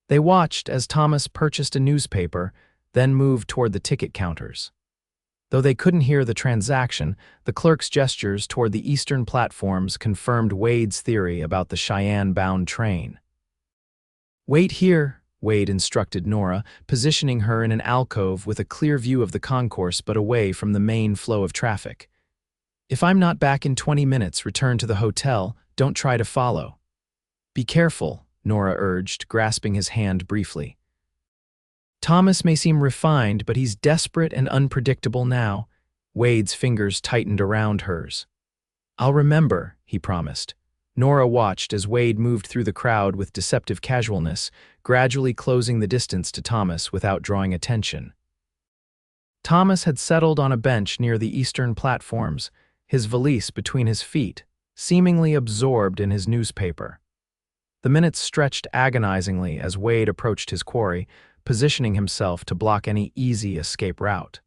They watched as Thomas purchased a newspaper, then moved toward the ticket counters. Though they couldn't hear the transaction, the clerk's gestures toward the eastern platforms confirmed Wade's theory about the Cheyenne-bound train. "Wait here," Wade instructed Nora, positioning her in an alcove with a clear view of the concourse but away from the main flow of traffic. "If I'm not back in 20 minutes, return to the hotel. Don't try to follow." "Be careful," Nora urged, grasping his hand briefly. "Thomas may seem refined, but he's desperate and unpredictable now." Wade's fingers tightened around hers. "I'll remember," he promised. Nora watched as Wade moved through the crowd with deceptive casualness, gradually closing the distance to Thomas without drawing attention. Thomas had settled on a bench near the eastern platforms, his valise between his feet, seemingly absorbed in his newspaper. The minutes stretched agonizingly as Wade approached his quarry, positioning himself to block any easy escape route.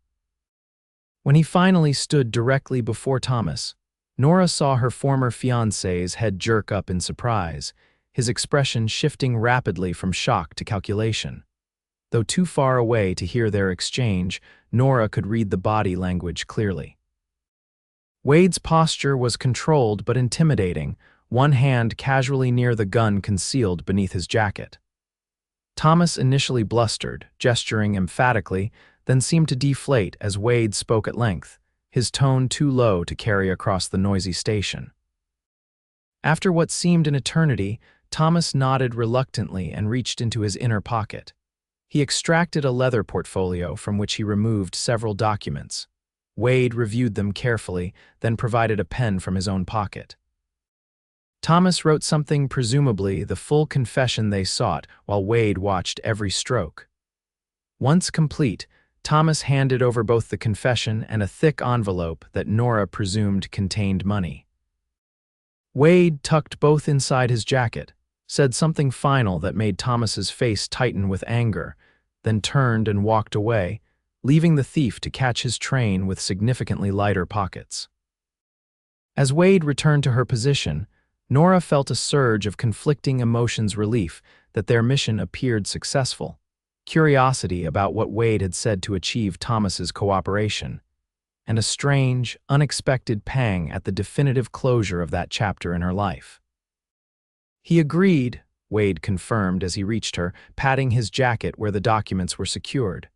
When he finally stood directly before Thomas, Nora saw her former fiancé's head jerk up in surprise, his expression shifting rapidly from shock to calculation. Though too far away to hear their exchange, Nora could read the body language clearly. Wade's posture was controlled but intimidating, one hand casually near the gun concealed beneath his jacket. Thomas initially blustered, gesturing emphatically, then seemed to deflate as Wade spoke at length, his tone too low to carry across the noisy station. After what seemed an eternity, Thomas nodded reluctantly and reached into his inner pocket. He extracted a leather portfolio from which he removed several documents. Wade reviewed them carefully, then provided a pen from his own pocket. Thomas wrote something, presumably the full confession they sought, while Wade watched every stroke. Once complete, Thomas handed over both the confession and a thick envelope that Nora presumed contained money. Wade tucked both inside his jacket, said something final that made Thomas's face tighten with anger, then turned and walked away, leaving the thief to catch his train with significantly lighter pockets. As Wade returned to her position, Nora felt a surge of conflicting emotions, relief that their mission appeared successful, curiosity about what Wade had said to achieve Thomas's cooperation, and a strange, unexpected pang at the definitive closure of that chapter in her life. "He agreed," Wade confirmed as he reached her, patting his jacket where the documents were secured.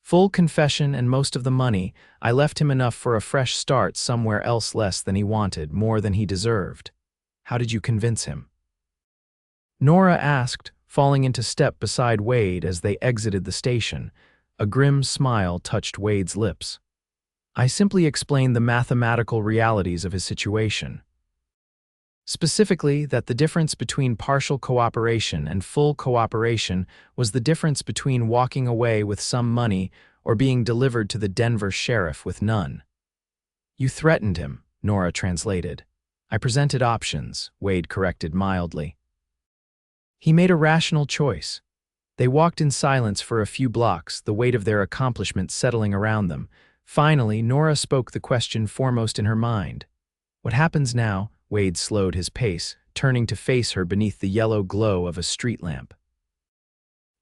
"Full confession and most of the money. I left him enough for a fresh start somewhere else, less than he wanted, more than he deserved. How did you convince him?" Nora asked, falling into step beside Wade as they exited the station. A grim smile touched Wade's lips. "I simply explained the mathematical realities of his situation. Specifically, that the difference between partial cooperation and full cooperation was the difference between walking away with some money or being delivered to the Denver sheriff with none." "You threatened him," Nora translated. "I presented options," Wade corrected mildly. "He made a rational choice." They walked in silence for a few blocks, the weight of their accomplishment settling around them. Finally, Nora spoke the question foremost in her mind. "What happens now?" Wade slowed his pace, turning to face her beneath the yellow glow of a street lamp.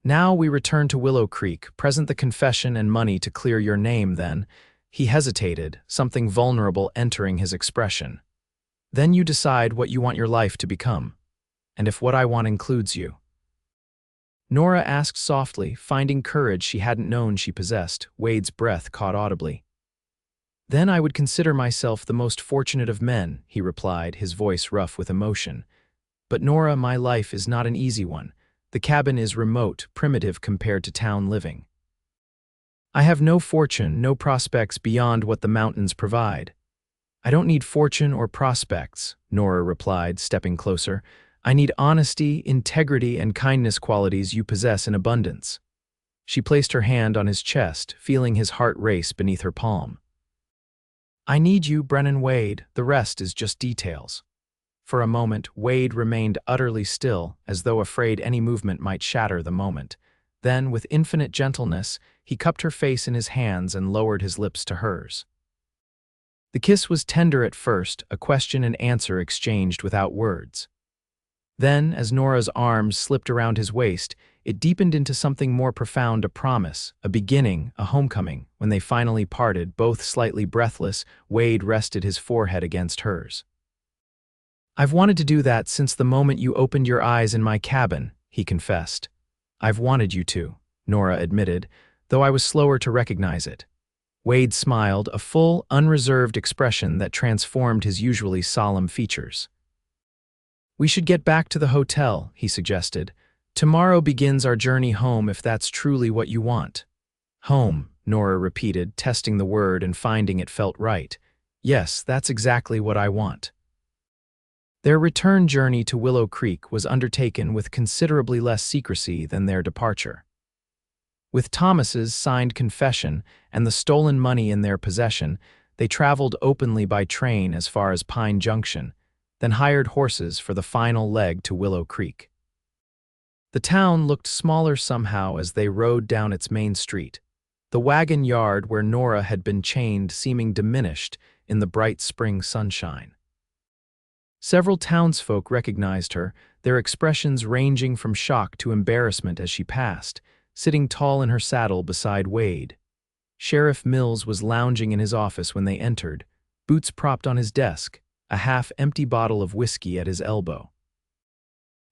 "Now we return to Willow Creek, present the confession and money to clear your name, then." He hesitated, something vulnerable entering his expression. "Then you decide what you want your life to become, and if what I want includes you." Nora asked softly, finding courage she hadn't known she possessed. Wade's breath caught audibly. "Then I would consider myself the most fortunate of men," he replied, his voice rough with emotion. "But Nora, my life is not an easy one. The cabin is remote, primitive compared to town living. I have no fortune, no prospects beyond what the mountains provide." "I don't need fortune or prospects," Nora replied, stepping closer. "I need honesty, integrity, and kindness, qualities you possess in abundance." She placed her hand on his chest, feeling his heart race beneath her palm. "I need you, Brennan Wade. The rest is just details." For a moment, Wade remained utterly still, as though afraid any movement might shatter the moment. Then, with infinite gentleness, he cupped her face in his hands and lowered his lips to hers. The kiss was tender at first, a question and answer exchanged without words. Then, as Nora's arms slipped around his waist, it deepened into something more profound, a promise, a beginning, a homecoming. When they finally parted, both slightly breathless, Wade rested his forehead against hers. "I've wanted to do that since the moment you opened your eyes in my cabin," he confessed. "I've wanted you to," Nora admitted, though I was slower to recognize it. Wade smiled, a full, unreserved expression that transformed his usually solemn features. "We should get back to the hotel," he suggested. "Tomorrow begins our journey home, if that's truly what you want." "Home," Nora repeated, testing the word and finding it felt right. "Yes, that's exactly what I want." Their return journey to Willow Creek was undertaken with considerably less secrecy than their departure. With Thomas's signed confession and the stolen money in their possession, they traveled openly by train as far as Pine Junction, then hired horses for the final leg to Willow Creek. The town looked smaller somehow as they rode down its main street, the wagon yard where Nora had been chained seeming diminished in the bright spring sunshine. Several townsfolk recognized her, their expressions ranging from shock to embarrassment as she passed, sitting tall in her saddle beside Wade. Sheriff Mills was lounging in his office when they entered, boots propped on his desk, a half-empty bottle of whiskey at his elbow.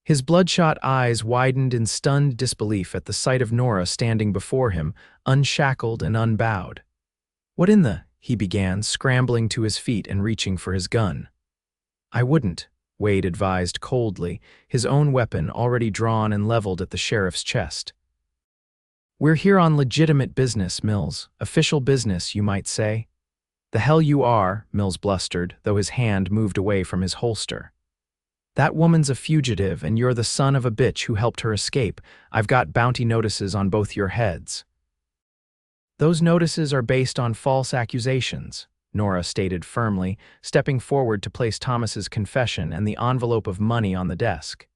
His bloodshot eyes widened in stunned disbelief at the sight of Nora standing before him, unshackled and unbowed. "What in the—" he began, scrambling to his feet and reaching for his gun. "I wouldn't," Wade advised coldly, his own weapon already drawn and leveled at the sheriff's chest. "We're here on legitimate business, Mills. Official business, you might say." "The hell you are," Mills blustered, though his hand moved away from his holster. "That woman's a fugitive, and you're the son of a bitch who helped her escape. I've got bounty notices on both your heads." "Those notices are based on false accusations," Nora stated firmly, stepping forward to place Thomas's confession and the envelope of money on the desk.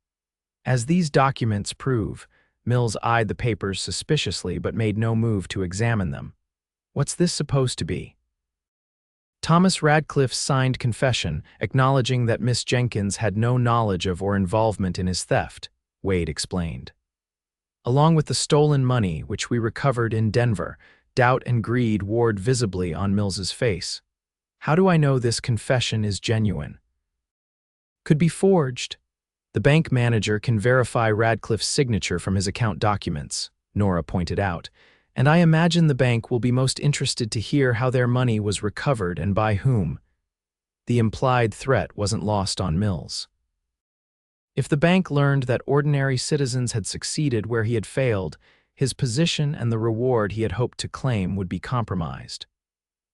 "As these documents prove," Mills eyed the papers suspiciously but made no move to examine them. "What's this supposed to be?" Thomas Radcliffe's signed confession, acknowledging that Miss Jenkins had no knowledge of or involvement in his theft, Wade explained. "Along with the stolen money, which we recovered in Denver." Doubt and greed warred visibly on Mills's face. "How do I know this confession is genuine?" "Could be forged. The bank manager can verify Radcliffe's signature from his account documents," Nora pointed out, "and I imagine the bank will be most interested to hear how their money was recovered and by whom." The implied threat wasn't lost on Mills. If the bank learned that ordinary citizens had succeeded where he had failed, his position and the reward he had hoped to claim would be compromised.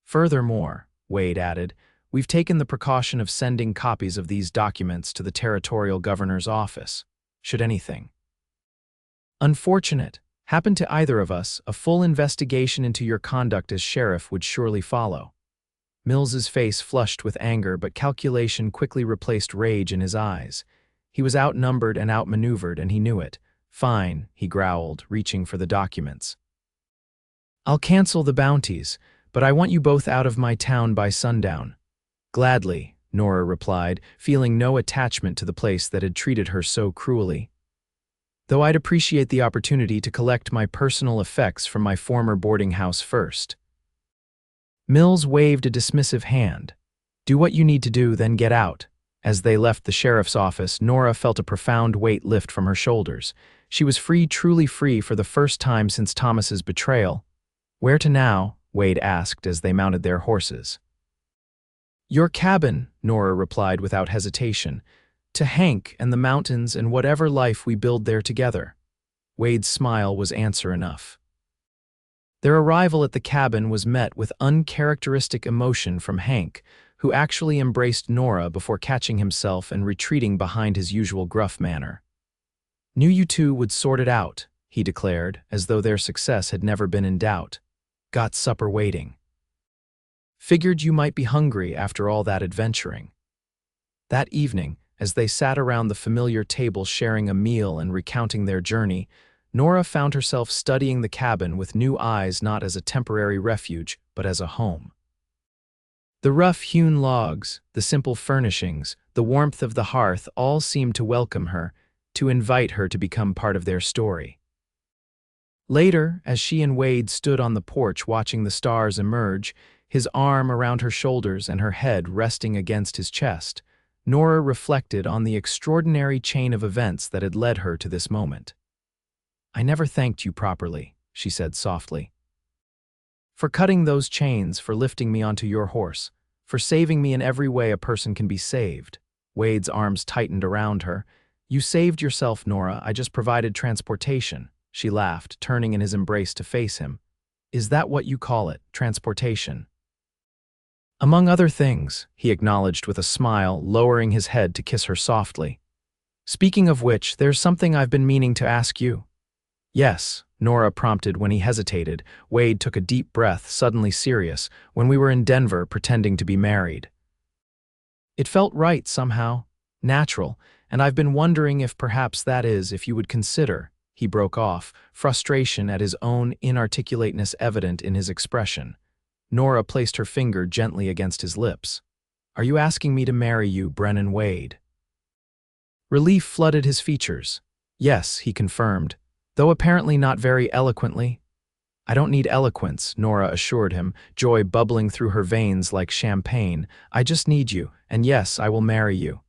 "Furthermore," Wade added, "we've taken the precaution of sending copies of these documents to the territorial governor's office, should anything unfortunate happen to either of us. A full investigation into your conduct as sheriff would surely follow." Mills's face flushed with anger, but calculation quickly replaced rage in his eyes. He was outnumbered and outmaneuvered, and he knew it. "Fine," he growled, reaching for the documents. "I'll cancel the bounties, but I want you both out of my town by sundown." "Gladly," Nora replied, feeling no attachment to the place that had treated her so cruelly. "Though I'd appreciate the opportunity to collect my personal effects from my former boarding house first." Mills waved a dismissive hand. "Do what you need to do, then get out." As they left the sheriff's office, Nora felt a profound weight lift from her shoulders. She was free, truly free, for the first time since Thomas's betrayal. "Where to now?" Wade asked as they mounted their horses. "Your cabin," Nora replied without hesitation. "To Hank and the mountains and whatever life we build there together." Wade's smile was answer enough. Their arrival at the cabin was met with uncharacteristic emotion from Hank, who actually embraced Nora before catching himself and retreating behind his usual gruff manner. "Knew you two would sort it out," he declared, as though their success had never been in doubt. "Got supper waiting. Figured you might be hungry after all that adventuring." That evening, as they sat around the familiar table sharing a meal and recounting their journey, Nora found herself studying the cabin with new eyes, not as a temporary refuge, but as a home. The rough-hewn logs, the simple furnishings, the warmth of the hearth all seemed to welcome her, to invite her to become part of their story. Later, as she and Wade stood on the porch watching the stars emerge, his arm around her shoulders and her head resting against his chest, Nora reflected on the extraordinary chain of events that had led her to this moment. "I never thanked you properly," she said softly. "For cutting those chains, for lifting me onto your horse, for saving me in every way a person can be saved." Wade's arms tightened around her. "You saved yourself, Nora. I just provided transportation." She laughed, turning in his embrace to face him. "Is that what you call it, transportation?" "Among other things," he acknowledged with a smile, lowering his head to kiss her softly. "Speaking of which, there's something I've been meaning to ask you." "Yes," Nora prompted when he hesitated. Wade took a deep breath, suddenly serious. "When we were in Denver pretending to be married. It felt right somehow, natural, and I've been wondering if perhaps that is, if you would consider." He broke off, frustration at his own inarticulateness evident in his expression. Nora placed her finger gently against his lips. "Are you asking me to marry you, Brennan Wade?" Relief flooded his features. "Yes," he confirmed, though apparently not very eloquently. "I don't need eloquence," Nora assured him, joy bubbling through her veins like champagne. "I just need you, and yes, I will marry you."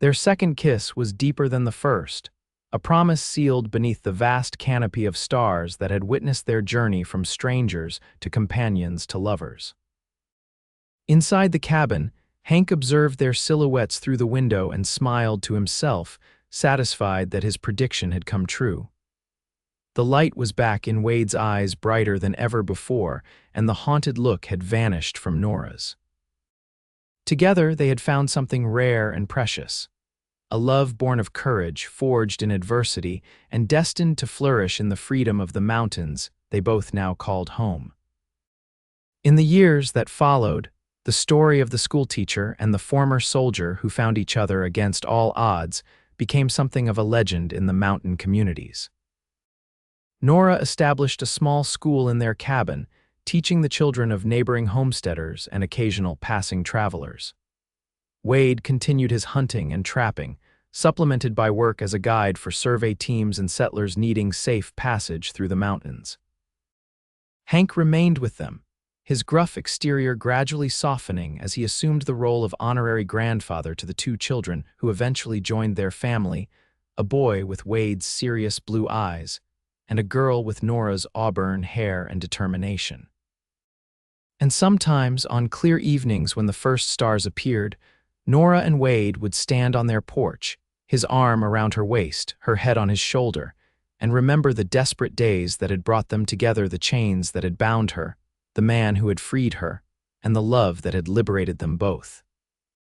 Their second kiss was deeper than the first, a promise sealed beneath the vast canopy of stars that had witnessed their journey from strangers to companions to lovers. Inside the cabin, Hank observed their silhouettes through the window and smiled to himself, satisfied that his prediction had come true. The light was back in Wade's eyes brighter than ever before, and the haunted look had vanished from Nora's. Together, they had found something rare and precious, a love born of courage, forged in adversity, and destined to flourish in the freedom of the mountains they both now called home. In the years that followed, the story of the schoolteacher and the former soldier who found each other against all odds became something of a legend in the mountain communities. Nora established a small school in their cabin, teaching the children of neighboring homesteaders and occasional passing travelers. Wade continued his hunting and trapping, supplemented by work as a guide for survey teams and settlers needing safe passage through the mountains. Hank remained with them, his gruff exterior gradually softening as he assumed the role of honorary grandfather to the two children who eventually joined their family, a boy with Wade's serious blue eyes, and a girl with Nora's auburn hair and determination. And sometimes, on clear evenings when the first stars appeared, Nora and Wade would stand on their porch, his arm around her waist, her head on his shoulder, and remember the desperate days that had brought them together, the chains that had bound her, the man who had freed her, and the love that had liberated them both.